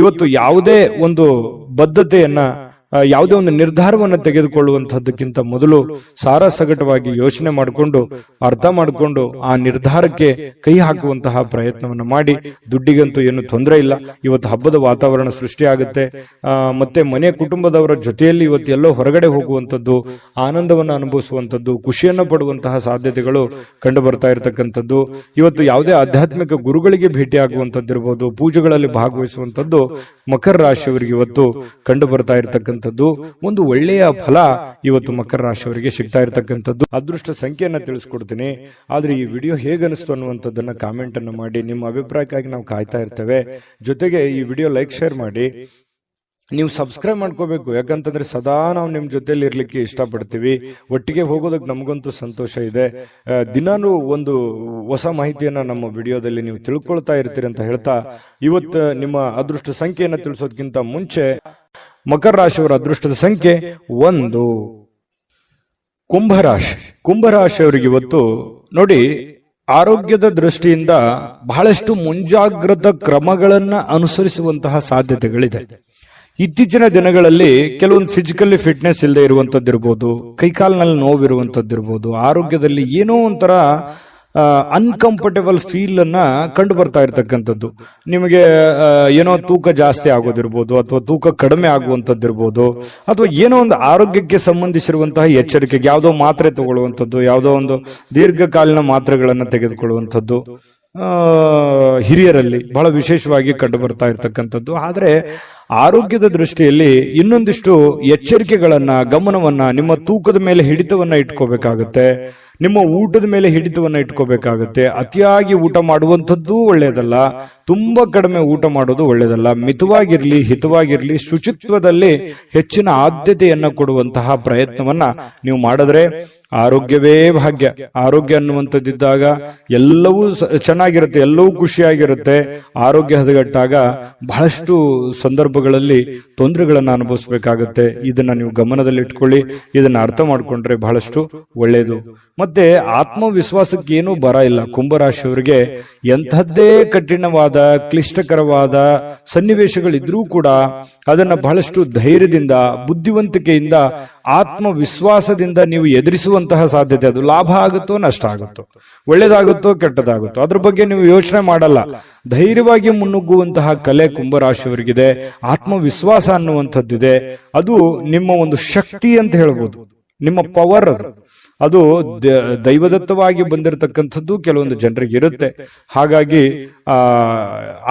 ಇವತ್ತು ಯಾವುದೇ ಒಂದು ಬದ್ಧತೆಯನ್ನ, ಯಾವುದೇ ಒಂದು ನಿರ್ಧಾರವನ್ನು ತೆಗೆದುಕೊಳ್ಳುವಂತಹದ್ದಕ್ಕಿಂತ ಮೊದಲು ಸಾರಾಸಗಟವಾಗಿ ಯೋಚನೆ ಮಾಡಿಕೊಂಡು, ಅರ್ಥ ಮಾಡಿಕೊಂಡು ಆ ನಿರ್ಧಾರಕ್ಕೆ ಕೈ ಹಾಕುವಂತಹ ಪ್ರಯತ್ನವನ್ನು ಮಾಡಿ. ದುಡ್ಡಿಗಂತೂ ಏನು ತೊಂದರೆ ಇಲ್ಲ. ಇವತ್ತು ಹಬ್ಬದ ವಾತಾವರಣ ಸೃಷ್ಟಿಯಾಗುತ್ತೆ. ಮತ್ತೆ ಮನೆ ಕುಟುಂಬದವರ ಜೊತೆಯಲ್ಲಿ ಇವತ್ತು ಎಲ್ಲೋ ಹೊರಗಡೆ ಹೋಗುವಂಥದ್ದು, ಆನಂದವನ್ನು ಅನುಭವಿಸುವಂಥದ್ದು, ಖುಷಿಯನ್ನು ಪಡುವಂತಹ ಸಾಧ್ಯತೆಗಳು ಕಂಡು ಬರ್ತಾ ಇರತಕ್ಕಂಥದ್ದು. ಇವತ್ತು ಯಾವುದೇ ಆಧ್ಯಾತ್ಮಿಕ ಗುರುಗಳಿಗೆ ಭೇಟಿ ಆಗುವಂತದ್ದಿರ್ಬೋದು, ಪೂಜೆಗಳಲ್ಲಿ ಭಾಗವಹಿಸುವಂಥದ್ದು ಮಕರ ರಾಶಿಯವರಿಗೆ ಇವತ್ತು ಕಂಡು ಬರ್ತಾ ಇರತಕ್ಕಂಥ ಒಂದು ಒಳ್ಳೆಯ ಫಲ ಇವತ್ತು ಮಕರ ರಾಶಿಯವರಿಗೆ ಸಿಗ್ತಾ ಇರತಕ್ಕಂಥದ್ದು. ಅದೃಷ್ಟ ಸಂಖ್ಯೆಯನ್ನ ತಿಳಿಸ್ಕೊಡ್ತೀನಿ. ಆದ್ರೆ ಈ ವಿಡಿಯೋ ಹೇಗನಿಸ್ತು ಅನ್ನುವಂಥದ್ದನ್ನ ಕಾಮೆಂಟ್ ಅನ್ನು ಮಾಡಿ. ನಿಮ್ಮ ಅಭಿಪ್ರಾಯಕ್ಕಾಗಿ ನಾವು ಕಾಯ್ತಾ ಇರ್ತೇವೆ. ಜೊತೆಗೆ ಈ ವಿಡಿಯೋ ಲೈಕ್, ಶೇರ್ ಮಾಡಿ. ನೀವು ಸಬ್ಸ್ಕ್ರೈಬ್ ಮಾಡ್ಕೋಬೇಕು. ಯಾಕಂತಂದ್ರೆ ಸದಾ ನಾವು ನಿಮ್ ಜೊತೆಲಿ ಇರ್ಲಿಕ್ಕೆ ಇಷ್ಟಪಡ್ತೀವಿ. ಒಟ್ಟಿಗೆ ಹೋಗೋದಕ್ಕೆ ನಮಗಂತೂ ಸಂತೋಷ ಇದೆ. ದಿನಾನು ಒಂದು ಹೊಸ ಮಾಹಿತಿಯನ್ನ ನಮ್ಮ ವಿಡಿಯೋದಲ್ಲಿ ನೀವು ತಿಳ್ಕೊಳ್ತಾ ಇರ್ತೀರಿ ಅಂತ ಹೇಳ್ತಾ, ಇವತ್ತು ನಿಮ್ಮ ಅದೃಷ್ಟ ಸಂಖ್ಯೆಯನ್ನ ತಿಳಿಸೋದಕ್ಕಿಂತ ಮುಂಚೆ ಮಕರ ರಾಶಿಯವರ ಅದೃಷ್ಟದ ಸಂಖ್ಯೆ 1. ಕುಂಭರಾಶಿ. ಕುಂಭರಾಶಿಯವರಿಗೆ ಇವತ್ತು ನೋಡಿ, ಆರೋಗ್ಯದ ದೃಷ್ಟಿಯಿಂದ ಬಹಳಷ್ಟು ಮುಂಜಾಗ್ರತಾ ಕ್ರಮಗಳನ್ನ ಅನುಸರಿಸುವಂತಹ ಸಾಧ್ಯತೆಗಳಿದೆ. ಇತ್ತೀಚಿನ ದಿನಗಳಲ್ಲಿ ಕೆಲವೊಂದು ಫಿಸಿಕಲಿ ಫಿಟ್ನೆಸ್ ಇಲ್ಲದೆ ಇರುವಂತದ್ದಿರ್ಬೋದು, ಕೈಕಾಲಿನಲ್ಲಿ ನೋವಿರುವಂತದ್ದಿರ್ಬೋದು, ಆರೋಗ್ಯದಲ್ಲಿ ಏನೋ ಒಂಥರ ಅನ್ಕಂಫರ್ಟೇಬಲ್ ಫೀಲ್ ಅನ್ನ ಕಂಡು ಬರ್ತಾ ಇರ್ತಕ್ಕಂಥದ್ದು. ನಿಮಗೆ ಏನೋ ತೂಕ ಜಾಸ್ತಿ ಆಗೋದಿರ್ಬೋದು, ಅಥವಾ ತೂಕ ಕಡಿಮೆ ಆಗುವಂತದ್ದಿರ್ಬೋದು, ಅಥವಾ ಏನೋ ಒಂದು ಆರೋಗ್ಯಕ್ಕೆ ಸಂಬಂಧಿಸಿರುವಂತಹ ಎಚ್ಚರಿಕೆಗೆ ಯಾವುದೋ ಮಾತ್ರೆ ತಗೊಳ್ಳುವಂಥದ್ದು, ಯಾವುದೋ ಒಂದು ದೀರ್ಘಕಾಲೀನ ಮಾತ್ರೆಗಳನ್ನ ತೆಗೆದುಕೊಳ್ಳುವಂಥದ್ದು ಹಿರಿಯರಲ್ಲಿ ಬಹಳ ವಿಶೇಷವಾಗಿ ಕಂಡು ಬರ್ತಾ ಇರ್ತಕ್ಕಂಥದ್ದು. ಆದ್ರೆ ಆರೋಗ್ಯದ ದೃಷ್ಟಿಯಲ್ಲಿ ಇನ್ನೊಂದಿಷ್ಟು ಎಚ್ಚರಿಕೆಗಳನ್ನ, ಗಮನವನ್ನ, ನಿಮ್ಮ ತೂಕದ ಮೇಲೆ ಹಿಡಿತವನ್ನ ಇಟ್ಕೋಬೇಕಾಗತ್ತೆ. ನಿಮ್ಮ ಊಟದ ಮೇಲೆ ಹಿಡಿತವನ್ನ ಇಟ್ಕೋಬೇಕಾಗತ್ತೆ. ಅತಿಯಾಗಿ ಊಟ ಮಾಡುವಂಥದ್ದು ಒಳ್ಳೆಯದಲ್ಲ, ತುಂಬಾ ಕಡಿಮೆ ಊಟ ಮಾಡೋದು ಒಳ್ಳೆಯದಲ್ಲ. ಮಿತವಾಗಿರ್ಲಿ, ಹಿತವಾಗಿರ್ಲಿ, ಶುಚಿತ್ವದಲ್ಲಿ ಹೆಚ್ಚಿನ ಆದ್ಯತೆಯನ್ನ ಕೊಡುವಂತಹ ಪ್ರಯತ್ನವನ್ನ ನೀವು ಮಾಡಿದ್ರೆ ಆರೋಗ್ಯವೇ ಭಾಗ್ಯ. ಆರೋಗ್ಯ ಅನ್ನುವಂಥದ್ದಿದ್ದಾಗ ಎಲ್ಲವೂ ಚೆನ್ನಾಗಿರುತ್ತೆ, ಎಲ್ಲವೂ ಖುಷಿಯಾಗಿರುತ್ತೆ. ಆರೋಗ್ಯ ಹದಗೆಟ್ಟಾಗ ಬಹಳಷ್ಟು ಸಂದರ್ಭಗಳಲ್ಲಿ ತೊಂದರೆಗಳನ್ನ ಅನುಭವಿಸಬೇಕಾಗತ್ತೆ. ಇದನ್ನ ನೀವು ಗಮನದಲ್ಲಿ ಇಟ್ಕೊಳ್ಳಿ. ಇದನ್ನ ಅರ್ಥ ಮಾಡ್ಕೊಂಡ್ರೆ ಬಹಳಷ್ಟು ಒಳ್ಳೆಯದು. ಮತ್ತೆ ಆತ್ಮವಿಶ್ವಾಸಕ್ಕೆ ಏನೂ ಬರ ಇಲ್ಲ. ಕುಂಭರಾಶಿಯವರಿಗೆ ಎಂಥದ್ದೇ ಕಠಿಣವಾದ, ಕ್ಲಿಷ್ಟಕರವಾದ ಸನ್ನಿವೇಶಗಳಿದ್ರೂ ಕೂಡ ಅದನ್ನ ಬಹಳಷ್ಟು ಧೈರ್ಯದಿಂದ, ಬುದ್ಧಿವಂತಿಕೆಯಿಂದ, ಆತ್ಮವಿಶ್ವಾಸದಿಂದ ನೀವು ಎದುರಿಸುವಂತಹ ಸಾಧ್ಯತೆ. ಅದು ಲಾಭ ಆಗುತ್ತೋ ನಷ್ಟ ಆಗುತ್ತೋ, ಒಳ್ಳೇದಾಗುತ್ತೋ ಕೆಟ್ಟದಾಗುತ್ತೋ, ಅದ್ರ ಬಗ್ಗೆ ನೀವು ಯೋಚನೆ ಮಾಡಲ್ಲ. ಧೈರ್ಯವಾಗಿ ಮುನ್ನುಗ್ಗುವಂತಹ ಕಲೆ ಕುಂಭರಾಶಿಯವರಿಗಿದೆ. ಆತ್ಮವಿಶ್ವಾಸ ಅನ್ನುವಂಥದ್ದಿದೆ. ಅದು ನಿಮ್ಮ ಒಂದು ಶಕ್ತಿ ಅಂತ ಹೇಳ್ಬೋದು, ನಿಮ್ಮ ಪವರ್. ಅದು ದೈವದತ್ತವಾಗಿ ಬಂದಿರತಕ್ಕಂಥದ್ದು ಕೆಲವೊಂದು ಜನರಿಗೆ ಇರುತ್ತೆ. ಹಾಗಾಗಿ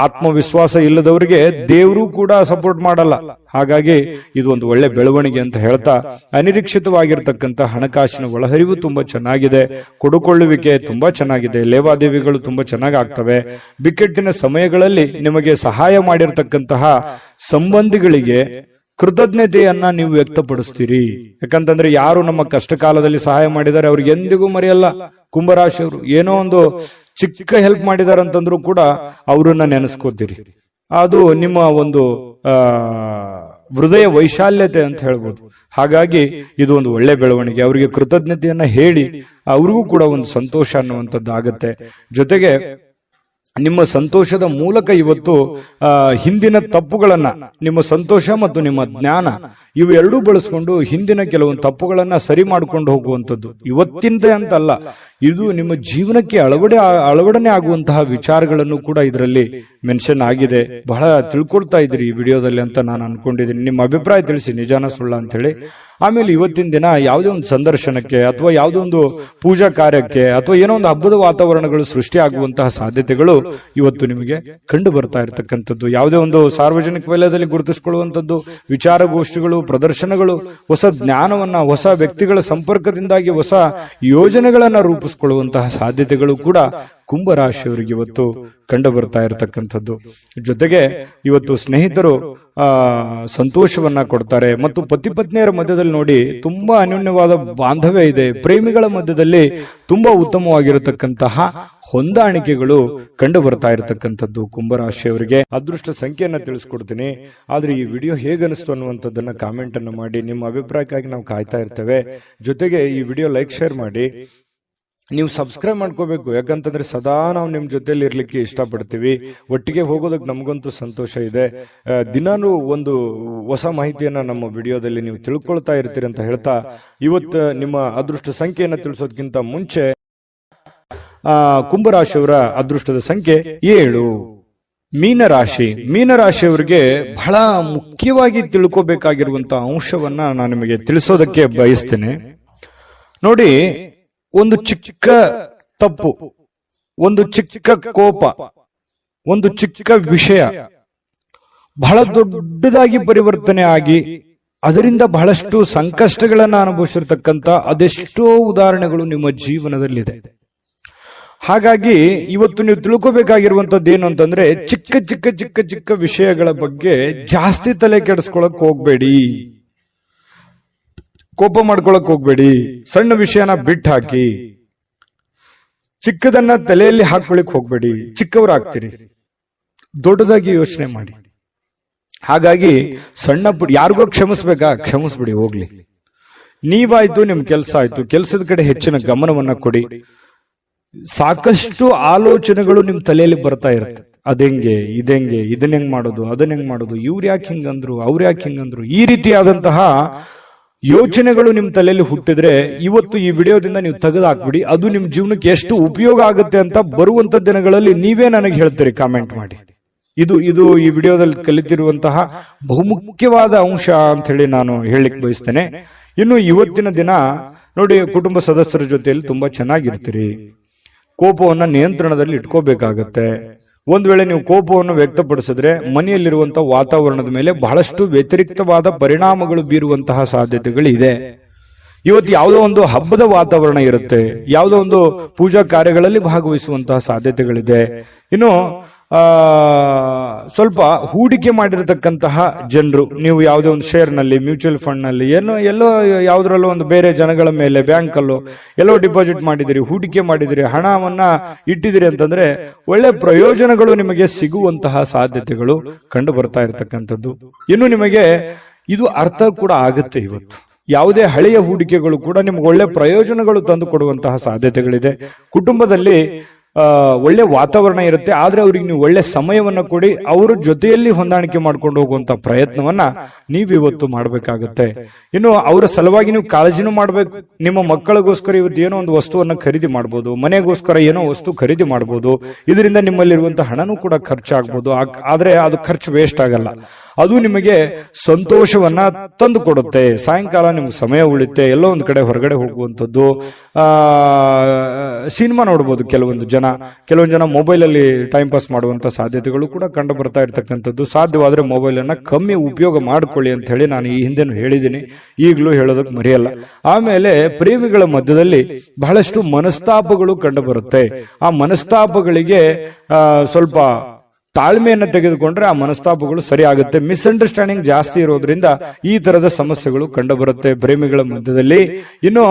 ಆತ್ಮವಿಶ್ವಾಸ ಇಲ್ಲದವರಿಗೆ ದೇವರು ಕೂಡ ಸಪೋರ್ಟ್ ಮಾಡಲ್ಲ. ಹಾಗಾಗಿ ಇದು ಒಂದು ಒಳ್ಳೆ ಬೆಳವಣಿಗೆ ಅಂತ ಹೇಳ್ತಾ, ಅನಿರೀಕ್ಷಿತವಾಗಿರ್ತಕ್ಕಂಥ ಹಣಕಾಸಿನ ಒಳಹರಿವು ತುಂಬಾ ಚೆನ್ನಾಗಿದೆ. ಕೊಡುಕೊಳ್ಳುವಿಕೆ ತುಂಬಾ ಚೆನ್ನಾಗಿದೆ. ಲೇವಾದೇವಿಗಳು ತುಂಬಾ ಚೆನ್ನಾಗಿ ಆಗ್ತವೆ. ಬಿಕ್ಕಟ್ಟಿನ ಸಮಯಗಳಲ್ಲಿ ನಿಮಗೆ ಸಹಾಯ ಮಾಡಿರ್ತಕ್ಕಂತಹ ಸಂಬಂಧಿಗಳಿಗೆ ಕೃತಜ್ಞತೆಯನ್ನ ನೀವು ವ್ಯಕ್ತಪಡಿಸ್ತೀರಿ. ಯಾಕಂತಂದ್ರೆ ಯಾರು ನಮ್ಮ ಕಷ್ಟ ಕಾಲದಲ್ಲಿ ಸಹಾಯ ಮಾಡಿದ್ದಾರೆ ಅವ್ರಿಗೆ ಎಂದಿಗೂ ಮರೆಯಲ್ಲ ಕುಂಭರಾಶಿಯವರು. ಏನೋ ಒಂದು ಚಿಕ್ಕ ಹೆಲ್ಪ್ ಮಾಡಿದಾರೆ ಅಂತಂದ್ರೂ ಕೂಡ ಅವರನ್ನ ನೆನೆಸ್ಕೋತೀರಿ. ಅದು ನಿಮ್ಮ ಒಂದು ಹೃದಯ ವೈಶಾಲ್ಯತೆ ಅಂತ ಹೇಳ್ಬೋದು. ಹಾಗಾಗಿ ಇದು ಒಂದು ಒಳ್ಳೆ ಬೆಳವಣಿಗೆ. ಅವರಿಗೆ ಕೃತಜ್ಞತೆಯನ್ನ ಹೇಳಿ ಅವ್ರಿಗೂ ಕೂಡ ಒಂದು ಸಂತೋಷ ಅನ್ನುವಂಥದ್ದು ಆಗತ್ತೆ. ಜೊತೆಗೆ ನಿಮ್ಮ ಸಂತೋಷದ ಮೂಲಕ ಇವತ್ತು ಹಿಂದಿನ ತಪ್ಪುಗಳನ್ನ, ನಿಮ್ಮ ಸಂತೋಷ ಮತ್ತು ನಿಮ್ಮ ಜ್ಞಾನ ಇವೆರಡೂ ಬಳಸ್ಕೊಂಡು ಹಿಂದಿನ ಕೆಲವೊಂದು ತಪ್ಪುಗಳನ್ನ ಸರಿ ಮಾಡ್ಕೊಂಡು ಹೋಗುವಂಥದ್ದು. ಇವತ್ತಿಂದ ಅಂತಲ್ಲ, ಇದು ನಿಮ್ಮ ಜೀವನಕ್ಕೆ ಅಳವಡನೆ ಆಗುವಂತಹ ವಿಚಾರಗಳನ್ನು ಕೂಡ ಇದರಲ್ಲಿ ಮೆನ್ಷನ್ ಆಗಿದೆ. ಬಹಳ ತಿಳ್ಕೊಳ್ತಾ ಇದ್ರಿ ಈ ವಿಡಿಯೋದಲ್ಲಿ ಅಂತ ನಾನು ಅನ್ಕೊಂಡಿದ್ದೀನಿ. ನಿಮ್ಮ ಅಭಿಪ್ರಾಯ ತಿಳಿಸಿ, ನಿಜಾನ ಸುಳ್ಳ ಅಂತ ಹೇಳಿ. ಆಮೇಲೆ ಇವತ್ತಿನ ದಿನ ಯಾವುದೇ ಒಂದು ಸಂದರ್ಶನಕ್ಕೆ ಅಥವಾ ಯಾವುದೋ ಒಂದು ಪೂಜಾ ಕಾರ್ಯಕ್ಕೆ ಅಥವಾ ಏನೋ ಒಂದು ಹಬ್ಬದ ವಾತಾವರಣಗಳು ಸೃಷ್ಟಿಯಾಗುವಂತಹ ಸಾಧ್ಯತೆಗಳು ಇವತ್ತು ನಿಮಗೆ ಕಂಡು ಬರ್ತಾ ಇರತಕ್ಕಂಥದ್ದು. ಯಾವುದೇ ಒಂದು ಸಾರ್ವಜನಿಕ ವಲಯದಲ್ಲಿ ಗುರುತಿಸಿಕೊಳ್ಳುವಂಥದ್ದು, ವಿಚಾರಗೋಷ್ಠಿಗಳು, ಪ್ರದರ್ಶನಗಳು, ಹೊಸ ಜ್ಞಾನವನ್ನ, ಹೊಸ ವ್ಯಕ್ತಿಗಳ ಸಂಪರ್ಕದಿಂದಾಗಿ ಹೊಸ ಯೋಜನೆಗಳನ್ನ ರೂಪಿಸಿಕೊಳ್ಳುವಂತಹ ಸಾಧ್ಯತೆಗಳು ಕೂಡ ಕುಂಭರಾಶಿಯವರಿಗೆ ಇವತ್ತು ಕಂಡು ಬರ್ತಾ ಇರತಕ್ಕಂಥದ್ದು. ಜೊತೆಗೆ ಇವತ್ತು ಸ್ನೇಹಿತರು ಸಂತೋಷವನ್ನ ಕೊಡ್ತಾರೆ ಮತ್ತು ಪತಿ ಪತ್ನಿಯರ ಮಧ್ಯದಲ್ಲಿ ನೋಡಿ ತುಂಬಾ ಅನ್ಯೋನ್ಯವಾದ ಬಾಂಧವ್ಯ ಇದೆ. ಪ್ರೇಮಿಗಳ ಮಧ್ಯದಲ್ಲಿ ತುಂಬಾ ಉತ್ತಮವಾಗಿರತಕ್ಕಂತಹ ಹೊಂದಾಣಿಕೆಗಳು ಕಂಡು ಬರ್ತಾ ಇರತಕ್ಕಂಥದ್ದು ಕುಂಭರಾಶಿಯವರಿಗೆ. ಅದೃಷ್ಟ ಸಂಖ್ಯೆಯನ್ನ ತಿಳಿಸ್ಕೊಡ್ತೀನಿ, ಆದ್ರೆ ಈ ವಿಡಿಯೋ ಹೇಗನಿಸ್ತು ಅನ್ನುವಂಥದ್ದನ್ನ ಕಾಮೆಂಟ್ ಅನ್ನು ಮಾಡಿ. ನಿಮ್ಮ ಅಭಿಪ್ರಾಯಕ್ಕಾಗಿ ನಾವು ಕಾಯ್ತಾ ಇರ್ತೇವೆ. ಜೊತೆಗೆ ಈ ವಿಡಿಯೋ ಲೈಕ್, ಶೇರ್ ಮಾಡಿ. ನೀವು ಸಬ್ಸ್ಕ್ರೈಬ್ ಮಾಡ್ಕೋಬೇಕು, ಯಾಕಂತಂದ್ರೆ ಸದಾ ನಾವು ನಿಮ್ ಜೊತೆಲಿ ಇರ್ಲಿಕ್ಕೆ ಇಷ್ಟಪಡ್ತೀವಿ. ಒಟ್ಟಿಗೆ ಹೋಗೋದಕ್ಕೆ ನಮಗಂತೂ ಸಂತೋಷ ಇದೆ. ದಿನಾನು ಒಂದು ಹೊಸ ಮಾಹಿತಿಯನ್ನ ನಮ್ಮ ವಿಡಿಯೋದಲ್ಲಿ ನೀವು ತಿಳ್ಕೊಳ್ತಾ ಇರ್ತೀರಿ ಅಂತ ಹೇಳ್ತಾ, ಇವತ್ತು ನಿಮ್ಮ ಅದೃಷ್ಟ ಸಂಖ್ಯೆಯನ್ನ ತಿಳಿಸೋದಕ್ಕಿಂತ ಮುಂಚೆ ಕುಂಭರಾಶಿಯವರ ಅದೃಷ್ಟದ ಸಂಖ್ಯೆ 7. ಮೀನರಾಶಿ. ಮೀನರಾಶಿಯವರಿಗೆ ಬಹಳ ಮುಖ್ಯವಾಗಿ ತಿಳ್ಕೋಬೇಕಾಗಿರುವಂತಹ ಅಂಶವನ್ನ ನಾನು ನಿಮಗೆ ತಿಳಿಸೋದಕ್ಕೆ ಬಯಸ್ತೇನೆ. ನೋಡಿ, ಒಂದು ಚಿಕ್ಕ ತಪ್ಪು, ಒಂದು ಚಿಕ್ಕ ಕೋಪ, ಒಂದು ಚಿಕ್ಕ ವಿಷಯ ಬಹಳ ದೊಡ್ಡದಾಗಿ ಪರಿವರ್ತನೆ ಆಗಿ ಅದರಿಂದ ಬಹಳಷ್ಟು ಸಂಕಷ್ಟಗಳನ್ನು ಅನುಭವಿಸಿರ್ತಕ್ಕಂಥ ಅದೆಷ್ಟೋ ಉದಾಹರಣೆಗಳು ನಿಮ್ಮ ಜೀವನದಲ್ಲಿದೆ. ಹಾಗಾಗಿ ಇವತ್ತು ನೀವು ತಿಳ್ಕೋಬೇಕಾಗಿರುವಂತದ್ದು ಏನು ಅಂತಂದ್ರೆ, ಚಿಕ್ಕ ಚಿಕ್ಕ ಚಿಕ್ಕ ಚಿಕ್ಕ ವಿಷಯಗಳ ಬಗ್ಗೆ ಜಾಸ್ತಿ ತಲೆ ಕೆಡಿಸ್ಕೊಳಕ್ ಹೋಗ್ಬೇಡಿ, ಕೋಪ ಮಾಡ್ಕೊಳಕ್ ಹೋಗ್ಬೇಡಿ. ಸಣ್ಣ ವಿಷಯನ ಬಿಟ್ಟು ಹಾಕಿ, ಚಿಕ್ಕದನ್ನ ತಲೆಯಲ್ಲಿ ಹಾಕೊಳ್ಳಿಕ್ ಹೋಗ್ಬೇಡಿ. ಚಿಕ್ಕವರಾಗ್ತೀರಿ, ದೊಡ್ಡದಾಗಿ ಯೋಚನೆ ಮಾಡಿ. ಹಾಗಾಗಿ ಸಣ್ಣ ಯಾರಿಗೋ ಕ್ಷಮಿಸ್ಬೇಕಾ, ಕ್ಷಮಿಸ್ಬಿಡಿ, ಹೋಗ್ಲಿ. ನೀವಾಯ್ತು, ನಿಮ್ ಕೆಲಸ ಆಯ್ತು, ಕೆಲಸದ ಕಡೆ ಹೆಚ್ಚಿನ ಗಮನವನ್ನ ಕೊಡಿ. ಸಾಕಷ್ಟು ಆಲೋಚನೆಗಳು ನಿಮ್ ತಲೆಯಲ್ಲಿ ಬರ್ತಾ ಇರುತ್ತೆ. ಅದೆಂಗೆ, ಇದೆಂಗೆ, ಇದನ್ನ ಹೆಂಗ್ ಮಾಡೋದು, ಅದನ್ನ ಹೆಂಗ್ ಮಾಡೋದು, ಇವ್ರು ಯಾಕೆ ಹಿಂಗಂದ್ರು, ಅವ್ರು ಯಾಕೆ ಹಿಂಗಂದ್ರು, ಈ ರೀತಿಯಾದಂತಹ ಯೋಚನೆಗಳು ನಿಮ್ ತಲೆಯಲ್ಲಿ ಹುಟ್ಟಿದ್ರೆ ಇವತ್ತು ಈ ವಿಡಿಯೋದಿಂದ ನೀವು ತೆಗೆದುಹಾಕ್ಬಿಡಿ. ಅದು ನಿಮ್ ಜೀವನಕ್ಕೆ ಎಷ್ಟು ಉಪಯೋಗ ಆಗುತ್ತೆ ಅಂತ ಬರುವಂತ ದಿನಗಳಲ್ಲಿ ನೀವೇ ನನಗೆ ಹೇಳ್ತೀರಿ, ಕಾಮೆಂಟ್ ಮಾಡಿ. ಇದು ಈ ವಿಡಿಯೋದಲ್ಲಿ ಕಲಿತಿರುವಂತಹ ಬಹುಮುಖ್ಯವಾದ ಅಂಶ ಅಂತ ಹೇಳಿ ನಾನು ಹೇಳಲಿಕ್ಕೆ ಬಯಸ್ತೇನೆ. ಇನ್ನು ಇವತ್ತಿನ ದಿನ ನೋಡಿ, ಕುಟುಂಬ ಸದಸ್ಯರ ಜೊತೆಯಲ್ಲಿ ತುಂಬಾ ಚೆನ್ನಾಗಿರ್ತೀರಿ. ಕೋಪವನ್ನ ನಿಯಂತ್ರಣದಲ್ಲಿ ಇಟ್ಕೋಬೇಕಾಗತ್ತೆ. ಒಂದ್ ವೇಳೆ ನೀವು ಕೋಪವನ್ನು ವ್ಯಕ್ತಪಡಿಸಿದ್ರೆ ಮನೆಯಲ್ಲಿರುವಂತಹ ವಾತಾವರಣದ ಮೇಲೆ ಬಹಳಷ್ಟು ವ್ಯತಿರಿಕ್ತವಾದ ಪರಿಣಾಮಗಳು ಬೀರುವಂತಹ ಸಾಧ್ಯತೆಗಳಿದೆ. ಇವತ್ತು ಯಾವುದೋ ಒಂದು ಹಬ್ಬದ ವಾತಾವರಣ ಇರುತ್ತೆ, ಯಾವುದೋ ಒಂದು ಪೂಜಾ ಕಾರ್ಯಗಳಲ್ಲಿ ಭಾಗವಹಿಸುವಂತಹ ಸಾಧ್ಯತೆಗಳಿದೆ. ಇನ್ನು ಸ್ವಲ್ಪ ಹೂಡಿಕೆ ಮಾಡಿರತಕ್ಕಂತಹ ಜನರು, ನೀವು ಯಾವುದೇ ಒಂದು ಶೇರ್ ನಲ್ಲಿ, ಮ್ಯೂಚುವಲ್ ಫಂಡ್ ನಲ್ಲಿ, ಎಲ್ಲೋ ಯಾವುದ್ರಲ್ಲೋ ಒಂದು ಬೇರೆ ಜನಗಳ ಮೇಲೆ, ಬ್ಯಾಂಕ್ ಅಲ್ಲೋ ಎಲ್ಲೋ ಡಿಪಾಸಿಟ್ ಮಾಡಿದಿರಿ, ಹೂಡಿಕೆ ಮಾಡಿದಿರಿ, ಹಣವನ್ನ ಇಟ್ಟಿದಿರಿ ಅಂತಂದ್ರೆ ಒಳ್ಳೆ ಪ್ರಯೋಜನಗಳು ನಿಮಗೆ ಸಿಗುವಂತಹ ಸಾಧ್ಯತೆಗಳು ಕಂಡು ಬರ್ತಾ ಇರತಕ್ಕಂಥದ್ದು. ಇನ್ನು ನಿಮಗೆ ಇದು ಅರ್ಥ ಕೂಡ ಆಗುತ್ತೆ. ಇವತ್ತು ಯಾವುದೇ ಹಳೆಯ ಹೂಡಿಕೆಗಳು ಕೂಡ ನಿಮ್ಗೆ ಒಳ್ಳೆ ಪ್ರಯೋಜನಗಳು ತಂದು ಕೊಡುವಂತಹ ಸಾಧ್ಯತೆಗಳಿದೆ. ಕುಟುಂಬದಲ್ಲಿ ಒಳ್ಳೆ ವಾತಾವರಣ ಇರುತ್ತೆ, ಆದ್ರೆ ಅವ್ರಿಗೆ ನೀವು ಒಳ್ಳೆ ಸಮಯವನ್ನ ಕೊಡಿ, ಅವರ ಜೊತೆಯಲ್ಲಿ ಹೊಂದಾಣಿಕೆ ಮಾಡ್ಕೊಂಡು ಹೋಗುವಂತ ಪ್ರಯತ್ನವನ್ನ ನೀವಿವತ್ತು ಮಾಡ್ಬೇಕಾಗತ್ತೆ. ಇನ್ನು ಅವರ ಸಲುವಾಗಿ ನೀವು ಕಾಳಜಿನೂ ಮಾಡ್ಬೇಕು. ನಿಮ್ಮ ಮಕ್ಕಳಿಗೋಸ್ಕರ ಇವತ್ತು ಏನೋ ಒಂದು ವಸ್ತುವನ್ನ ಖರೀದಿ ಮಾಡ್ಬೋದು, ಮನೆಗೋಸ್ಕರ ಏನೋ ವಸ್ತು ಖರೀದಿ ಮಾಡ್ಬೋದು. ಇದರಿಂದ ನಿಮ್ಮಲ್ಲಿರುವಂತಹ ಹಣನೂ ಕೂಡ ಖರ್ಚಾಗ್ಬೋದು. ಆದ್ರೆ ಅದು ಖರ್ಚು ವೇಸ್ಟ್ ಆಗಲ್ಲ, ಅದು ನಿಮಗೆ ಸಂತೋಷವನ್ನ ತಂದು ಕೊಡುತ್ತೆ. ಸಾಯಂಕಾಲ ನಿಮ್ಗೆ ಸಮಯ ಉಳಿತೆ, ಎಲ್ಲೋ ಒಂದ್ ಕಡೆ ಹೊರಗಡೆ ಹೋಗುವಂಥದ್ದು, ಸಿನಿಮಾ ನೋಡ್ಬೋದು. ಕೆಲವೊಂದು ಜನ ಮೊಬೈಲ್ ಅಲ್ಲಿ ಟೈಮ್ ಪಾಸ್ ಮಾಡುವಂತ ಸಾಧ್ಯತೆಗಳು ಕೂಡ ಕಂಡು ಬರ್ತಾ ಇರ್ತಕ್ಕಂಥದ್ದು. ಸಾಧ್ಯವಾದ್ರೆ ಮೊಬೈಲ್ ಅನ್ನ ಕಮ್ಮಿ ಉಪಯೋಗ ಮಾಡ್ಕೊಳ್ಳಿ ಅಂತ ಹೇಳಿ ನಾನು ಈ ಹಿಂದೆನೂ ಹೇಳಿದ್ದೀನಿ, ಈಗಲೂ ಹೇಳೋದಕ್ಕೆ ಮರೆಯಲ್ಲ. ಆಮೇಲೆ ಪ್ರೇಮಿಗಳ ಮಧ್ಯದಲ್ಲಿ ಬಹಳಷ್ಟು ಮನಸ್ತಾಪಗಳು ಕಂಡು ಬರುತ್ತೆ. ಆ ಮನಸ್ತಾಪಗಳಿಗೆ ಸ್ವಲ್ಪ ತಾಳ್ಮೆಯನ್ನು ತೆಗೆದುಕೊಂಡ್ರೆ ಆ ಮನಸ್ತಾಪಗಳು ಸರಿ ಆಗುತ್ತೆ. ಮಿಸ್ಅಂಡರ್ಸ್ಟ್ಯಾಂಡಿಂಗ್ ಜಾಸ್ತಿ ಇರೋದ್ರಿಂದ ಈ ತರದ ಸಮಸ್ಯೆಗಳು ಕಂಡು ಬರುತ್ತೆ ಪ್ರೇಮಿಗಳ ಮಧ್ಯದಲ್ಲಿ. ಇನ್ನು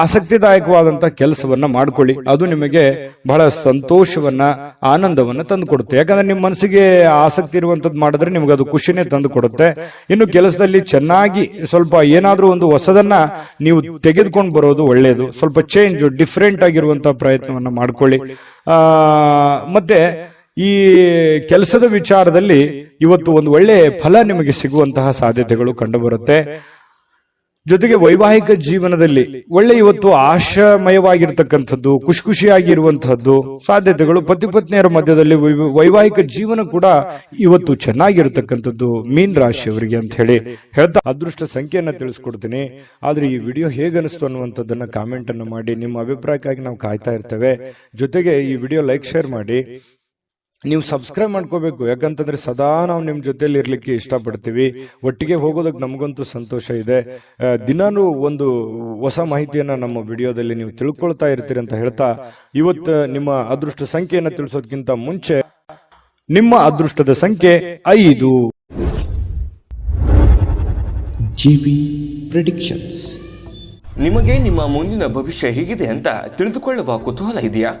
ಆಸಕ್ತಿದಾಯಕವಾದಂತ ಕೆಲಸವನ್ನ ಮಾಡ್ಕೊಳ್ಳಿ, ಅದು ನಿಮಗೆ ಬಹಳ ಸಂತೋಷವನ್ನ, ಆನಂದವನ್ನ ತಂದು ಕೊಡುತ್ತೆ. ಯಾಕಂದ್ರೆ ನಿಮ್ಮ ಮನಸ್ಸಿಗೆ ಆಸಕ್ತಿ ಇರುವಂತದ್ದು ಮಾಡಿದ್ರೆ ನಿಮ್ಗೆ ಅದು ಖುಷಿನೇ ತಂದು ಕೊಡುತ್ತೆ. ಇನ್ನು ಕೆಲಸದಲ್ಲಿ ಚೆನ್ನಾಗಿ ಸ್ವಲ್ಪ ಏನಾದ್ರೂ ಒಂದು ಹೊಸದನ್ನ ನೀವು ತೆಗೆದುಕೊಂಡು ಬರೋದು ಒಳ್ಳೆಯದು. ಸ್ವಲ್ಪ ಚೇಂಜ್, ಡಿಫ್ರೆಂಟ್ ಆಗಿರುವಂತಹ ಪ್ರಯತ್ನವನ್ನ ಮಾಡ್ಕೊಳ್ಳಿ. ಮತ್ತೆ ಈ ಕೆಲಸದ ವಿಚಾರದಲ್ಲಿ ಇವತ್ತು ಒಂದು ಒಳ್ಳೆ ಫಲ ನಿಮಗೆ ಸಿಗುವಂತಹ ಸಾಧ್ಯತೆಗಳು ಕಂಡು ಬರುತ್ತೆ. ಜೊತೆಗೆ ವೈವಾಹಿಕ ಜೀವನದಲ್ಲಿ ಒಳ್ಳೆ ಇವತ್ತು ಆಶಾಮಯವಾಗಿರ್ತಕ್ಕಂಥದ್ದು, ಖುಷಿಯಾಗಿರುವಂತಹದ್ದು ಸಾಧ್ಯತೆಗಳು, ಪತಿ ಪತ್ನಿಯರ ಮಧ್ಯದಲ್ಲಿ ವೈವಾಹಿಕ ಜೀವನ ಕೂಡ ಇವತ್ತು ಚೆನ್ನಾಗಿರ್ತಕ್ಕಂಥದ್ದು ಮೀನ್ ರಾಶಿಯವರಿಗೆ ಅಂತ ಹೇಳಿ ಹೇಳ್ತಾ ಅದೃಷ್ಟ ಸಂಖ್ಯೆಯನ್ನ ತಿಳಿಸ್ಕೊಡ್ತೀನಿ. ಆದ್ರೆ ಈ ವಿಡಿಯೋ ಹೇಗನಿಸ್ತು ಅನ್ನುವಂಥದ್ದನ್ನ ಕಾಮೆಂಟ್ ಅನ್ನು ಮಾಡಿ. ನಿಮ್ಮ ಅಭಿಪ್ರಾಯಕ್ಕಾಗಿ ನಾವು ಕಾಯ್ತಾ ಇರ್ತೇವೆ. ಜೊತೆಗೆ ಈ ವಿಡಿಯೋ ಲೈಕ್ ಶೇರ್ ಮಾಡಿ. ನೀವು ಸಬ್ಸ್ಕ್ರೈಬ್ ಮಾಡ್ಕೋಬೇಕು, ಯಾಕಂತಂದ್ರೆ ಸದಾ ನಾವು ನಿಮ್ ಜೊತೆಲಿ ಇರ್ಲಿಕ್ಕೆ ಇಷ್ಟಪಡ್ತೀವಿ. ಒಟ್ಟಿಗೆ ಹೋಗೋದಕ್ಕೆ ನಮಗಂತೂ ಸಂತೋಷ ಇದೆ. ದಿನಾನು ಒಂದು ಹೊಸ ಮಾಹಿತಿಯನ್ನ ನಮ್ಮ ವಿಡಿಯೋದಲ್ಲಿ ನೀವು ತಿಳ್ಕೊಳ್ತಾ ಇರ್ತೀರಿ ಅಂತ ಹೇಳ್ತಾ, ಇವತ್ತು ನಿಮ್ಮ ಅದೃಷ್ಟ ಸಂಖ್ಯೆಯನ್ನ ತಿಳಿಸೋದಕ್ಕಿಂತ ಮುಂಚೆ ನಿಮ್ಮ ಅದೃಷ್ಟದ ಸಂಖ್ಯೆ 5. GB predictions. ನಿಮಗೆ ನಿಮ್ಮ ಮುಂದಿನ ಭವಿಷ್ಯ ಹೇಗಿದೆ ಅಂತ ತಿಳಿದುಕೊಳ್ಳುವ ಕುತೂಹಲ ಇದೆಯಾ?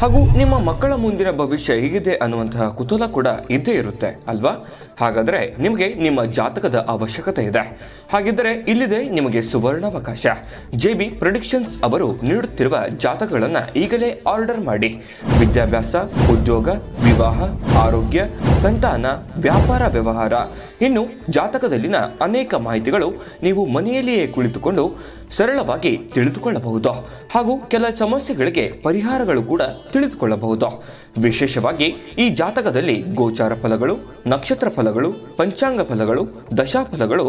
ಹಾಗೂ ನಿಮ್ಮ ಮಕ್ಕಳ ಮುಂದಿನ ಭವಿಷ್ಯ ಹೇಗಿದೆ ಅನ್ನುವಂತಹ ಕುತೂಹಲ ಕೂಡ ಇದ್ದೇ ಇರುತ್ತೆ ಅಲ್ವಾ? ಹಾಗಾದರೆ ನಿಮಗೆ ನಿಮ್ಮ ಜಾತಕದ ಅವಶ್ಯಕತೆ ಇದೆ. ಹಾಗಿದ್ದರೆ ಇಲ್ಲಿದೆ ನಿಮಗೆ ಸುವರ್ಣಾವಕಾಶ. JB ಪ್ರೆಡಿಕ್ಷನ್ಸ್ ಅವರು ನೀಡುತ್ತಿರುವ ಜಾತಕಗಳನ್ನು ಈಗಲೇ ಆರ್ಡರ್ ಮಾಡಿ. ವಿದ್ಯಾಭ್ಯಾಸ, ಉದ್ಯೋಗ, ವಿವಾಹ, ಆರೋಗ್ಯ, ಸಂತಾನ, ವ್ಯಾಪಾರ ವ್ಯವಹಾರ, ಇನ್ನು ಜಾತಕದಲ್ಲಿನ ಅನೇಕ ಮಾಹಿತಿಗಳು ನೀವು ಮನೆಯಲ್ಲಿಯೇ ಕುಳಿತುಕೊಂಡು ಸರಳವಾಗಿ ತಿಳಿದುಕೊಳ್ಳಬಹುದು. ಹಾಗೂ ಕೆಲ ಸಮಸ್ಯೆಗಳಿಗೆ ಪರಿಹಾರಗಳು ಕೂಡ ತಿಳಿದುಕೊಳ್ಳಬಹುದು. ವಿಶೇಷವಾಗಿ ಈ ಜಾತಕದಲ್ಲಿ ಗೋಚಾರ ಫಲಗಳು, ನಕ್ಷತ್ರ ಫಲಗಳು, ಪಂಚಾಂಗ ಫಲಗಳು, ದಶಾಫಲಗಳು,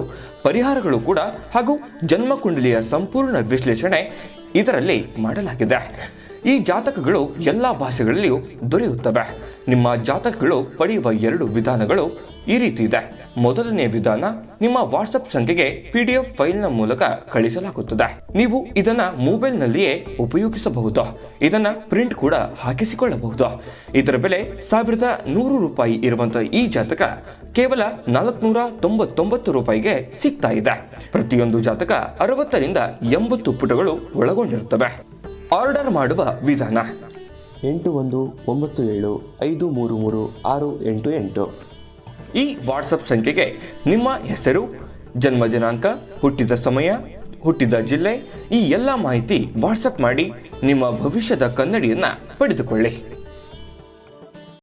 ಪರಿಹಾರಗಳು ಕೂಡ ಹಾಗೂ ಜನ್ಮಕುಂಡಲಿಯ ಸಂಪೂರ್ಣ ವಿಶ್ಲೇಷಣೆ ಇದರಲ್ಲಿ ಮಾಡಲಾಗಿದೆ. ಈ ಜಾತಕಗಳು ಎಲ್ಲ ಭಾಷೆಗಳಲ್ಲಿಯೂ ದೊರೆಯುತ್ತವೆ. ನಿಮ್ಮ ಜಾತಕಗಳು ಪಡೆಯುವ 2 ವಿಧಾನಗಳು ಈ ರೀತಿ ಇದೆ. ಮೊದಲನೇ ವಿಧಾನ, ನಿಮ್ಮ ವಾಟ್ಸಪ್ ಸಂಖ್ಯೆಗೆ PDF ಫೈಲ್ನ ಮೂಲಕ ಕಳಿಸಲಾಗುತ್ತದೆ. ನೀವು ಇದನ್ನ ಮೊಬೈಲ್ನಲ್ಲಿಯೇ ಉಪಯೋಗಿಸಬಹುದು. ಇದನ್ನ ಪ್ರಿಂಟ್ ಕೂಡ ಹಾಕಿಸಿಕೊಳ್ಳಬಹುದು. ಇದರ ಬೆಲೆ 1100 ರೂಪಾಯಿ ಇರುವಂತಹ ಈ ಜಾತಕ ಕೇವಲ 499 ರೂಪಾಯಿಗೆ ಸಿಗ್ತಾ ಇದೆ. ಪ್ರತಿಯೊಂದು ಜಾತಕ 60 ರಿಂದ 80 ಪುಟಗಳು ಒಳಗೊಂಡಿರುತ್ತವೆ. ಆರ್ಡರ್ ಮಾಡುವ ವಿಧಾನ: 8197533688. ಈ ವಾಟ್ಸಪ್ ಸಂಖ್ಯೆಗೆ ನಿಮ್ಮ ಹೆಸರು, ಜನ್ಮ ದಿನಾಂಕ, ಹುಟ್ಟಿದ ಸಮಯ, ಹುಟ್ಟಿದ ಜಿಲ್ಲೆ, ಈ ಎಲ್ಲ ಮಾಹಿತಿ ವಾಟ್ಸಪ್ ಮಾಡಿ ನಿಮ್ಮ ಭವಿಷ್ಯದ ಕನ್ನಡಿಯನ್ನ ಪಡೆದುಕೊಳ್ಳಿ.